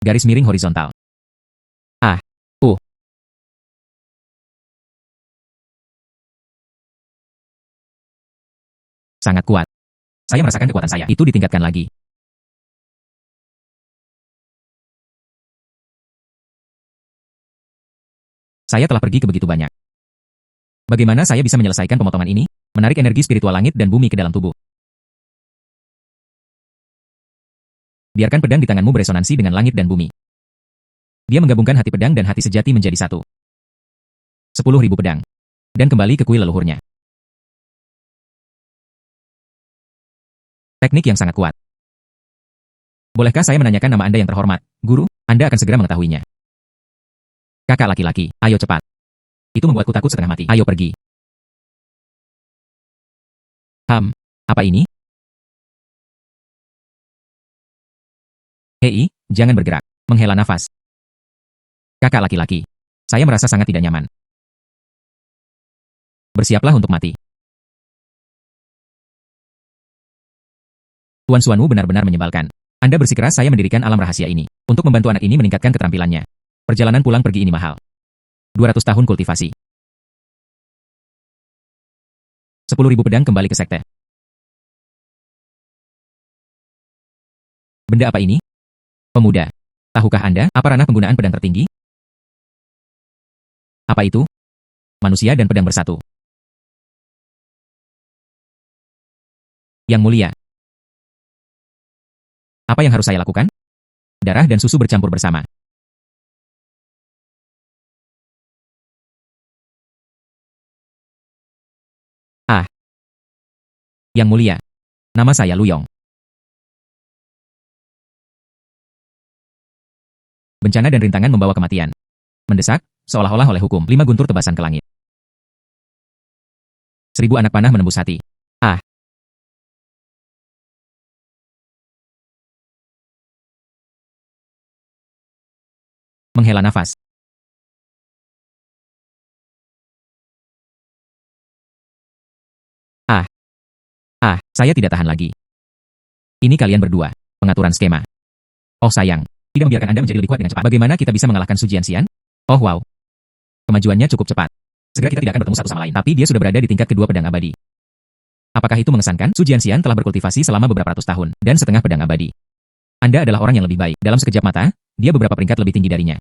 Garis miring horizontal. Ah. Sangat kuat. Saya merasakan kekuatan saya. Itu ditingkatkan lagi. Saya telah pergi ke begitu banyak. Bagaimana saya bisa menyelesaikan pemotongan ini? Menarik energi spiritual langit dan bumi ke dalam tubuh. Biarkan pedang di tanganmu beresonansi dengan langit dan bumi. Dia menggabungkan hati pedang dan hati sejati menjadi satu. 10.000 pedang. Dan kembali ke kuil leluhurnya. Teknik yang sangat kuat. Bolehkah saya menanyakan nama Anda yang terhormat, Guru? Anda akan segera mengetahuinya. Kakak laki-laki, ayo cepat. Itu membuatku takut setengah mati. Ayo pergi. Apa ini? Hei, jangan bergerak. Menghela nafas. Kakak laki-laki. Saya merasa sangat tidak nyaman. Bersiaplah untuk mati. Tuan Xuanwu benar-benar menyebalkan. Anda bersikeras saya mendirikan alam rahasia ini, untuk membantu anak ini meningkatkan keterampilannya. Perjalanan pulang pergi ini mahal. 200 tahun kultivasi. 10.000 pedang kembali ke sekte. Benda apa ini? Pemuda. Tahukah Anda apa ranah penggunaan pedang tertinggi? Apa itu? Manusia dan pedang bersatu. Yang mulia. Apa yang harus saya lakukan? Darah dan susu bercampur bersama. Yang mulia. Nama saya Lu Yong. Bencana dan rintangan membawa kematian. Mendesak, seolah-olah oleh hukum, 5 guntur tebasan ke langit. 1000 anak panah menembus hati. Menghela nafas. Saya tidak tahan lagi. Ini kalian berdua. Pengaturan skema. Oh sayang, tidak membiarkan Anda menjadi lebih kuat dengan cepat. Bagaimana kita bisa mengalahkan Su Jianxian? Oh wow. Kemajuannya cukup cepat. Segera kita tidak akan bertemu satu sama lain. Tapi dia sudah berada di tingkat kedua pedang abadi. Apakah itu mengesankan? Su Jianxian telah berkultivasi selama beberapa ratus tahun, dan setengah pedang abadi. Anda adalah orang yang lebih baik. Dalam sekejap mata, dia beberapa peringkat lebih tinggi darinya.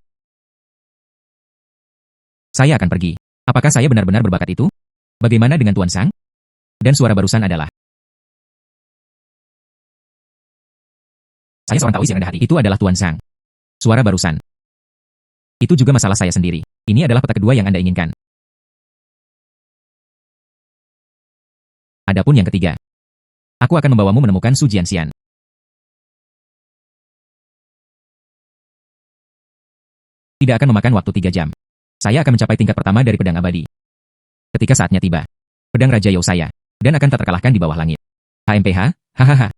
Saya akan pergi. Apakah saya benar-benar berbakat itu? Bagaimana dengan Tuan Sang? Dan suara barusan adalah, saya seorang Taois yang rendah hati. Itu adalah Tuan Sang. Suara barusan. Itu juga masalah saya sendiri. Ini adalah peta kedua yang Anda inginkan. Adapun yang ketiga. Aku akan membawamu menemukan Su Jianxian. Tidak akan memakan waktu 3 jam. Saya akan mencapai tingkat pertama dari pedang abadi. Ketika saatnya tiba. Pedang Raja Yao saya. Dan akan tak terkalahkan di bawah langit. HMPH, hahaha.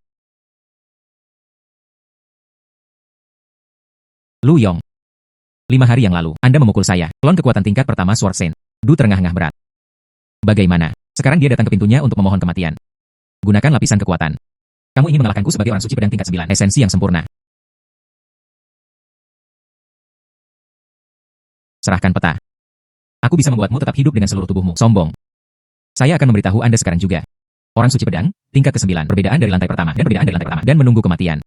Lu Yong. 5 hari yang lalu, Anda memukul saya. Klon kekuatan tingkat pertama Sword Saint. Du terengah-engah berat. Bagaimana? Sekarang dia datang ke pintunya untuk memohon kematian. Gunakan lapisan kekuatan. Kamu ingin mengalahkanku sebagai orang suci pedang tingkat 9. Esensi yang sempurna. Serahkan peta. Aku bisa membuatmu tetap hidup dengan seluruh tubuhmu. Sombong. Saya akan memberitahu Anda sekarang juga. Orang suci pedang, tingkat ke-9. Perbedaan dari lantai pertama. Dan menunggu kematian.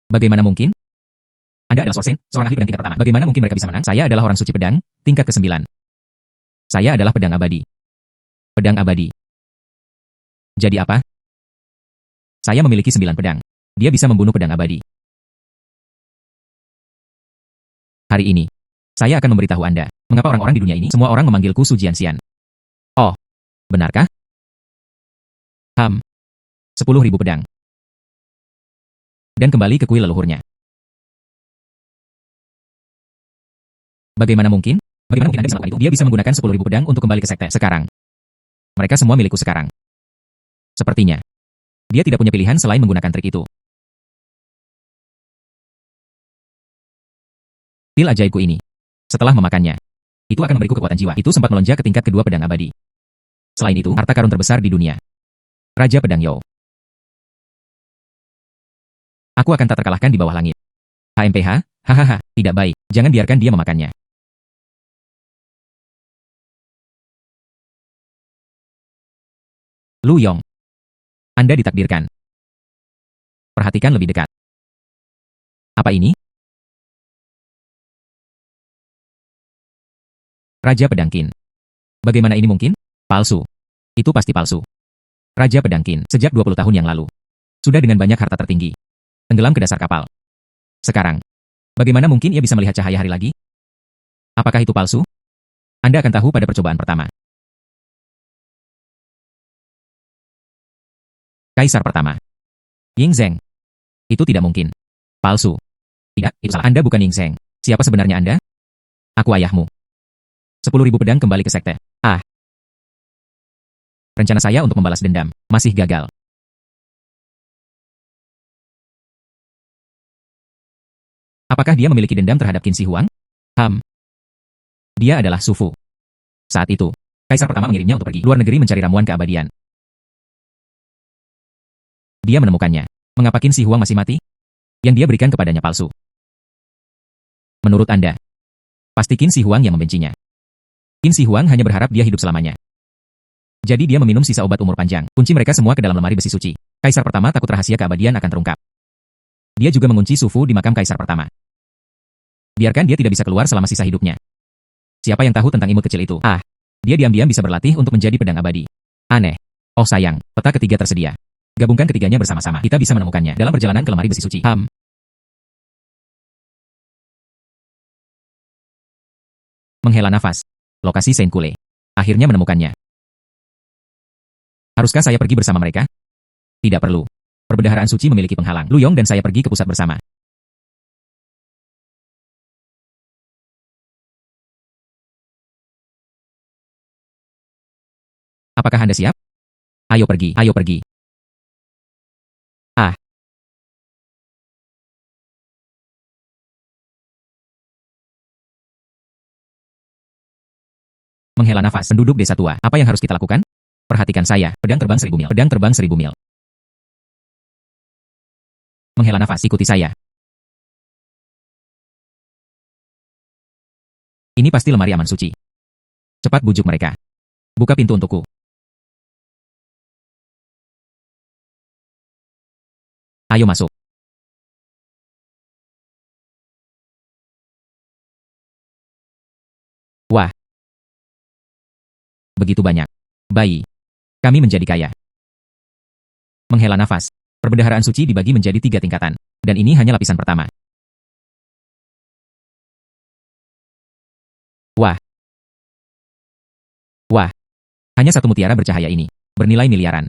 Bagaimana mungkin? Anda adalah Sword Saint, seorang ahli pedang tingkat pertama. Bagaimana mungkin mereka bisa menang? Saya adalah orang suci pedang, tingkat ke-9. Saya adalah pedang abadi. Pedang abadi. Jadi apa? Saya memiliki 9 pedang. Dia bisa membunuh pedang abadi. Hari ini, saya akan memberitahu Anda, mengapa orang-orang di dunia ini, semua orang memanggilku Su Jianxian. Oh, benarkah? 10.000 pedang. Dan kembali ke kuil leluhurnya. Bagaimana mungkin? Bagaimana mungkin Anda bisa melakukan itu? Dia bisa menggunakan 10.000 pedang untuk kembali ke sekte. Sekarang. Mereka semua milikku sekarang. Sepertinya. Dia tidak punya pilihan selain menggunakan trik itu. Pil ajaibku ini. Setelah memakannya, itu akan memberiku kekuatan jiwa. Itu sempat melonjak ke tingkat kedua pedang abadi. Selain itu, harta karun terbesar di dunia. Raja Pedang Yao. Aku akan tak terkalahkan di bawah langit. HMPH, hahaha, tidak baik. Jangan biarkan dia memakannya. Lu Yong. Anda ditakdirkan. Perhatikan lebih dekat. Apa ini? Raja Pedang Qin. Bagaimana ini mungkin? Palsu. Itu pasti palsu. Raja Pedang Qin sejak 20 tahun yang lalu. Sudah dengan banyak harta tertinggi. Tenggelam ke dasar kapal. Sekarang, bagaimana mungkin ia bisa melihat cahaya hari lagi? Apakah itu palsu? Anda akan tahu pada percobaan pertama. Kaisar pertama. Ying Zheng. Itu tidak mungkin. Palsu. Tidak, itu salah. Anda bukan Ying Zheng. Siapa sebenarnya Anda? Aku ayahmu. 10.000 pedang kembali ke sekte. Ah. Rencana saya untuk membalas dendam masih gagal. Apakah dia memiliki dendam terhadap Qin Shi Huang? Dia adalah Su Fu. Saat itu, Kaisar pertama mengirimnya untuk pergi luar negeri mencari ramuan keabadian. Dia menemukannya. Mengapa Qin Shi Huang masih mati? Yang dia berikan kepadanya palsu. Menurut Anda, pasti Qin Shi Huang yang membencinya. Qin Shi Huang hanya berharap dia hidup selamanya. Jadi dia meminum sisa obat umur panjang. Kunci mereka semua ke dalam lemari besi suci. Kaisar pertama takut rahasia keabadian akan terungkap. Dia juga mengunci Su Fu di makam Kaisar pertama. Biarkan dia tidak bisa keluar selama sisa hidupnya. Siapa yang tahu tentang imut kecil itu? Dia diam-diam bisa berlatih untuk menjadi pedang abadi. Aneh. Oh sayang, peta ketiga tersedia. Gabungkan ketiganya bersama-sama. Kita bisa menemukannya dalam perjalanan ke lemari besi suci. Menghela nafas. Lokasi Saint Kule. Akhirnya menemukannya. Haruskah saya pergi bersama mereka? Tidak perlu. Perbendaharaan suci memiliki penghalang. Lu Yong dan saya pergi ke pusat bersama. Apakah Anda siap? Ayo pergi, ayo pergi. Menghela nafas. Penduduk desa tua. Apa yang harus kita lakukan? Perhatikan saya. Pedang terbang 1000 mil. Pedang terbang 1000 mil. Menghela nafas. Ikuti saya. Ini pasti lemari aman suci. Cepat bujuk mereka. Buka pintu untukku. Ayo masuk. Wah. Begitu banyak. Bayi. Kami menjadi kaya. Menghela nafas. Perbendaharaan suci dibagi menjadi 3 tingkatan. Dan ini hanya lapisan pertama. Wah. Wah. Hanya satu mutiara bercahaya ini. Bernilai miliaran.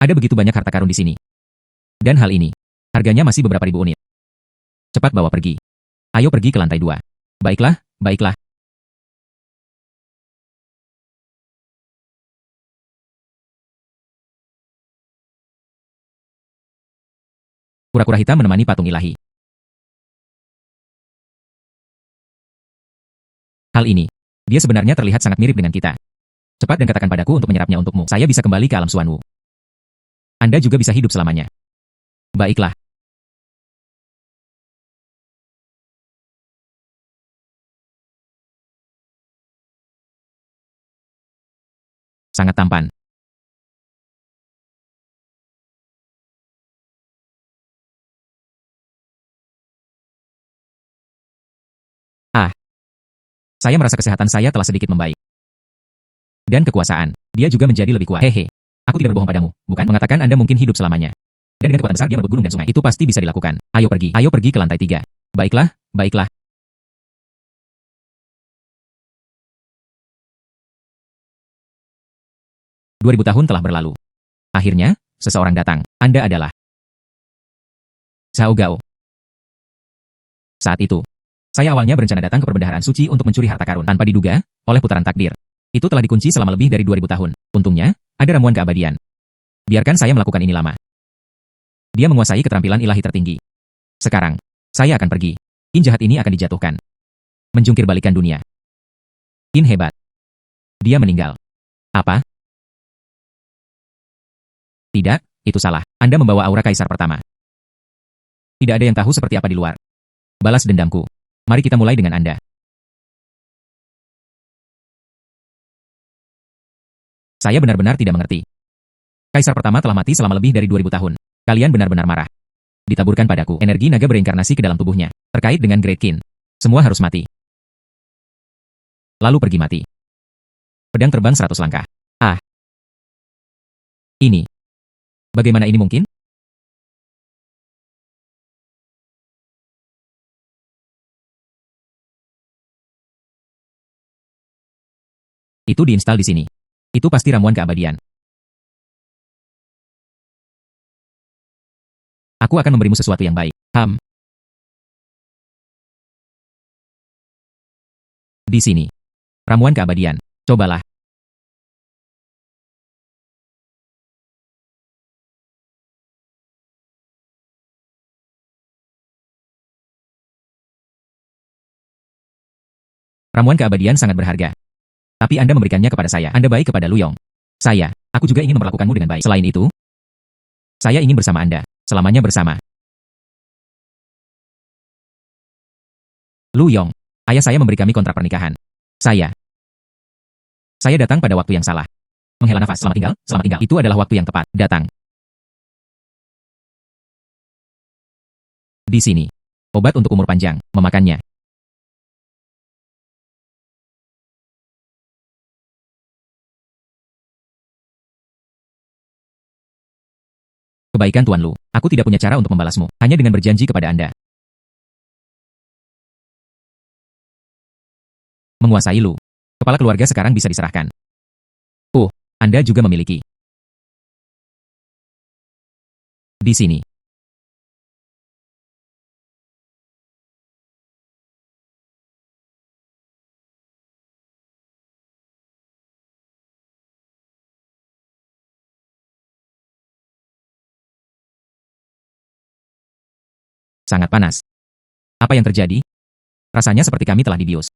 Ada begitu banyak harta karun di sini. Dan hal ini. Harganya masih beberapa ribu unit. Cepat bawa pergi. Ayo pergi ke lantai 2. Baiklah, baiklah. Kura-kura hitam menemani patung ilahi. Hal ini. Dia sebenarnya terlihat sangat mirip dengan kita. Cepat dan katakan padaku untuk menyerapnya untukmu. Saya bisa kembali ke alam Suanwu. Anda juga bisa hidup selamanya. Baiklah. Sangat tampan. Saya merasa kesehatan saya telah sedikit membaik. Dan kekuasaan. Dia juga menjadi lebih kuat. Hehe. Aku tidak berbohong padamu, bukan? Mengatakan Anda mungkin hidup selamanya. Dan dengan kekuatan besar dia merebut gunung dan sungai. Itu pasti bisa dilakukan. Ayo pergi ke lantai 3. Baiklah, baiklah. Dua ribu tahun telah berlalu. Akhirnya, seseorang datang. Anda adalah Zhao Gao. Saat itu, saya awalnya berencana datang ke perbendaharaan suci untuk mencuri harta karun. Tanpa diduga, oleh putaran takdir. Itu telah dikunci selama lebih dari 2000 tahun. Untungnya, ada ramuan keabadian. Biarkan saya melakukan ini lama. Dia menguasai keterampilan ilahi tertinggi. Sekarang, saya akan pergi. Qin jahat ini akan dijatuhkan. Menjungkir balikan dunia. Qin hebat. Dia meninggal. Apa? Tidak, itu salah. Anda membawa aura kaisar pertama. Tidak ada yang tahu seperti apa di luar. Balas dendamku. Mari kita mulai dengan Anda. Saya benar-benar tidak mengerti. Kaisar pertama telah mati selama lebih dari 2000 tahun. Kalian benar-benar marah. Ditaburkan padaku energi naga bereinkarnasi ke dalam tubuhnya. Terkait dengan Great Kin. Semua harus mati. Lalu pergi mati. Pedang terbang 100 langkah. Ah. Ini. Bagaimana ini mungkin? Itu diinstal di sini. Itu pasti ramuan keabadian. Aku akan memberimu sesuatu yang baik. Di sini. Ramuan keabadian. Cobalah. Ramuan keabadian sangat berharga. Tapi Anda memberikannya kepada saya. Anda baik kepada Lu Yong. Aku juga ingin memperlakukanmu dengan baik. Selain itu, saya ingin bersama Anda. Selamanya bersama. Lu Yong, ayah saya memberi kami kontrak pernikahan. Saya datang pada waktu yang salah. Menghela nafas, selamat tinggal, selamat tinggal. Itu adalah waktu yang tepat. Datang. Di sini. Obat untuk umur panjang. Memakannya. Kebaikan Tuan Lu, aku tidak punya cara untuk membalasmu, hanya dengan berjanji kepada Anda. Menguasai Lu. Kepala keluarga sekarang bisa diserahkan. Anda juga memiliki. Di sini. Sangat panas. Apa yang terjadi? Rasanya seperti kami telah dibius.